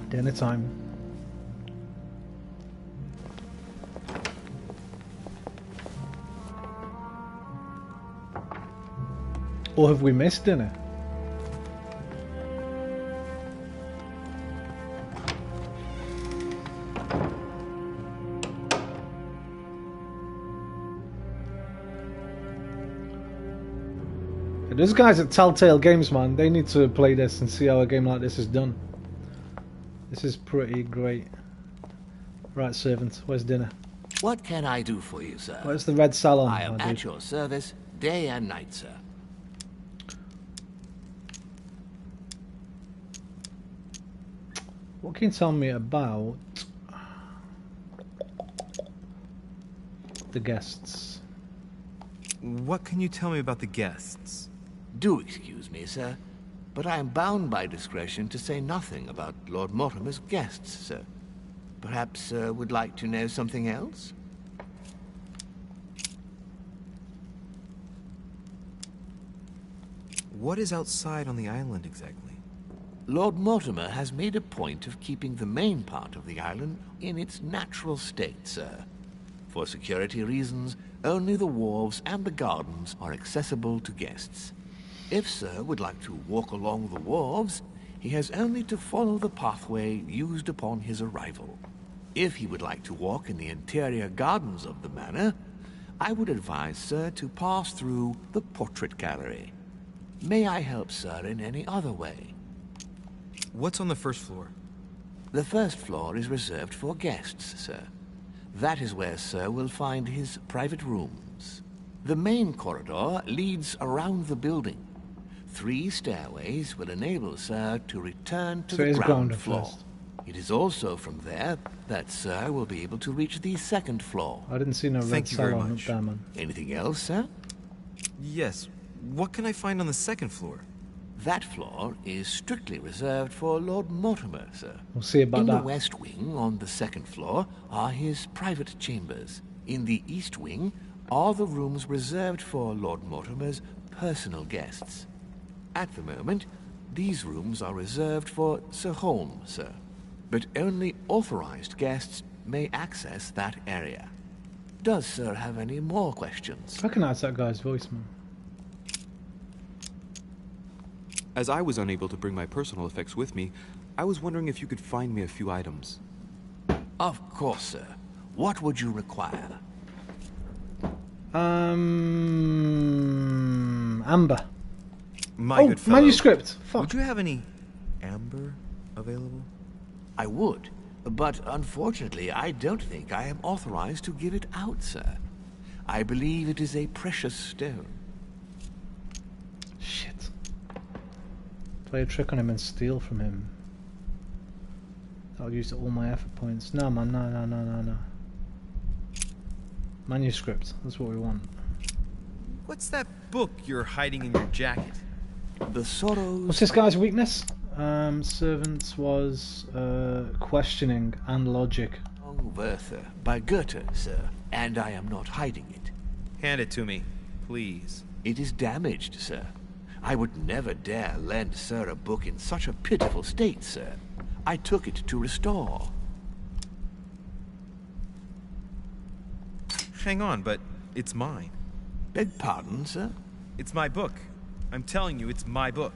Dinner time. Or have we missed dinner? Those guys at Telltale Games, man, they need to play this and see how a game like this is done. This is pretty great. Right, servant, where's dinner? What can I do for you, sir? Where's the red salon? I am my at dude? your service, day and night, sir. What can you tell me about the guests? What can you tell me about the guests? Do excuse me, sir, but I am bound by discretion to say nothing about Lord Mortimer's guests, sir. Perhaps sir would like to know something else? What is outside on the island exactly? Lord Mortimer has made a point of keeping the main part of the island in its natural state, sir. For security reasons, only the wharves and the gardens are accessible to guests. If sir would like to walk along the wharves, he has only to follow the pathway used upon his arrival. If he would like to walk in the interior gardens of the manor, I would advise, sir, to pass through the portrait gallery. May I help, sir, in any other way? What's on the first floor? The first floor is reserved for guests, sir. That is where sir will find his private rooms. The main corridor leads around the building. 3 stairways will enable sir to return to the ground floor. First. It is also from there that sir will be able to reach the second floor. I didn't see no red salon up there, man. Anything else, sir? Yes. What can I find on the second floor? That floor is strictly reserved for Lord Mortimer, sir. We'll see about that. that. In the west wing, on the second floor, are his private chambers. In the east wing are the rooms reserved for Lord Mortimer's personal guests. At the moment, these rooms are reserved for Sir Holm, sir. But only authorized guests may access that area. Does sir have any more questions? I recognize that guy's voice, man. As I was unable to bring my personal effects with me, I was wondering if you could find me a few items. Of course, sir. What would you require? Amber. My good fellow, manuscript. Fuck. Would you have any amber available? I would, but unfortunately I don't think I am authorized to give it out, sir. I believe it is a precious stone. Shit. Play a trick on him and steal from him. I'll use all my effort points. No, man, no. Manuscript, that's what we want. What's that book you're hiding in your jacket? The Sorrows... What's this guy's weakness? Servants was questioning and logic. Werther by Goethe, sir, and I am not hiding it. Hand it to me, please. It is damaged, sir. I would never dare lend sir a book in such a pitiful state, sir. I took it to restore. Hang on, but it's mine. Beg pardon, sir? It's my book. I'm telling you, it's my book.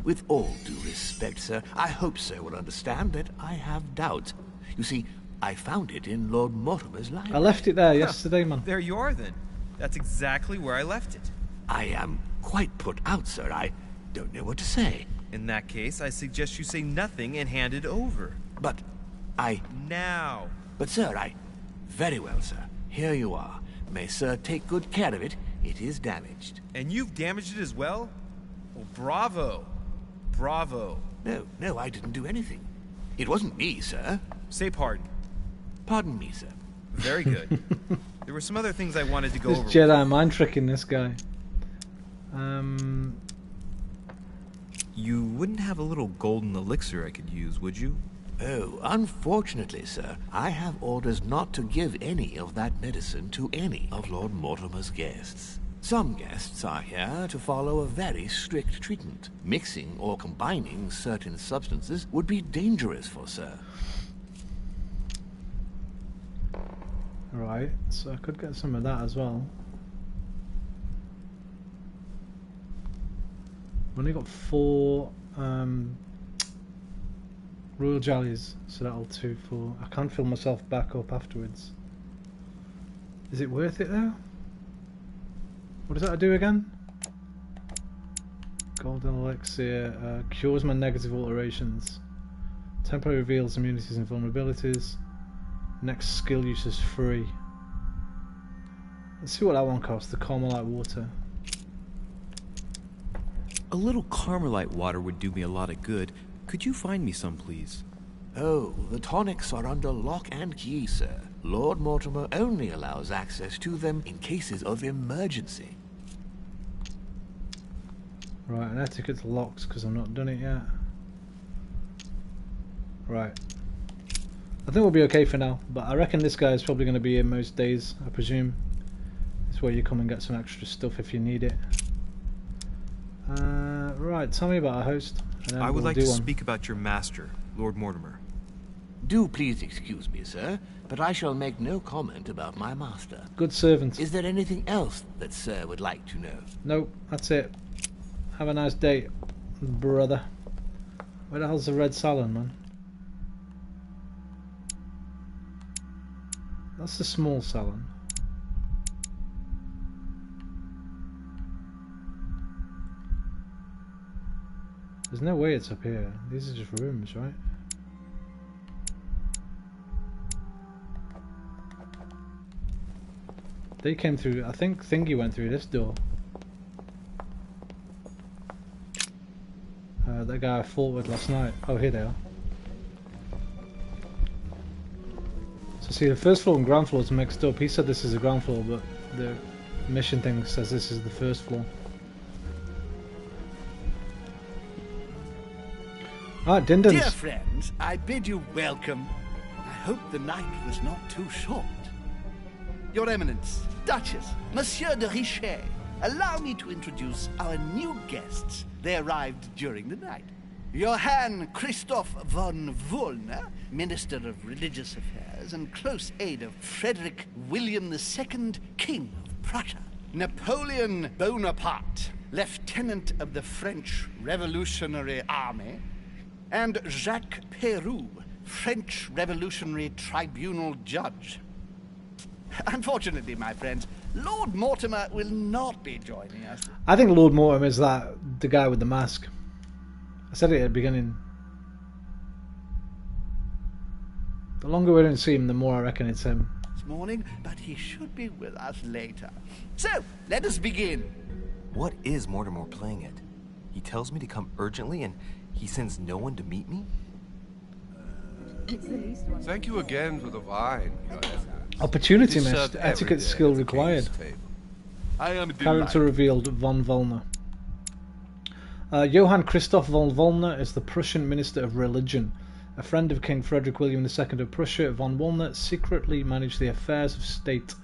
With all due respect, sir, I hope sir will understand that I have doubts. You see, I found it in Lord Mortimer's library. I left it there yesterday, man. There you are, then. That's exactly where I left it. I am quite put out, sir. I don't know what to say. In that case, I suggest you say nothing and hand it over. But I... Now! But, sir, Very well, sir. Here you are. May sir take good care of it. It is damaged. And you've damaged it as well? Well, bravo. Bravo. No, I didn't do anything. It wasn't me, sir. Say pardon. Pardon me, sir. Very good. There were some other things I wanted to go over. This Jedi mind tricking this guy. You wouldn't have a little golden elixir I could use, would you? Oh, unfortunately, sir, I have orders not to give any of that medicine to any of Lord Mortimer's guests. Some guests are here to follow a very strict treatment. Mixing or combining certain substances would be dangerous for sir. Right, so I could get some of that as well. We've only got 4 royal jellies, so that'll do for... I can fill myself back up afterwards. Is it worth it though? What does that do again? Golden elixir cures my negative alterations. Temporarily reveals immunities and vulnerabilities. Next skill use is free. Let's see what that one costs. The Carmelite water. A little Carmelite water would do me a lot of good. Could you find me some, please? Oh, the tonics are under lock and key, sir. Lord Mortimer only allows access to them in cases of emergency. Right, and etiquette's locked because I've not done it yet. Right. I think we'll be okay for now, but I reckon this guy is probably going to be here most days, I presume. It's where you come and get some extra stuff if you need it. Right, tell me about our host. I would like to speak about your master, Lord Mortimer. Do please excuse me, sir, but I shall make no comment about my master. Good servant. Is there anything else that sir would like to know? Nope, that's it. Have a nice day, brother. Where the hell's the red salon, man? That's the small salon. There's no way it's up here. These are just rooms, right? They came through. I think Thingy went through this door. That guy I fought with last night. Oh, here they are. So see, the first floor and ground floor is mixed up. He said this is the ground floor, but the mission thing says this is the first floor. Ah, Dindons. Dear friends, I bid you welcome. I hope the night was not too short. Your Eminence, Duchess, Monsieur de Richet, allow me to introduce our new guests. They arrived during the night. Johann Christoph von Wollner, Minister of Religious Affairs and close aide of Frederick William II, King of Prussia. Napoleon Bonaparte, Lieutenant of the French Revolutionary Army. And Jacques Peroux, French Revolutionary Tribunal Judge. Unfortunately, my friends, Lord Mortimer will not be joining us. I think Lord Mortimer is the guy with the mask. I said it at the beginning. The longer we don't see him, the more I reckon it's him. This morning, but he should be with us later. So, let us begin. What is Mortimer playing at? He tells me to come urgently and he sends no one to meet me? Thank you again for the wine, Your Eminence. Opportunity It is missed. served every Etiquette day skill at the required. king's table. I am Character delighted. revealed, von Wollner. Johann Christoph von Wollner is the Prussian Minister of Religion. A friend of King Frederick William II of Prussia, von Wollner secretly managed the affairs of state.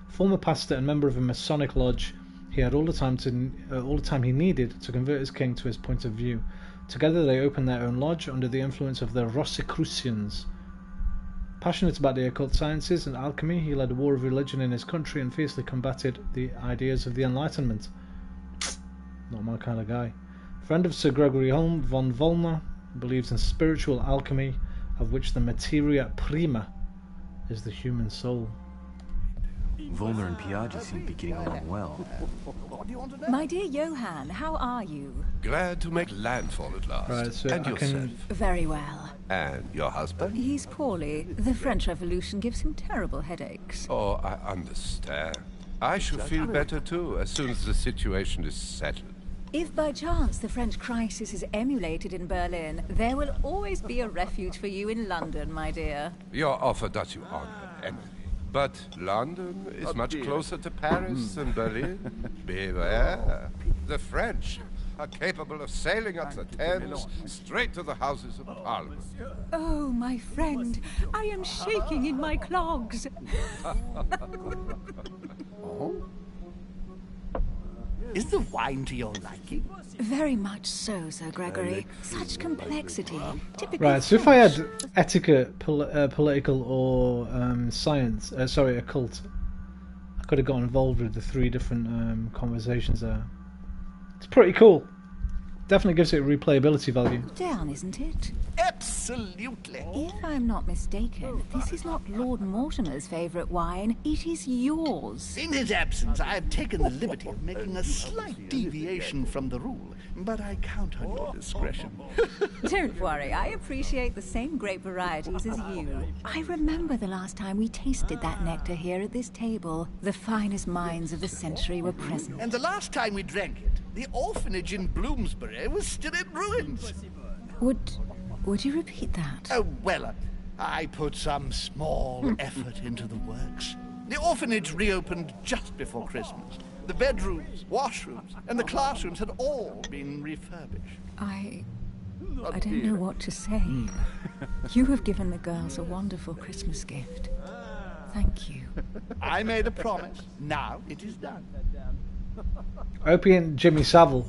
Former pastor and member of a Masonic lodge, he had all the time he needed to convert his king to his point of view. Together they opened their own lodge under the influence of the Rosicrucians. Passionate about the occult sciences and alchemy, he led a war of religion in his country and fiercely combated the ideas of the Enlightenment. Not my kind of guy. Friend of Sir Gregory Holm, von Wollner believes in spiritual alchemy, of which the materia prima is the human soul. Wollner and Piaggi seem to be getting along well. My dear Johann, how are you? Glad to make landfall at last. Right, so and I yourself. can... Very well. And your husband? He's poorly. The French Revolution gives him terrible headaches. Oh, I understand. I shall feel better too as soon as the situation is settled. If by chance the French crisis is emulated in Berlin, there will always be a refuge for you in London, my dear. Your offer does you honor, Emily. But London is much closer to Paris than Berlin. Beware. The French are capable of sailing up the Thames straight to the Houses of Parliament. Oh, my friend, I am shaking in my clogs. Is the wine to your liking? Very much so, Sir Gregory. Such complexity. Typical Right, so if I French. had etiquette, political, or science, occult, I could have got involved with the three different conversations there. It's pretty cool. Definitely gives it replayability value. Down, isn't it? Absolutely. If I'm not mistaken, this is not Lord Mortimer's favourite wine. It is yours. In his absence, I have taken the liberty of making a slight deviation from the rule, but I count on your discretion. Don't worry, I appreciate the same grape varieties as you. I remember the last time we tasted that nectar here at this table. The finest minds of the century were present. And the last time we drank it, the orphanage in Bloomsbury was still in ruins. Would you repeat that? Oh, well, I put some small effort into the works. The orphanage reopened just before Christmas. The bedrooms, washrooms, and the classrooms had all been refurbished. I don't know what to say. You have given the girls a wonderful Christmas gift. Thank you. I made a promise. Now it is done. Opie and Jimmy Savile.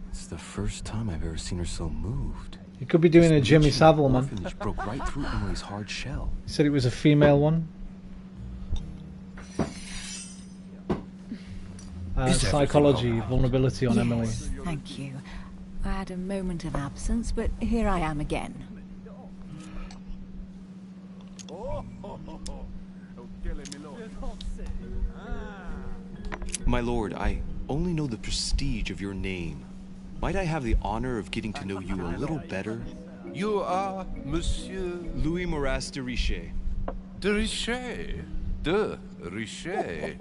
It's the first time I've ever seen her so moved. You could be doing a Jimmy Savile, man. Orphanage broke right through Emily's hard shell. He said it was a female one. Psychology, vulnerability on Emily. Thank you. I had a moment of absence, but here I am again. My lord, I only know the prestige of your name. Might I have the honor of getting to know you a little better? You are Monsieur Louis Moras de Richet. de Richet. De Richet.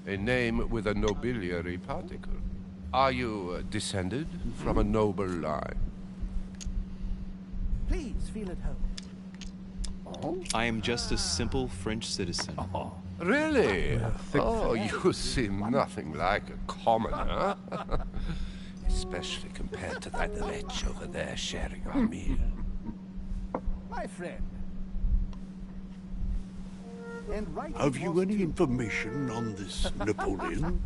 A name with a nobiliary particle. Are you descended from a noble line? Please feel at home. I am just a simple French citizen. Really? Oh, you seem nothing like a commoner. Especially compared to that wretch over there sharing our meal. My friend. And right Have you any information on this Napoleon?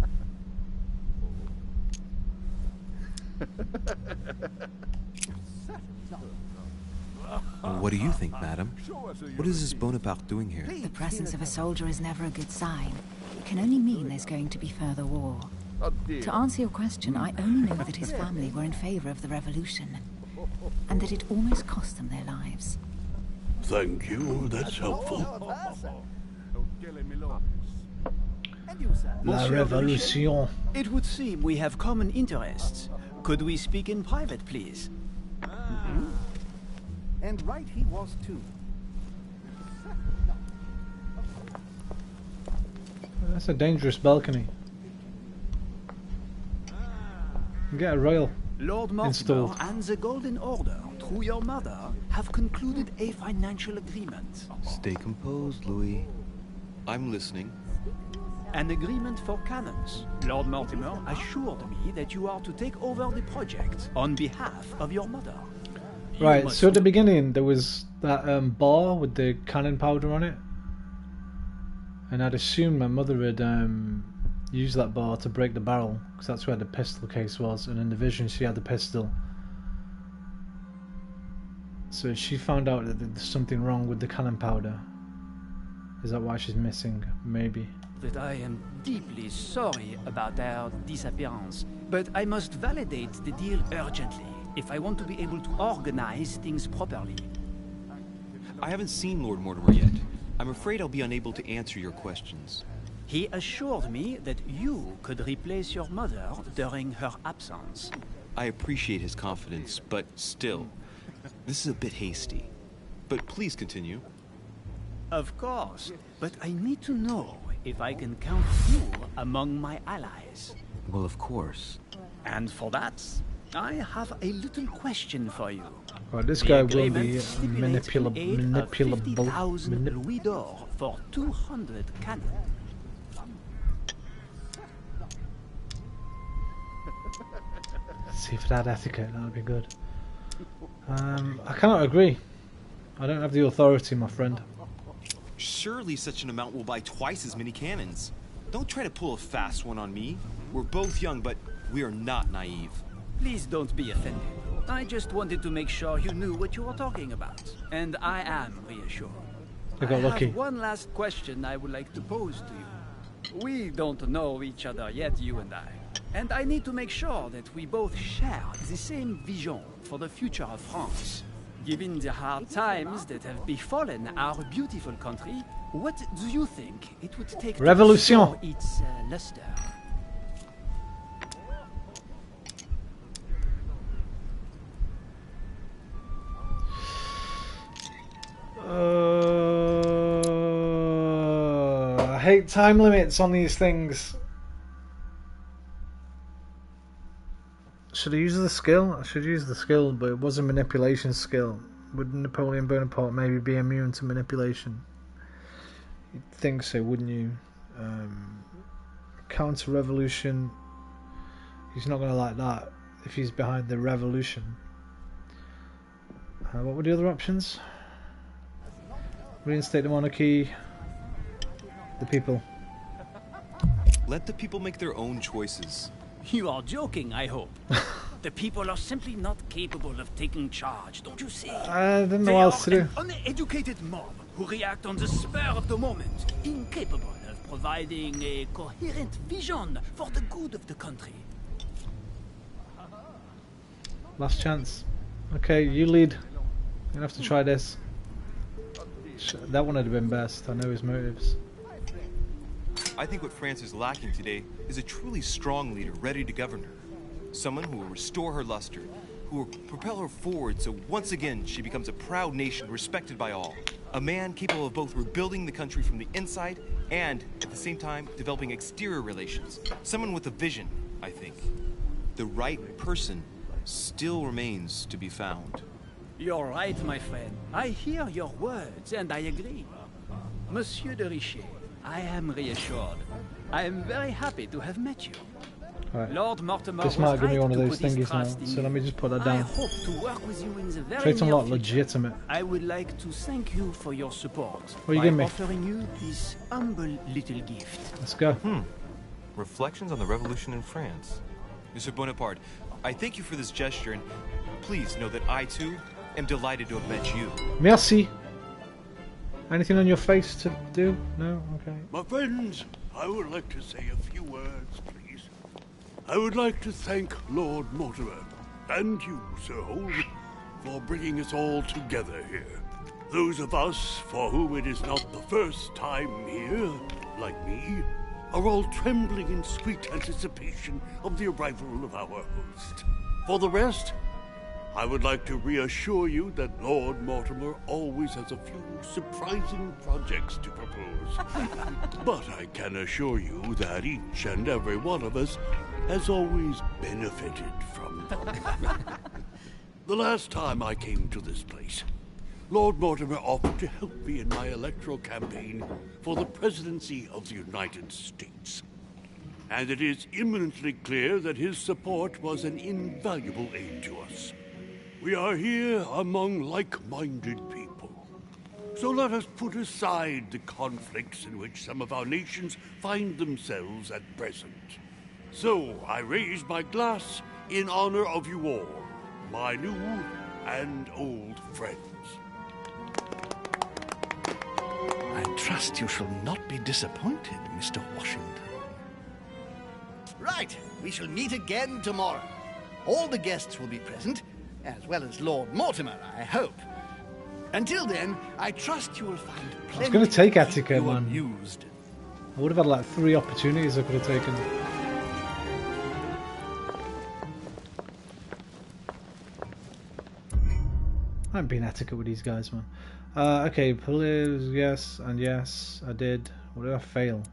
What do you think, madam? What is this Bonaparte doing here? The presence of a soldier is never a good sign. It can only mean there's going to be further war. To answer your question, I only know that his family were in favor of the revolution, and that it almost cost them their lives. Thank you, that's helpful. La Révolution. It would seem we have common interests. Could we speak in private, please? And right he was too. That's a dangerous balcony. Get a rail Lord Mortimer installed. and the Golden Order, through your mother, have concluded a financial agreement. Stay composed, Louis. I'm listening. An agreement for cannons. Lord Mortimer assured me that you are to take over the project on behalf of your mother. Right, so at the beginning there was that bar with the cannon powder on it, and I'd assumed my mother had used that bar to break the barrel, because that's where the pistol case was, and in the vision she had the pistol. So she found out that there's something wrong with the cannon powder. Is that why she's missing? Maybe. That I am deeply sorry about their disappearance, but I must validate the deal urgently if I want to be able to organize things properly. I haven't seen Lord Mortimer yet. I'm afraid I'll be unable to answer your questions. He assured me that you could replace your mother during her absence. I appreciate his confidence, but still, this is a bit hasty. But please continue. Of course, but I need to know if I can count you among my allies. Well, of course. And for that, I have a little question for you. Right, this The guy will agreement be stipulates the aid of manipulable. 50,000 Louis d'or for 200 cannons. See if it had etiquette, that would be good. I cannot agree. I don't have the authority, my friend. Surely such an amount will buy twice as many cannons. Don't try to pull a fast one on me. We're both young, but we are not naive. Please don't be offended. I just wanted to make sure you knew what you were talking about. And I am reassured. I got lucky. have one last question I would like to pose to you. We don't know each other yet, you and I. And I need to make sure that we both share the same vision for the future of France. Given the hard times that have befallen our beautiful country, what do you think it would take Revolution. to restore its luster? I hate time limits on these things. Should I use the skill? I should use the skill, but it was a manipulation skill. Would Napoleon Bonaparte maybe be immune to manipulation? You'd think so, wouldn't you? Counter-revolution. He's not going to like that if he's behind the revolution. What were the other options? Reinstate the monarchy. The people. Let the people make their own choices. You are joking, I hope. The people are simply not capable of taking charge, don't you see? I don't know They what else to are do. an uneducated mob who react on the spur of the moment, incapable of providing a coherent vision for the good of the country. Last chance. Okay, you lead. You're gonna have to try this. That one would have been best. I know his motives. I think what France is lacking today is a truly strong leader ready to govern her. Someone who will restore her luster, who will propel her forward so once again she becomes a proud nation respected by all. A man capable of both rebuilding the country from the inside and, at the same time, developing exterior relations. Someone with a vision, I think. The right person still remains to be found. You're right, my friend. I hear your words, and I agree. Monsieur de Richet, I am reassured. I am very happy to have met you. Right. Lord Mortimer This was might give me right one of to those put his thingies trust now. in So you. let me just put that I down. hope to work with you in the very Trait near unlock future. legitimate. I would like to thank you for your support What are you by giving me? offering you this humble little gift. Let's go. Reflections on the Revolution in France. Monsieur Bonaparte, I thank you for this gesture, and please know that I, too, am delighted to have met you. Merci. Anything on your face to do? No? Okay. My friends, I would like to say a few words, please. I would like to thank Lord Mortimer, and you, Sir Holm, for bringing us all together here. Those of us for whom it is not the first time here, like me, are all trembling in sweet anticipation of the arrival of our host. For the rest, I would like to reassure you that Lord Mortimer always has a few surprising projects to propose. But I can assure you that each and every one of us has always benefited from them. The last time I came to this place, Lord Mortimer offered to help me in my electoral campaign for the presidency of the United States. And it is imminently clear that his support was an invaluable aid to us. We are here among like-minded people. So let us put aside the conflicts in which some of our nations find themselves at present. So I raise my glass in honor of you all, my new and old friends. I trust you shall not be disappointed, Mr. Washington. Right, we shall meet again tomorrow. All the guests will be present, as well as Lord Mortimer, I hope. Until then, I trust you will find plenty. I was going to take keep etiquette, you man. amused. I would have had like 3 opportunities I could have taken. I haven't been etiquette with these guys, man. Okay, please, yes, and yes, I did. What did I fail?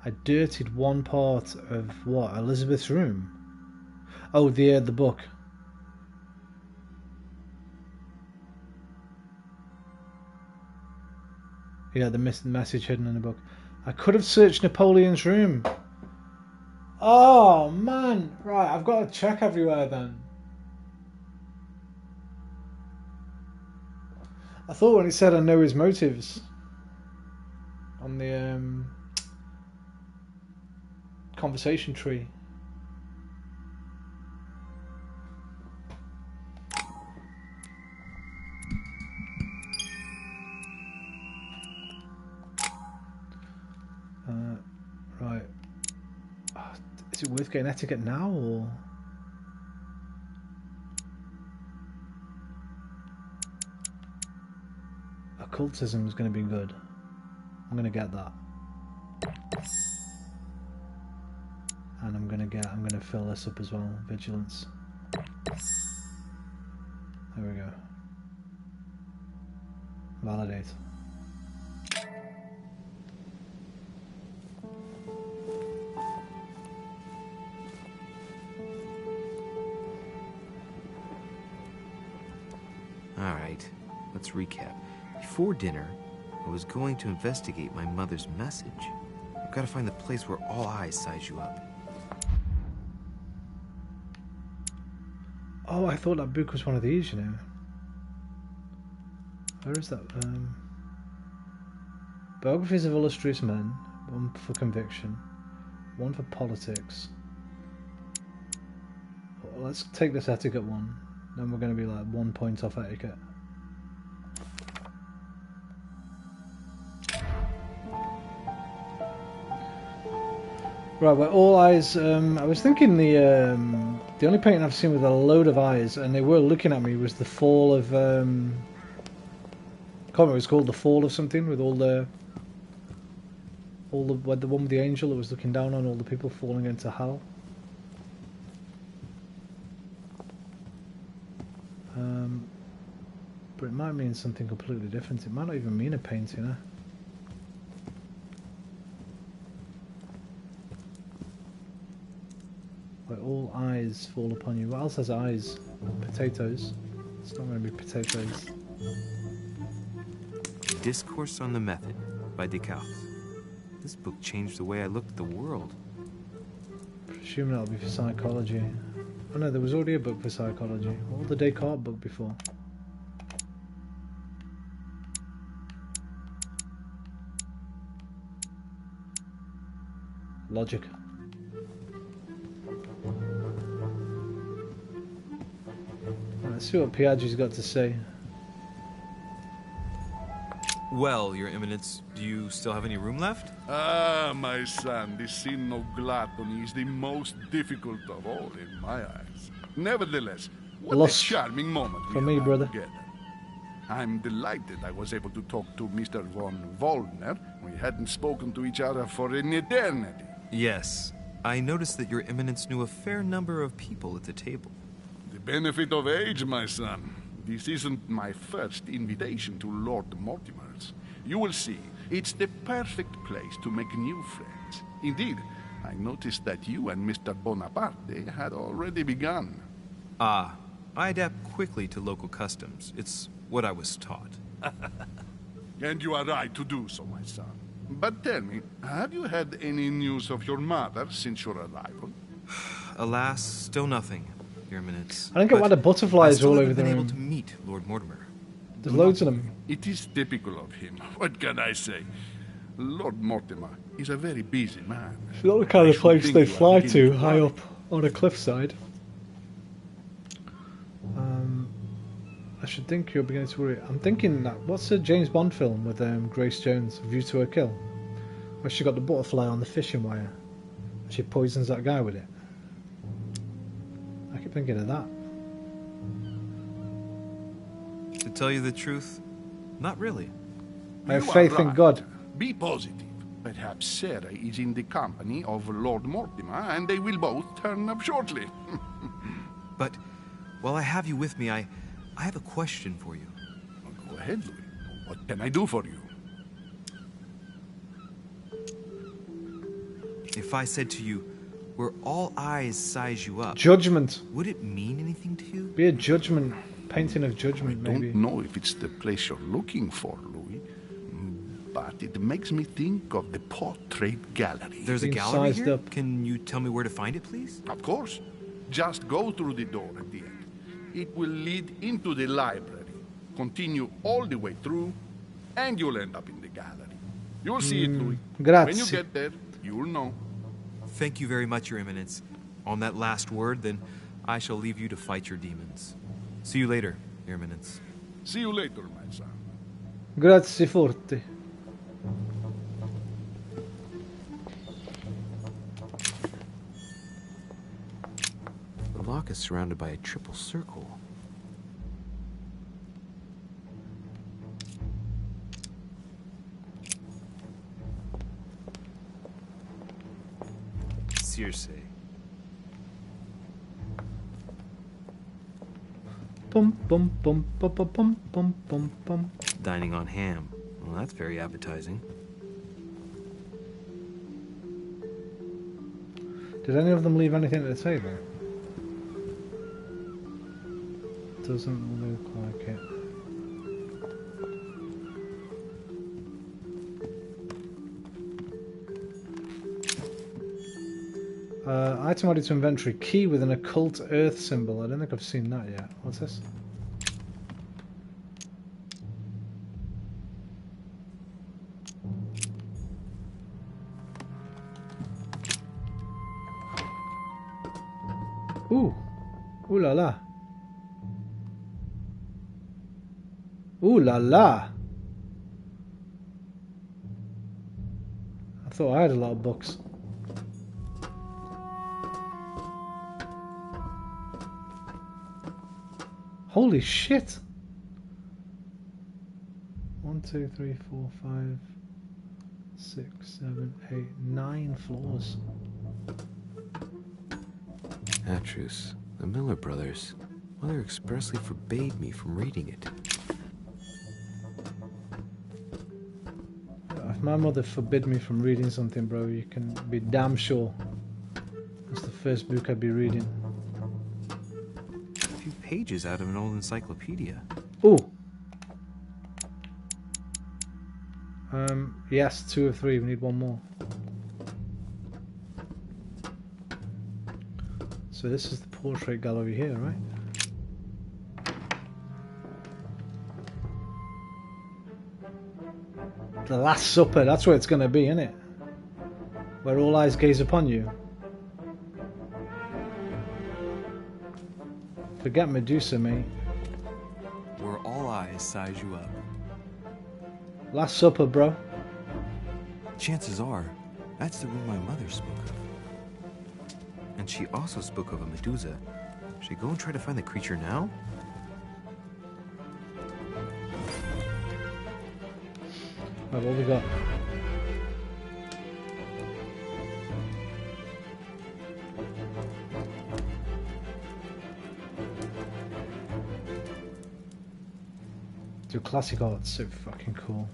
I dirtied one part of what? Elizabeth's room? Oh, the book. Yeah, the message hidden in the book. I could have searched Napoleon's room. Oh, man. Right, I've got to check everywhere then. I thought when it said I know his motives on the conversation tree. Right. Is it worth getting etiquette now or? Occultism is going to be good. I'm going to get that. And I'm going to fill this up as well. Vigilance. There we go. Validate. Alright, let's recap. Before dinner, I was going to investigate my mother's message. I've got to find the place where all eyes size you up. Oh, I thought that book was one of these, you know. Where is that? Biographies of illustrious men. 1 for conviction. 1 for politics. Well, let's take this etiquette one. Then we're going to be like 1 point off etiquette. Right, well, all eyes. I was thinking the only painting I've seen with a load of eyes, and they were looking at me, was the Fall of can't remember, it's called The Fall of something, with all the the one with the angel that was looking down on all the people falling into hell. But it might mean something completely different. It might not even mean a painting, huh? Where all eyes fall upon you. What else has eyes? Potatoes. It's not going to be potatoes. Discourse on the Method by Descartes. This book changed the way I looked at the world. Presuming that'll be for psychology. Oh no, there was already a book for psychology. What was the Descartes book before? Logic. Let's see what Piaggi's got to say. Well, Your Eminence, do you still have any room left? Ah, my son, the sin of gluttony is the most difficult of all in my eyes. Nevertheless, what a charming moment for me, brother. Together. I'm delighted I was able to talk to Mr. von Wollner. We hadn't spoken to each other for an eternity. Yes. I noticed that Your Eminence knew a fair number of people at the table. The benefit of age, my son. This isn't my first invitation to Lord Mortimer's. You will see, it's the perfect place to make new friends. Indeed, I noticed that you and Mr. Bonaparte had already begun. Ah, I adapt quickly to local customs. It's what I was taught. And you are right to do so, my son. But tell me, have you had any news of your mother since your arrival? Alas, still nothing, Your Eminence. I don't get why the butterflies are all over the room. I room. able to meet Lord Mortimer. There's loads of them. It is typical of him. What can I say? Lord Mortimer is a very busy man. It's not the kind of place they fly to, high up on a cliffside. I should think you're beginning to worry. I'm thinking that, what's the James Bond film with Grace Jones, View to a Kill? Where she got the butterfly on the fishing wire. And she poisons that guy with it. I keep thinking of that. To tell you the truth, not really. I have faith in God. Be positive. Perhaps Sarah is in the company of Lord Mortimer, and they will both turn up shortly. But while I have you with me, I have a question for you. Go ahead, Louis. What can I do for you? If I said to you, where all eyes size you up... Judgment. Would it mean anything to you? Be a judgment. Painting of judgment, maybe. I don't know if it's the place you're looking for, Louis. But it makes me think of the portrait gallery. There's a gallery here? Up. Can you tell me where to find it, please? Of course. Just go through the door at the end. It will lead into the library. Continue all the way through, and you'll end up in the gallery. You'll see it, Louis. Grazie. When you get there, you'll know. Thank you very much, Your Eminence. On that last word, then, I shall leave you to fight your demons. See you later, Your Eminence. See you later, my son. Grazie forte. The lock is surrounded by a triple circle. Circe. Bum bum bum bum bum bum bum bum bum. Dining on ham. Well, that's very appetizing. Did any of them leave anything at the table? Doesn't look like it. Item added to inventory. Key with an occult earth symbol. I don't think I've seen that yet. What's this? Ooh. Ooh la la. Ooh la la. I thought I had a lot of books. Holy shit. 1, 1, 2, 3, 4, 5, 6, 7, 8, 9 floors. Atrus, the Miller brothers. Mother expressly forbade me from reading it. If my mother forbid me from reading something, bro, you can be damn sure that's the first book I'd be reading. A few pages out of an old encyclopedia. Ooh. Yes, 2 of 3. We need one more. So this is the portrait gallery here, right? The Last Supper, that's where it's going to be, isn't it? Where all eyes gaze upon you. Forget Medusa, mate. Where all eyes size you up. Last Supper, bro. Chances are, that's the room my mother spoke of. And she also spoke of a Medusa. Should I go and try to find the creature now? Right, what we got? Dude, classic art's so fucking cool.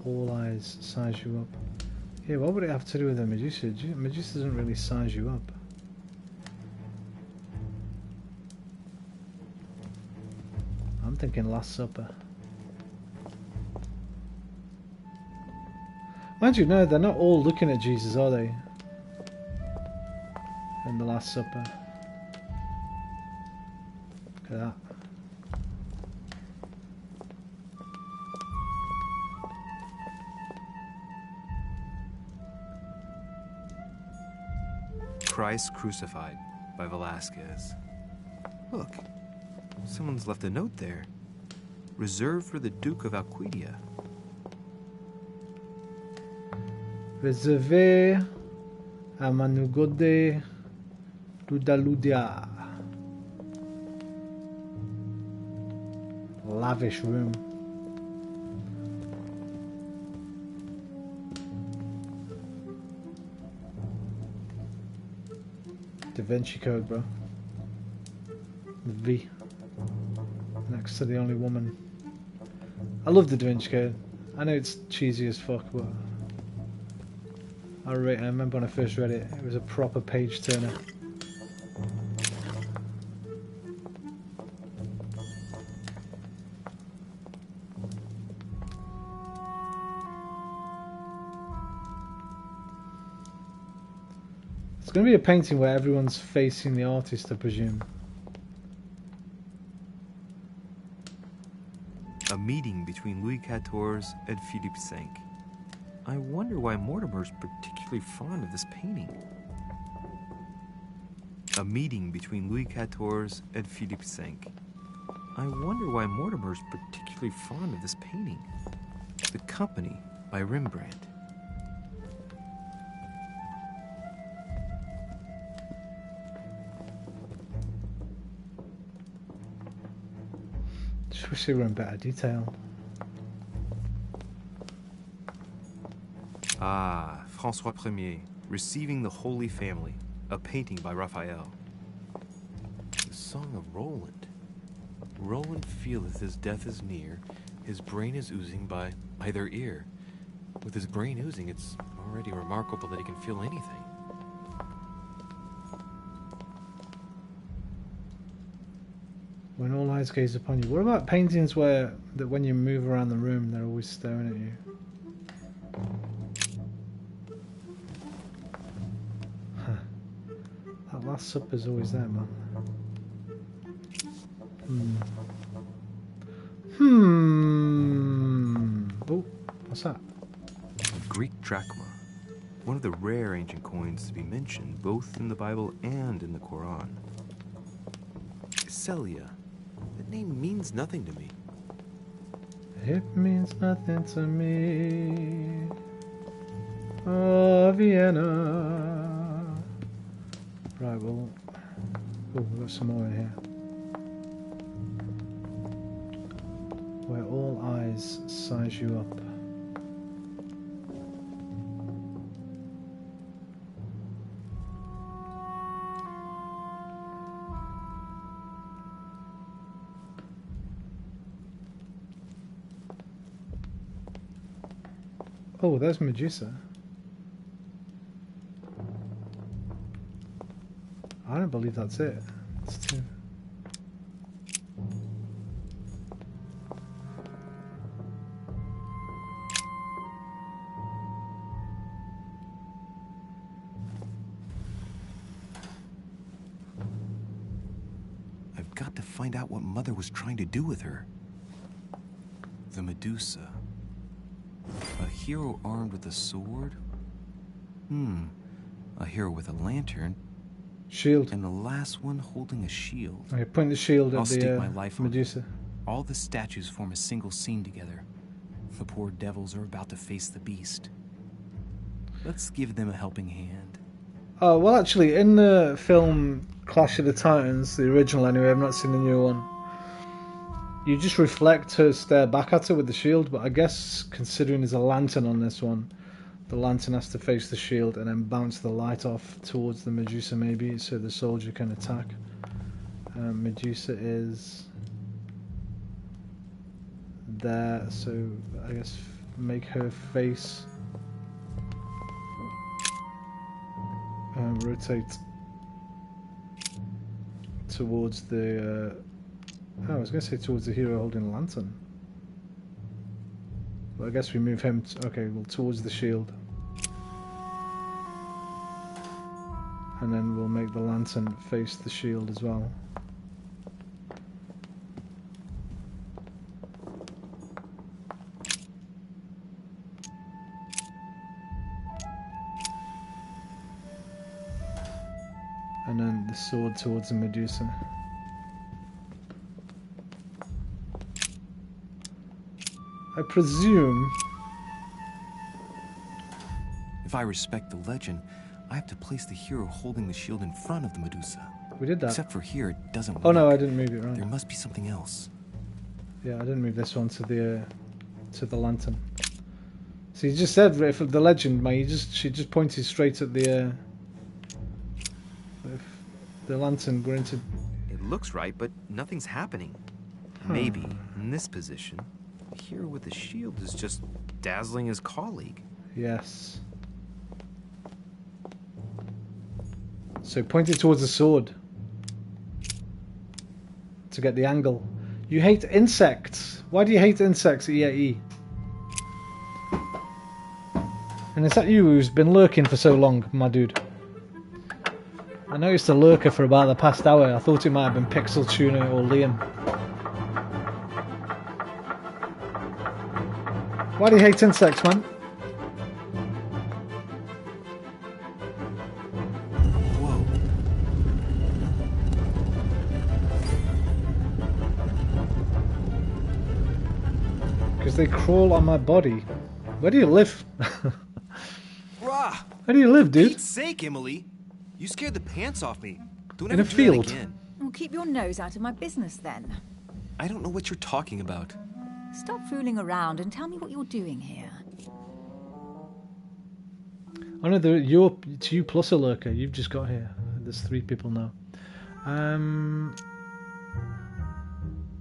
All eyes size you up. Yeah, what would it have to do with a Medusa? Medusa doesn't really size you up. I'm thinking Last Supper. Mind you, no, they're not all looking at Jesus, are they? In the Last Supper. Look at that. Christ Crucified by Velasquez. Look, someone's left a note there. Reserved for the Duke of Alcudia. Réservé à Manugode Ludaludia. Lavish room. Da Vinci Code, bro. The V. Next to the only woman. I love the Da Vinci Code. I know it's cheesy as fuck, but I remember when I first read it, it was a proper page turner. It's going to be a painting where everyone's facing the artist, I presume. A meeting between Louis XIV and Philippe V. I wonder why Mortimer's particularly fond of this painting. A meeting between Louis XIV and Philippe V. I wonder why Mortimer's particularly fond of this painting. The Company by Rembrandt. Just wish they were in better detail. Ah, François Ier, Receiving the Holy Family, a painting by Raphael. The Song of Roland. Roland feeleth his death is near, his brain is oozing by either ear. With his brain oozing, it's already remarkable that he can feel anything. When all eyes gaze upon you. What about paintings where that when you move around the room, they're always staring at you? That Last Supper's always there, man. Oh, what's that? A Greek drachma. One of the rare ancient coins to be mentioned both in the Bible and in the Quran. Celia. That name means nothing to me. It means nothing to me. Oh, Vienna. Right, well. Oh, we've got some more in here. where all eyes size you up. Oh, there's Medusa. I don't believe that's it. It's two. I've got to find out what Mother was trying to do with her. The Medusa. A hero armed with a sword? A hero with a lantern. Shield. And the last one holding a shield. Okay, point the shield I'll at stake the my life on it. Medusa. All the statues form a single scene together. The poor devils are about to face the beast. Let's give them a helping hand. Oh, well actually, in the film Clash of the Titans, the original anyway, I've not seen the new one, you just reflect her stare back at her with the shield, but I guess considering there's a lantern on this one, the lantern has to face the shield and then bounce the light off towards the Medusa maybe, so the soldier can attack. Medusa is there, so I guess make her face rotate towards the I was going to say towards the hero holding a lantern. But I guess we move him okay, well towards the shield. And then we'll make the lantern face the shield as well. And then the sword towards the Medusa. I presume... If I respect the legend, I have to place the hero holding the shield in front of the Medusa. We did that. Except for here, it doesn't work. Oh no, I didn't move it right. There must be something else. Yeah, I didn't move this one to the lantern. So you just said if the legend, man, she just pointed straight at the lantern going to... It looks right, but nothing's happening. Maybe, in this position, the hero with the shield is just dazzling his colleague. Yes. So point it towards the sword. To get the angle. You hate insects. Why do you hate insects, EAE? And is that you who's been lurking for so long, my dude? I noticed a lurker for about the past hour. I thought it might have been Pixel Tuner or Liam. Why do you hate insects, man? Because they crawl on my body. Where do you live? Rah! Where do you live, dude? For Pete's sake, Emily! You scared the pants off me. Don't In ever a do field. that again. Well, keep your nose out of my business then. I don't know what you're talking about. Stop fooling around and tell me what you're doing here. Oh no, it's you plus a lurker. You've just got here. There's 3 people now.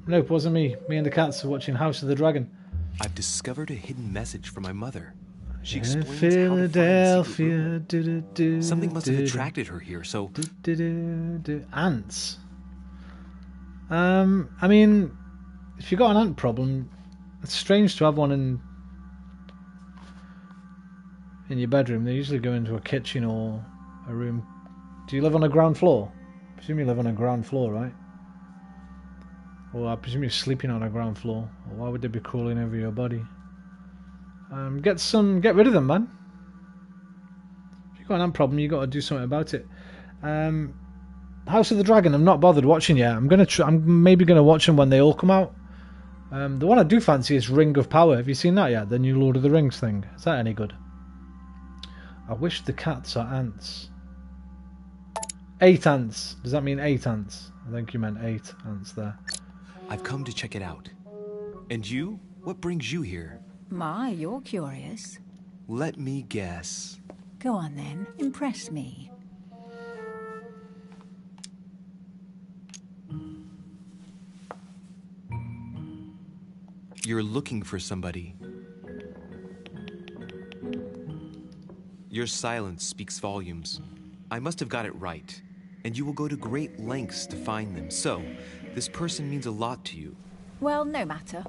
Nope, wasn't me. Me and the cats are watching House of the Dragon. I've discovered a hidden message from my mother. She In explains Philadelphia, how something must have attracted her here, so... Ants. I mean, if you've got an ant problem, it's strange to have one in your bedroom. They usually go into a kitchen or a room. Do you live on a ground floor? I presume you live on a ground floor, right? Or I presume you're sleeping on a ground floor. Or why would they be crawling over your body? Get rid of them, man. If you've got an ant problem, you've got to do something about it. House of the Dragon, I'm not bothered watching yet. I'm maybe gonna watch them when they all come out. The one I do fancy is Ring of Power. Have you seen that yet? The new Lord of the Rings thing. Is that any good? I wish the cats are ants. 8 ants. Does that mean 8 ants? I think you meant 8 ants there. I've come to check it out. And you? What brings you here? My, you're curious. Let me guess. Go on then, impress me. You're looking for somebody. Your silence speaks volumes. I must have got it right. And you will go to great lengths to find them. So, this person means a lot to you. Well, no matter.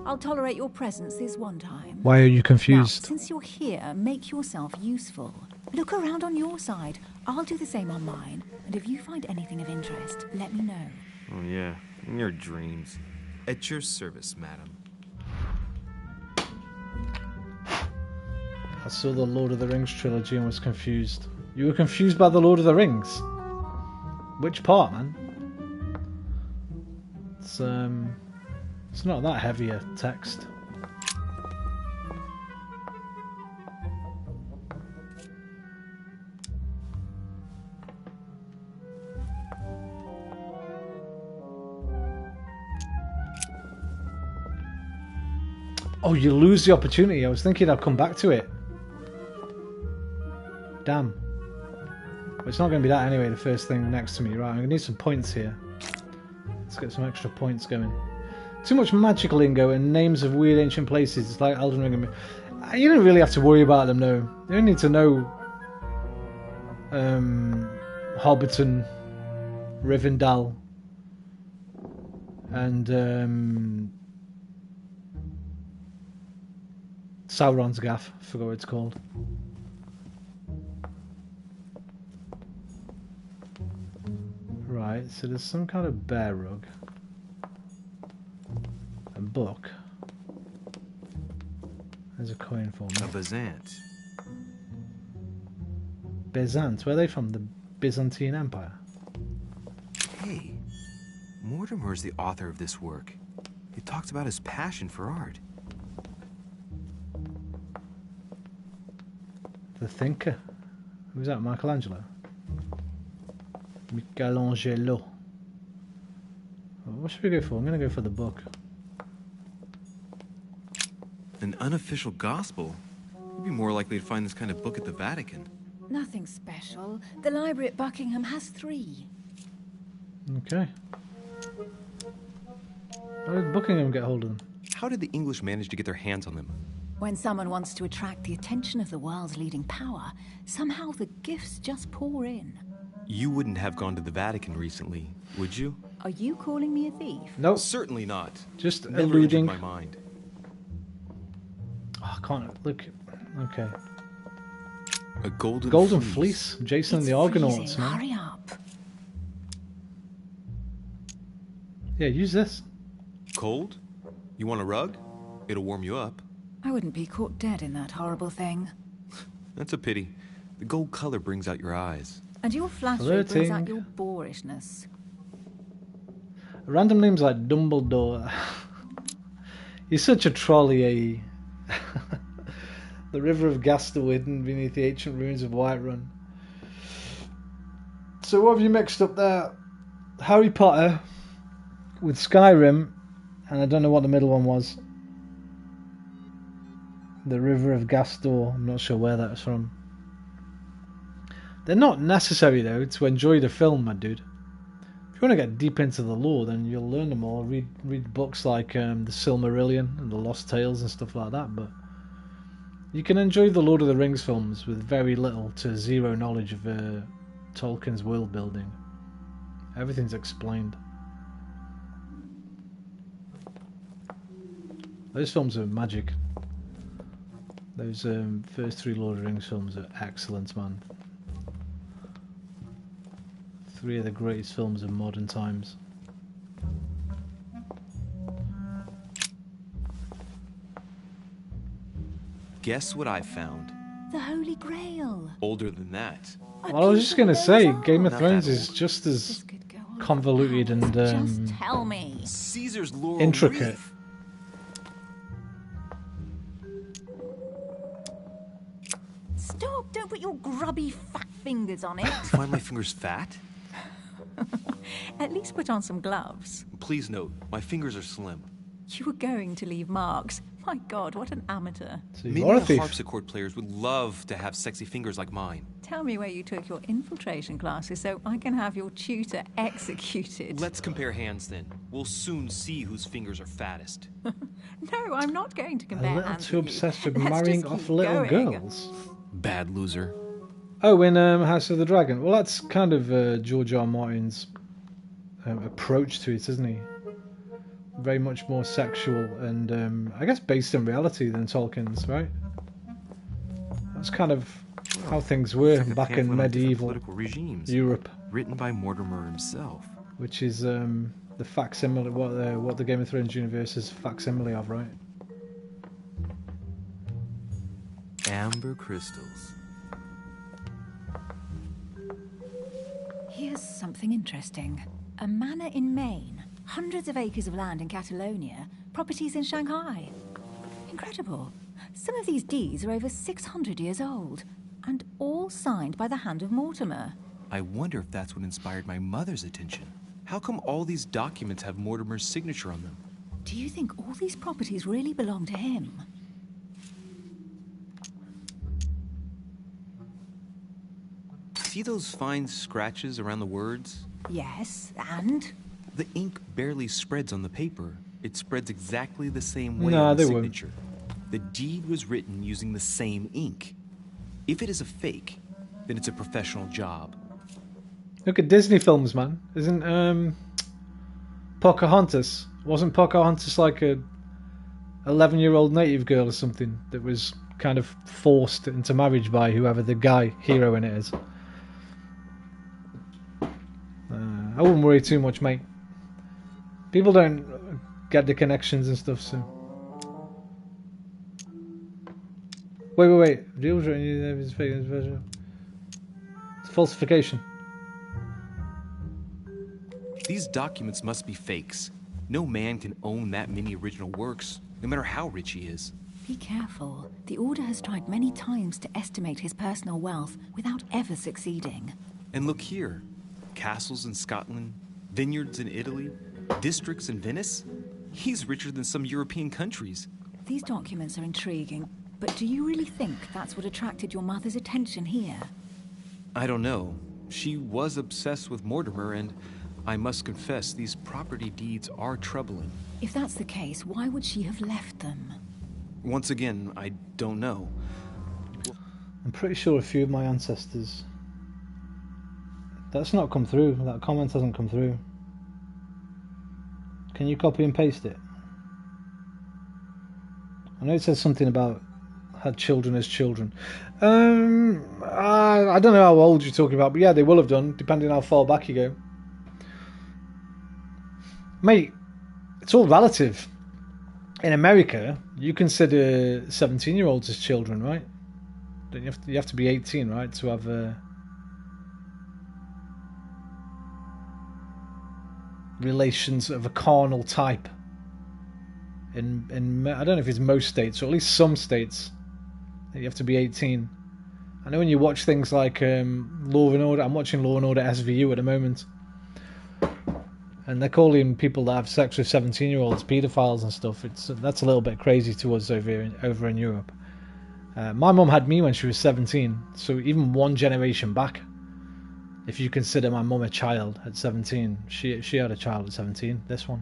I'll tolerate your presence this one time. Why are you confused? Now, since you're here, make yourself useful. Look around on your side. I'll do the same on mine. And if you find anything of interest, let me know. Oh yeah, in your dreams. At your service, madam. I saw the Lord of the Rings trilogy and was confused. You were confused by the Lord of the Rings? Which part, man? It's not that heavy a text. Oh, you lose the opportunity. I was thinking I'd come back to it. Damn. Well, it's not going to be that anyway, the first thing next to me. Right, I'm going to need some points here. Let's get some extra points going. Too much magic lingo and names of weird ancient places. It's like Elden Ring. You don't really have to worry about them, though. You don't need to know Hobbiton, Rivendell, and Sauron's Gaff. I forgot what it's called. Right, so there's some kind of bear rug. A book. There's a coin for me. A Byzant. Byzant? Where are they from? The Byzantine Empire? Hey, Mortimer's the author of this work. He talks about his passion for art. The Thinker. Who's that? Michelangelo? Michelangelo. What should we go for? I'm going to go for the book. An unofficial gospel? You'd be more likely to find this kind of book at the Vatican. Nothing special. The library at Buckingham has 3. Okay. How did Buckingham get hold of them? How did the English manage to get their hands on them? When someone wants to attract the attention of the world's leading power, somehow the gifts just pour in. You wouldn't have gone to the Vatican recently, would you? Are you calling me a thief? No. Certainly not. Just Never alluding. entered my mind. Oh, I can't look. Okay. A golden fleece. Jason and the freezing. Argonauts, man. Hurry up. Yeah, use this. Cold? You want a rug? It'll warm you up. I wouldn't be caught dead in that horrible thing. That's a pity. The gold color brings out your eyes. And your flattery brings out Flirting. your boorishness. Random names like Dumbledore. You're such a trolley, eh? The river of Gastel hidden beneath the ancient ruins of Whiterun. So what have you mixed up there? Harry Potter with Skyrim, and I don't know what the middle one was. The river of Gastel. I'm not sure where that was from. They're not necessary though to enjoy the film, my dude. If you want to get deep into the lore, then you'll learn them all. Read books like the Silmarillion and the Lost Tales and stuff like that. But you can enjoy the Lord of the Rings films with very little to zero knowledge of Tolkien's world building. Everything's explained. Those films are magic. Those first 3 Lord of the Rings films are excellent, man. 3 of the greatest films of modern times. Guess what I found? The Holy Grail. Older than that. Well, I was just going to say, Game of Not Thrones that is just as convoluted and Just tell me. Caesar's laurel intricate. wreath. Stop! Don't put your grubby fat fingers on it. Find my fingers fat? At least put on some gloves. Please note, my fingers are slim. You were going to leave marks. My God, what an amateur. Many of the harpsichord players would love to have sexy fingers like mine. Tell me where you took your infiltration classes so I can have your tutor executed. Let's compare hands then. We'll soon see whose fingers are fattest. No, I'm not going to A compare little hands too with you. obsessed with Let's marrying just off keep little going. girls. Bad loser. Oh, in House of the Dragon. Well, that's kind of George R. R. Martin's approach to it, isn't he? Very much more sexual and I guess based in reality than Tolkien's, right? That's kind of how things were Like a back in pamphlet on different medieval political regimes, Europe, written by Mortimer himself. which is the facsimile, what the Game of Thrones universe is facsimile of, right? Amber crystals. Here's something interesting. A manor in Maine, hundreds of acres of land in Catalonia, properties in Shanghai. Incredible. Some of these deeds are over 600 years old, and all signed by the hand of Mortimer. I wonder if that's what inspired my mother's attention. How come all these documents have Mortimer's signature on them? Do you think all these properties really belong to him? See those fine scratches around the words? Yes, and? The ink barely spreads on the paper. It spreads exactly the same way Nah, on the they won't. signature. The deed was written using the same ink. If it is a fake, then it's a professional job. Look at Disney films, man. Isn't Pocahontas? Wasn't Pocahontas like a 11-year-old native girl or something that was kind of forced into marriage by whoever the guy hero in it is? I wouldn't worry too much, mate. People don't get the connections and stuff, so. Wait. It's falsification. These documents must be fakes. No man can own that many original works, no matter how rich he is. Be careful. The Order has tried many times to estimate his personal wealth without ever succeeding. And look here. Castles in Scotland, vineyards in Italy, districts in Venice. He's richer than some European countries. These documents are intriguing, but do you really think that's what attracted your mother's attention here? I don't know. She was obsessed with Mortimer, and I must confess, these property deeds are troubling. If that's the case, why would she have left them? Once again, I don't know. I'm pretty sure a few of my ancestors. That's not come through. That comment hasn't come through. Can you copy and paste it? I know it says something about had children as children. I don't know how old you're talking about, but yeah, they will have done, depending how far back you go. Mate, it's all relative. In America, you consider 17-year-olds as children, right? Don't you have to be 18, right, to have relations of a carnal type. In I don't know if it's most states, or at least some states, you have to be 18. I know when you watch things like Law and Order. I'm watching Law and Order SVU at the moment, and they're calling people that have sex with 17-year-olds paedophiles and stuff. That's a little bit crazy to us over in Europe. My mum had me when she was 17, so even one generation back, if you consider my mum a child at 17, she had a child at 17. This one.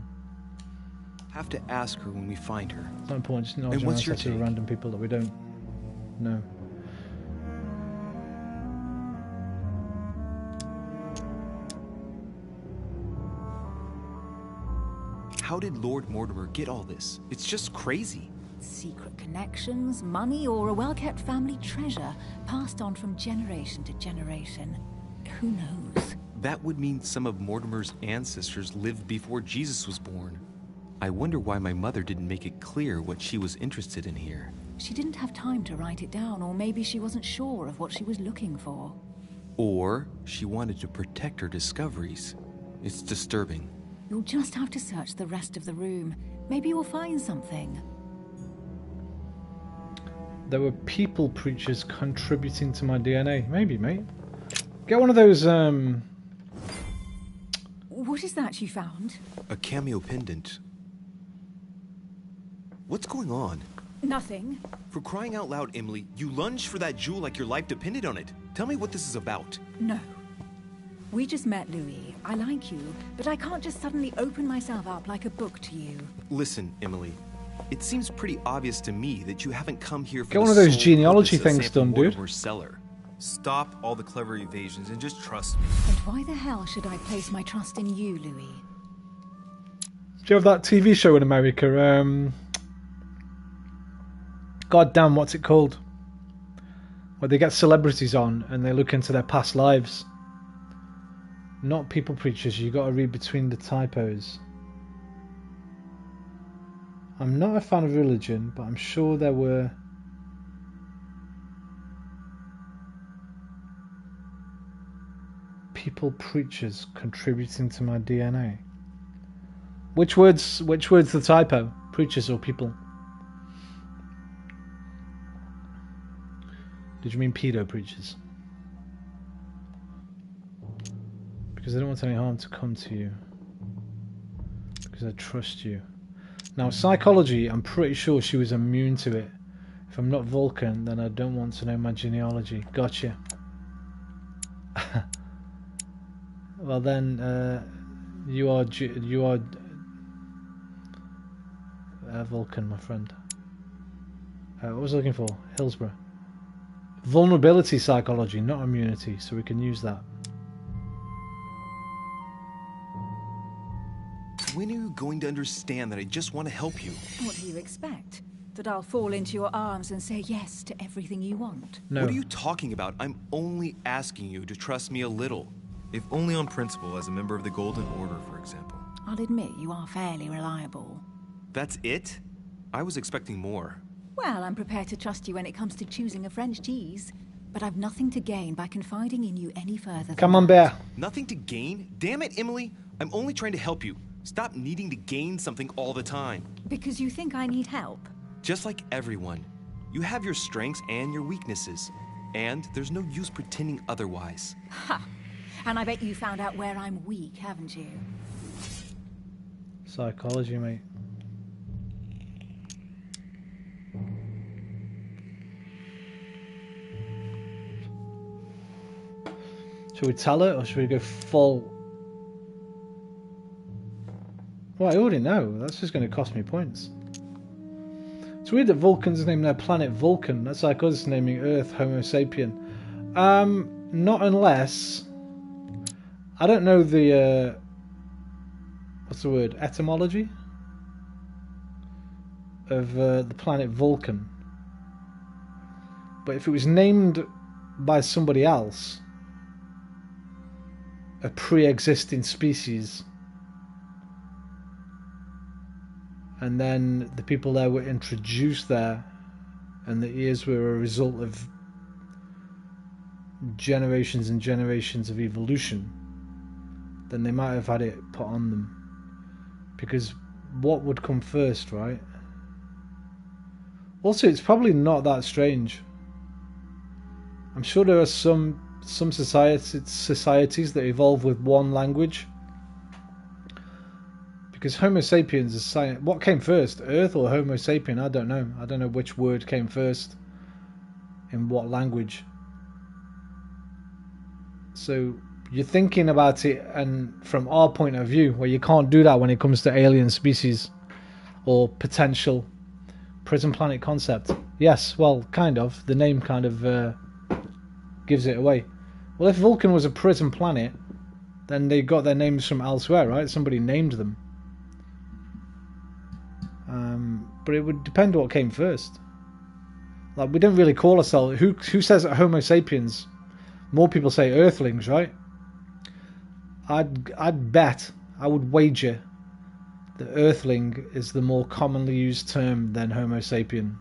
Have to ask her when we find her. It's not important. Just And what's your to take? random people that we don't know. How did Lord Mortimer get all this? It's just crazy. Secret connections, money, or a well-kept family treasure passed on from generation to generation. Who knows? That would mean some of Mortimer's ancestors lived before Jesus was born. I wonder why my mother didn't make it clear what she was interested in here. She didn't have time to write it down, or maybe she wasn't sure of what she was looking for. Or she wanted to protect her discoveries. It's disturbing. You'll just have to search the rest of the room. Maybe you'll find something. There were people preachers contributing to my DNA. Maybe, mate. Get one of those, What is that you found? A cameo pendant. What's going on? Nothing. For crying out loud, Emily, you lunged for that jewel like your life depended on it. Tell me what this is about. No. We just met, Louis. I like you, but I can't just suddenly open myself up like a book to you. Listen, Emily. It seems pretty obvious to me that you haven't come here for Get one of those genealogy things done, dude. Cellar. Stop all the clever evasions and just trust me. And why the hell should I place my trust in you, Louis? Do you have that TV show in America? God damn, what's it called? Where they get celebrities on and they look into their past lives. Not People Preachers, you got to read between the typos. I'm not a fan of religion, but I'm sure there were... People Preachers contributing to my DNA. Which word's the typo? Preachers or people? Did you mean pedo preachers? Because I don't want any harm to come to you. Because I trust you. Now, psychology, I'm pretty sure she was immune to it. If I'm not Vulcan, then I don't want to know my genealogy. Gotcha. Well then, you are Vulcan, my friend. What was I looking for? Hillsborough. Vulnerability psychology, not immunity, so we can use that. When are you going to understand that I just want to help you? What do you expect? That I'll fall into your arms and say yes to everything you want? No. What are you talking about? I'm only asking you to trust me a little. If only on principle, as a member of the Golden Order, for example. I'll admit you are fairly reliable. That's it? I was expecting more. Well, I'm prepared to trust you when it comes to choosing a French cheese, but I've nothing to gain by confiding in you any further. Come on, Bear. Nothing to gain? Damn it, Emily. I'm only trying to help you. Stop needing to gain something all the time. Because you think I need help? Just like everyone. You have your strengths and your weaknesses. And there's no use pretending otherwise. Ha! And I bet you found out where I'm weak, haven't you? Psychology, mate. Should we tell her, or should we go full? Well, I already know. That's just going to cost me points. It's weird that Vulcans name their planet Vulcan. That's like us naming Earth Homo sapien. Not unless... I don't know the... what's the word? Etymology? Of the planet Vulcan. But if it was named by somebody else... a pre-existing species, and then the people there were introduced there, and the ears were a result of generations and generations of evolution, then they might have had it put on them. Because what would come first, right? Also, it's probably not that strange. I'm sure there are some societies that evolve with one language, because Homo sapiens is science. What came first, Earth or Homo sapien? I don't know. I don't know which word came first in what language. So you're thinking about it, and from our point of view, where you can't do that when it comes to alien species or potential prison planet concept. Yes, well, kind of. The name kind of gives it away. Well, if Vulcan was a prison planet, then they got their names from elsewhere, right? Somebody named them. But it would depend what came first. Like, we don't really call ourselves... Who says that Homo sapiens? More people say Earthlings, right? I'd bet, I would wager that Earthling is the more commonly used term than Homo sapien.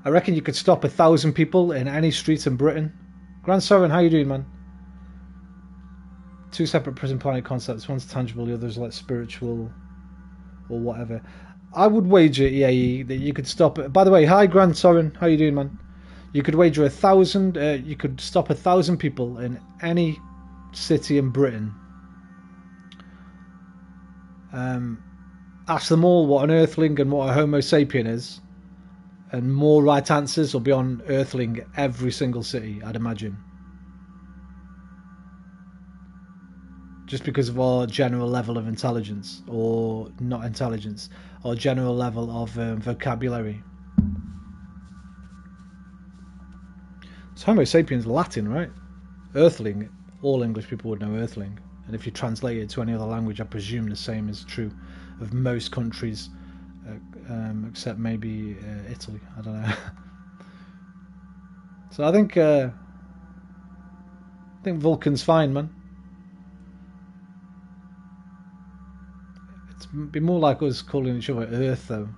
I reckon you could stop 1,000 people in any street in Britain. Grand Sovereign, how you doing, man? Two separate prison planet concepts. One's tangible, the other's like spiritual or whatever. I would wager, EAE, that you could stop it. By the way, hi Grand Sovereign, how you doing, man? You could wager 1,000. You could stop 1,000 people in any city in Britain. ask them all what an Earthling and what a Homo sapien is, and more right answers will be on Earthling every single city, I'd imagine. Just because of our general level of intelligence, or not intelligence, or general level of vocabulary. So Homo sapiens Latin, right? Earthling, all English people would know Earthling. And if you translate it to any other language, I presume the same is true of most countries, except maybe Italy. I don't know. So I think Vulcan's fine, man. It'd be more like us calling each other Earth, though,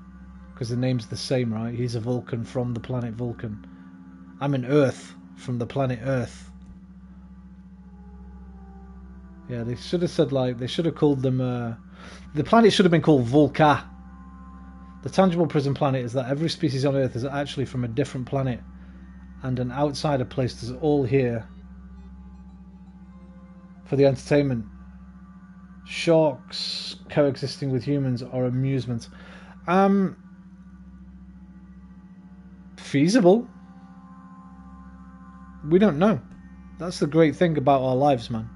because the name's the same, right? He's a Vulcan from the planet Vulcan. I'm an Earth from the planet Earth. Yeah, they should have said, like, they should have called them, the planet should have been called Vulca. The tangible prison planet is that every species on Earth is actually from a different planet, and an outsider placed us all here for the entertainment. Sharks coexisting with humans or amusement. Feasible. We don't know. That's the great thing about our lives, man.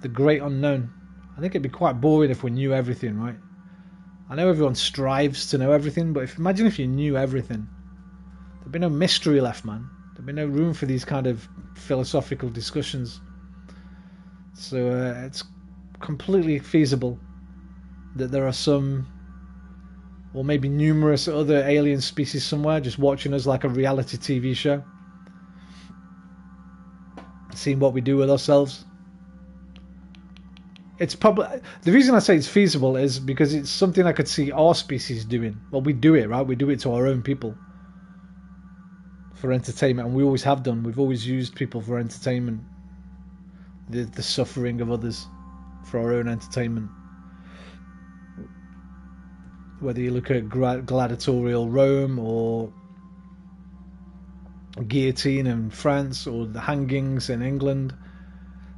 The great unknown. I think it'd be quite boring if we knew everything, right? I know everyone strives to know everything, but imagine if you knew everything. There'd be no mystery left, man. There'd be no room for these kind of philosophical discussions. So it's completely feasible that there are some, or maybe numerous other alien species somewhere just watching us like a reality TV show, seeing what we do with ourselves. It's probably, the reason I say it's feasible is because it's something I could see our species doing. Well, we do it, right? We do it to our own people for entertainment, and we always have done. We've always used people for entertainment, the suffering of others for our own entertainment. Whether you look at gladiatorial Rome, or guillotine in France, or the hangings in England,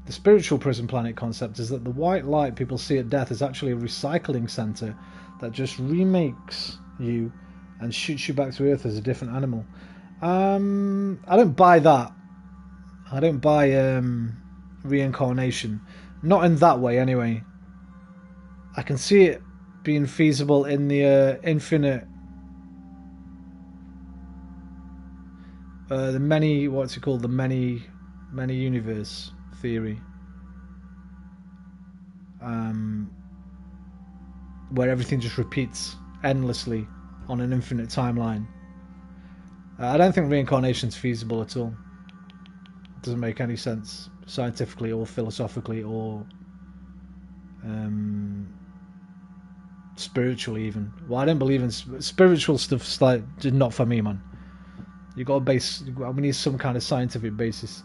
the spiritual prison planet concept is that the white light people see at death is actually a recycling centre that just remakes you and shoots you back to Earth as a different animal. I don't buy that. I don't buy reincarnation. Not in that way, anyway. I can see it being feasible in the infinite, the many, what's it called, the many universe theory, where everything just repeats endlessly on an infinite timeline. I don't think reincarnation's feasible at all. It doesn't make any sense scientifically or philosophically or spiritually even. Well, I don't believe in spiritual stuff. It's like just not for me, man. You got a base. We need some kind of scientific basis.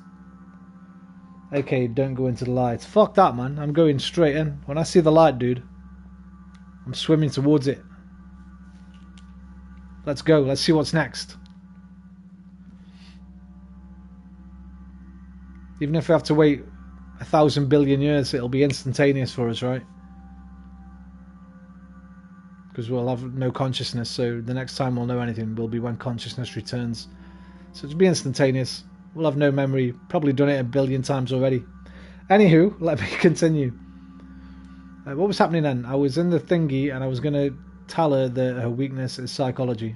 Okay, don't go into the light. Fuck that, man. I'm going straight in. When I see the light, dude, I'm swimming towards it. Let's go. Let's see what's next. Even if we have to wait 1,000 billion years, it'll be instantaneous for us, right? Because we'll have no consciousness, so the next time we'll know anything will be when consciousness returns. So it'll be instantaneous. We'll have no memory. Probably done it 1 billion times already. Anywho, let me continue. What was happening then? I was in the thingy and I was going to tell her that her weakness is psychology.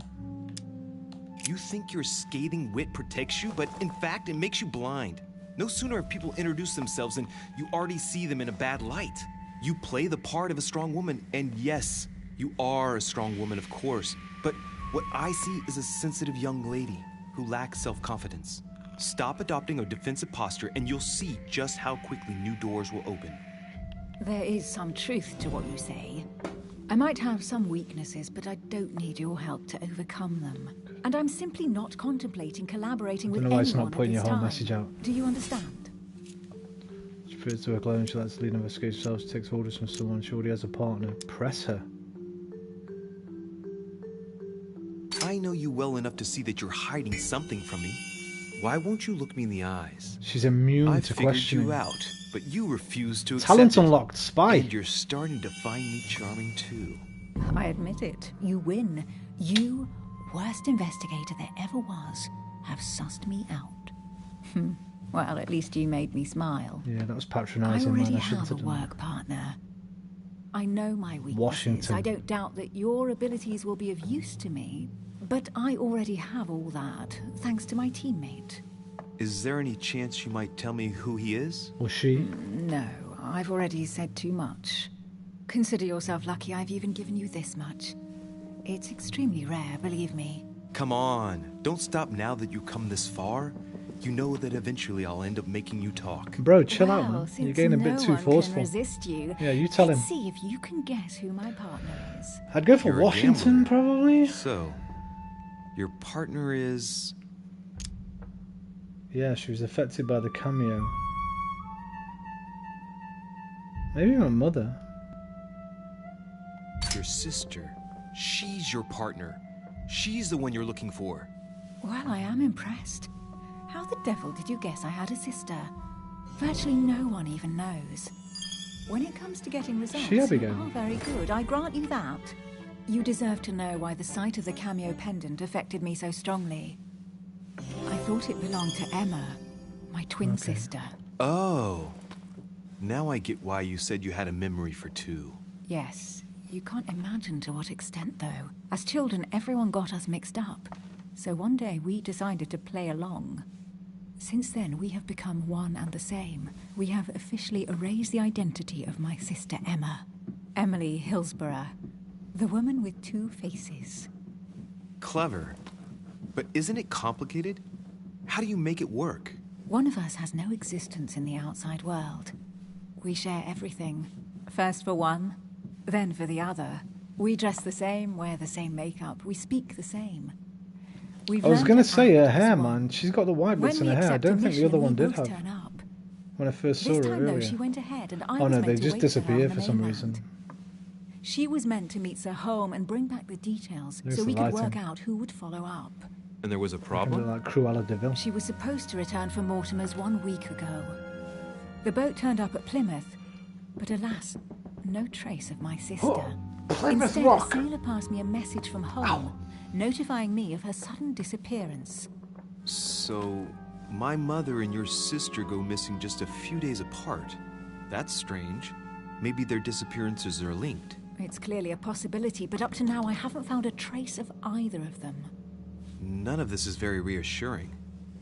You think your scathing wit protects you, but in fact it makes you blind. No sooner have people introduced themselves than you already see them in a bad light. You play the part of a strong woman, and yes, you are a strong woman, of course. But what I see is a sensitive young lady who lacks self-confidence. Stop adopting a defensive posture, and you'll see just how quickly new doors will open. There is some truth to what you say. I might have some weaknesses, but I don't need your help to overcome them. And I'm simply not contemplating collaborating with anyone I don't know why it's not putting your whole time. message out. Do you understand? She refers to her clone. She lets the lead investigate herself. She takes orders from someone. She already has a partner. Press her. I know you well enough to see that you're hiding something from me. Why won't you look me in the eyes? She's immune I've to figured questioning. you out, but you refuse to accept Talent it. unlocked. Spy. And you're starting to find me charming too. I admit it. You win. You, worst investigator there ever was, have sussed me out. Well, at least you made me smile. Yeah, that was I patronising, already man. I shouldn't have a have done work partner. I know my weaknesses. Washington. I don't doubt that your abilities will be of use to me, but I already have all that, thanks to my teammate. Is there any chance you might tell me who he is? Was she? No, I've already said too much. Consider yourself lucky I've even given you this much. It's extremely rare, believe me. Come on, don't stop now that you've come this far. You know that eventually I'll end up making you talk. Bro, chill out, Well, man. since You're getting a bit no too one forceful. Can resist you, Yeah, you tell him. let's see if you can guess who my partner is. I'd go for You're a Washington, gambler. probably. So, your partner is... Yeah, she was affected by the cameo. Maybe my mother. your sister. She's your partner. She's the one you're looking for. Well, I am impressed. How the devil did you guess I had a sister? Virtually no one even knows. When it comes to getting results, She, Abigail. you are very good, I grant you that. You deserve to know why the sight of the cameo pendant affected me so strongly. I thought it belonged to Emma, my twin sister. Oh. Now I get why you said you had a memory for two. Yes, you can't imagine to what extent, though. As children, everyone got us mixed up. So one day we decided to play along. Since then, we have become one and the same. We have officially erased the identity of my sister Emma. Emily Hillsborough. The woman with two faces. Clever. But isn't it complicated? How do you make it work? One of us has no existence in the outside world. We share everything. First for one, then for the other. We dress the same, wear the same makeup, we speak the same. I was going to say her hair, man. She's got the white bits in When her we hair. I accept a don't think the other mission, one we did both have. turn up. When I first saw This her time, though, earlier. she went ahead, and I Oh was no, meant they to just wait for her disappeared on for the some mainland. reason. She was meant to meet Sir Home and bring back the details There's so the we could lighting. work out who would follow up. And there was a Kind problem? of like Cruella de Vil. She was supposed to return from Mortimer's 1 week ago. The boat turned up at Plymouth, but alas, no trace of my sister. Plymouth Instead, Rock! the sailor passed me a message from home, notifying me of her sudden disappearance. So, my mother and your sister go missing just a few days apart. That's strange. Maybe their disappearances are linked. It's clearly a possibility, but up to now I haven't found a trace of either of them. None of this is very reassuring.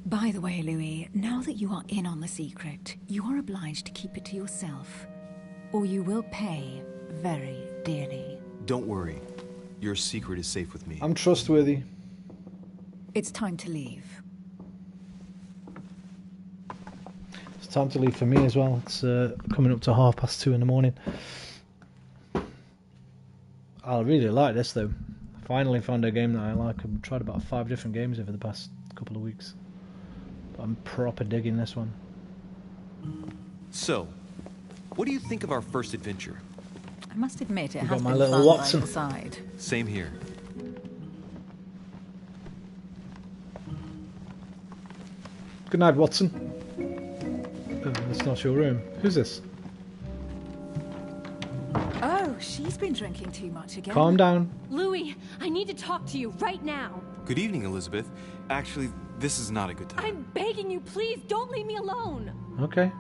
By the way, Louis, now that you are in on the secret, you are obliged to keep it to yourself, or you will pay very dearly. Don't worry. Your secret is safe with me. I'm trustworthy. It's time to leave. It's time to leave for me as well. It's coming up to 2:30 in the morning. I really like this though. Finally found a game that I like. I've tried about 5 different games over the past couple of weeks. But I'm proper digging this one. So, what do you think of our first adventure? I must admit, it We've has got my been little fun Watson. by your side. Same here. Good night, Watson. Oh, that's not your room. Who's this? Oh, she's been drinking too much again. Calm down. Louis, I need to talk to you right now. Good evening, Elizabeth. Actually, this is not a good time. I'm begging you, please don't leave me alone. Okay.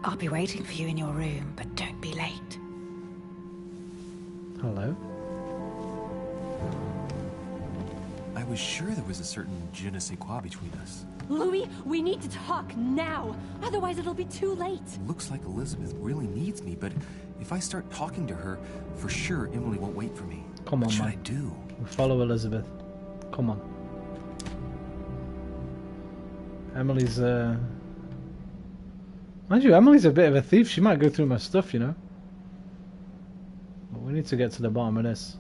I'll be waiting for you in your room, but don't be late. Hello. I was sure there was a certain je ne sais quoi between us. Louis, we need to talk now. Otherwise, it'll be too late. Looks like Elizabeth really needs me, but if I start talking to her, for sure Emily won't wait for me. Come on, what should man. I do? We follow Elizabeth. Come on. Emily's, Mind you, Emily's a bit of a thief. She might go through my stuff, you know. But we need to get to the bottom of this.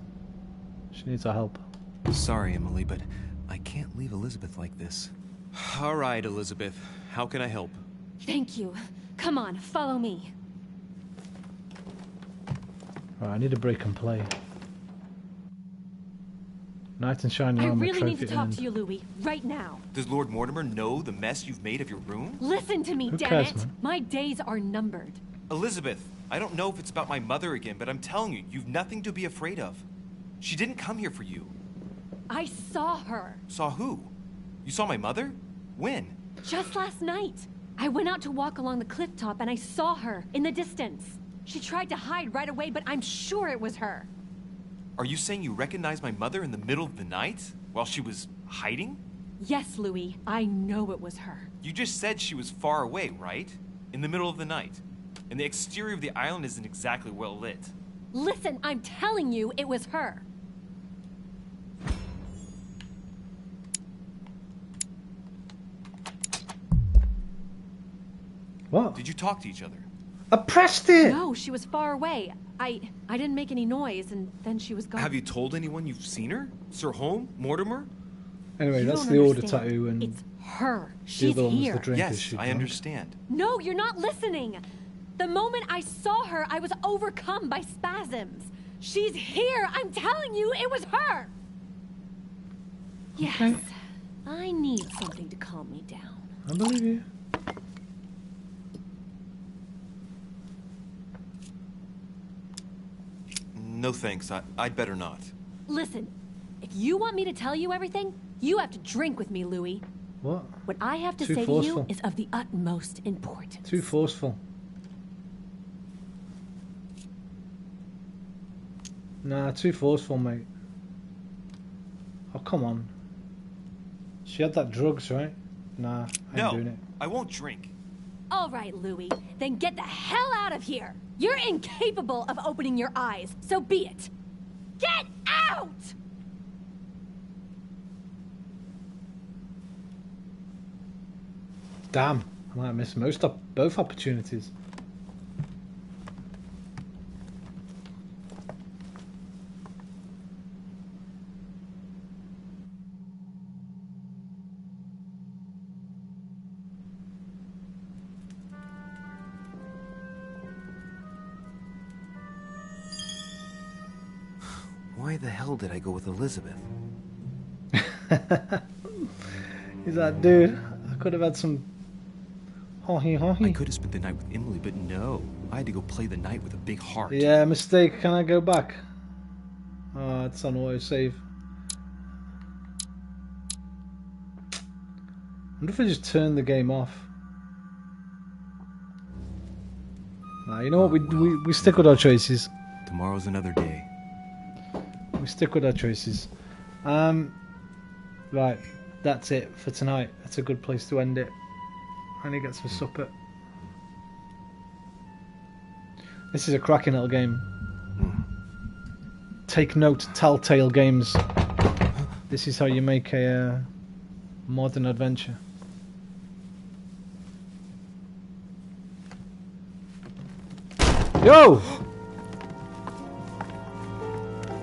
She needs our help. Sorry, Emily, but I can't leave Elizabeth like this. All right, Elizabeth. How can I help? Thank you. Come on, follow me. Right, I need a break and play. Knight and shiny I armor really need to trophy talk earned. to you, Louis, right now. Does Lord Mortimer know the mess you've made of your room? Listen to me, Who damn cares, it. man? My days are numbered. Elizabeth, I don't know if it's about my mother again, but I'm telling you, you've nothing to be afraid of. She didn't come here for you. I saw her. Saw who? You saw my mother? When? Just last night. I went out to walk along the cliff top and I saw her in the distance. She tried to hide right away, but I'm sure it was her. Are you saying you recognized my mother in the middle of the night? While she was hiding? Yes, Louis. I know it was her. You just said she was far away, right? In the middle of the night. And the exterior of the island isn't exactly well lit. Listen, I'm telling you, it was her. What? Did you talk to each other? I pressed it! No, she was far away. I didn't make any noise, and then she was gone. Have you told anyone you've seen her? Sir Holm? Mortimer? Anyway, You that's don't the order understand. tattoo, and It's her. the She's other one was here. the drinkers Yes, she I drank. understand. No, you're not listening. The moment I saw her, I was overcome by spasms. She's here. I'm telling you, it was her. Yes. Okay. I need something to calm me down. I believe you. No thanks, I'd better not. Listen, if you want me to tell you everything, you have to drink with me, Louis. What? What I have to Too say forceful. to you is of the utmost importance. Too forceful. Nah, too forceful, mate. Oh, come on. She had that drugs, right? Nah, I ain't doing it. I won't drink. All right, Louis, then get the hell out of here. You're incapable of opening your eyes, so be it. Get out! Damn, I might miss both opportunities. Why the hell did I go with Elizabeth? He's like, dude, I could have had some hockey. I could have spent the night with Emily, but no. I had to go play the night with a big heart. Yeah, mistake. Can I go back? Oh, it's on autosave. I wonder if I just turn the game off. Nah, you know what? We stick with our choices. Tomorrow's another day. We stick with our choices. Right, that's it for tonight. That's a good place to end it. I need to get some supper. This is a cracking little game. Take note, Telltale Games. This is how you make a modern adventure. Yo!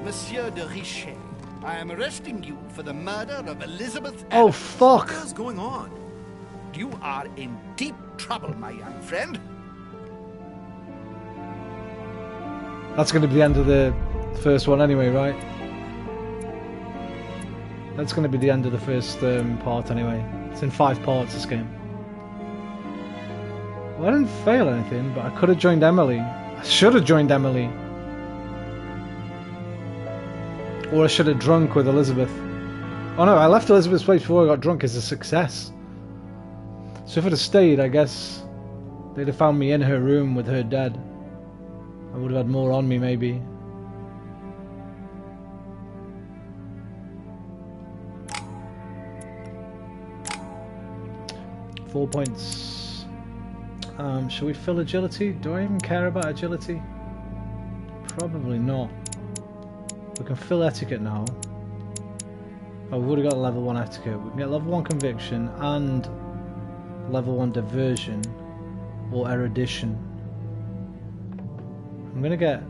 Monsieur de Richet, I am arresting you for the murder of Elizabeth Oh, Adams. fuck! What's going on? You are in deep trouble, my young friend. That's going to be the end of the first one anyway, right? That's going to be the end of the first part anyway. It's in 5 parts, this game. Well, I didn't fail anything, but I could have joined Emily. I should have joined Emily. Or I should have drunk with Elizabeth. Oh no, I left Elizabeth's place before I got drunk as a success. So if I'd have stayed, I guess they'd have found me in her room with her dead. I would have had more on me, maybe. Four points. Shall we fill agility? Do I even care about agility? Probably not. We can fill etiquette now. Oh, we've already got level 1 etiquette. We can get level 1 conviction and level 1 diversion or erudition. I'm gonna get...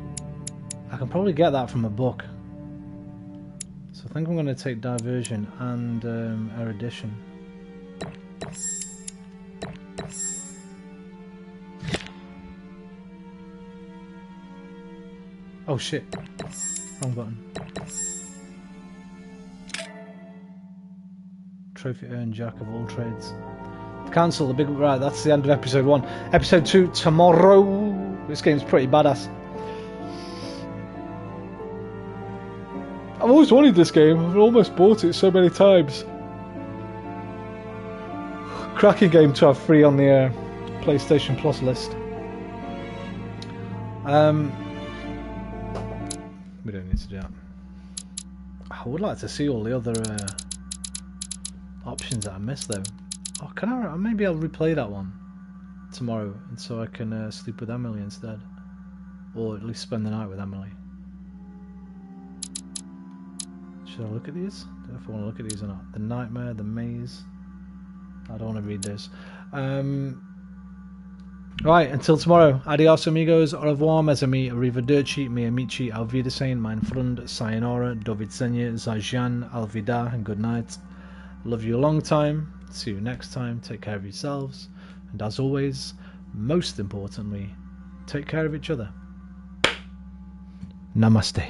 I can probably get that from a book. So I think I'm gonna take diversion and erudition. Oh shit. Wrong button. Trophy earned, jack of all trades. Cancel the big... Right, that's the end of episode 1. Episode 2 tomorrow. This game's pretty badass. always wanted this game. I've almost bought it so many times. Cracking game to have free on the PlayStation Plus list. We don't need to do that. I would like to see all the other options that I missed though. Oh, can I? Maybe I'll replay that one tomorrow, and so I can sleep with Emily instead, or at least spend the night with Emily. Should I look at these? I don't know if I want to look at these or not. The Nightmare, the Maze. I don't want to read this. Right, until tomorrow. Adios amigos, au revoir mes amis, arrivederci miei amici, auf Wiedersehen, mein Freund, sayonara, do widzenia, zajan, alvida, and good night. Love you a long time. See you next time. Take care of yourselves. And as always, most importantly, take care of each other. Namaste.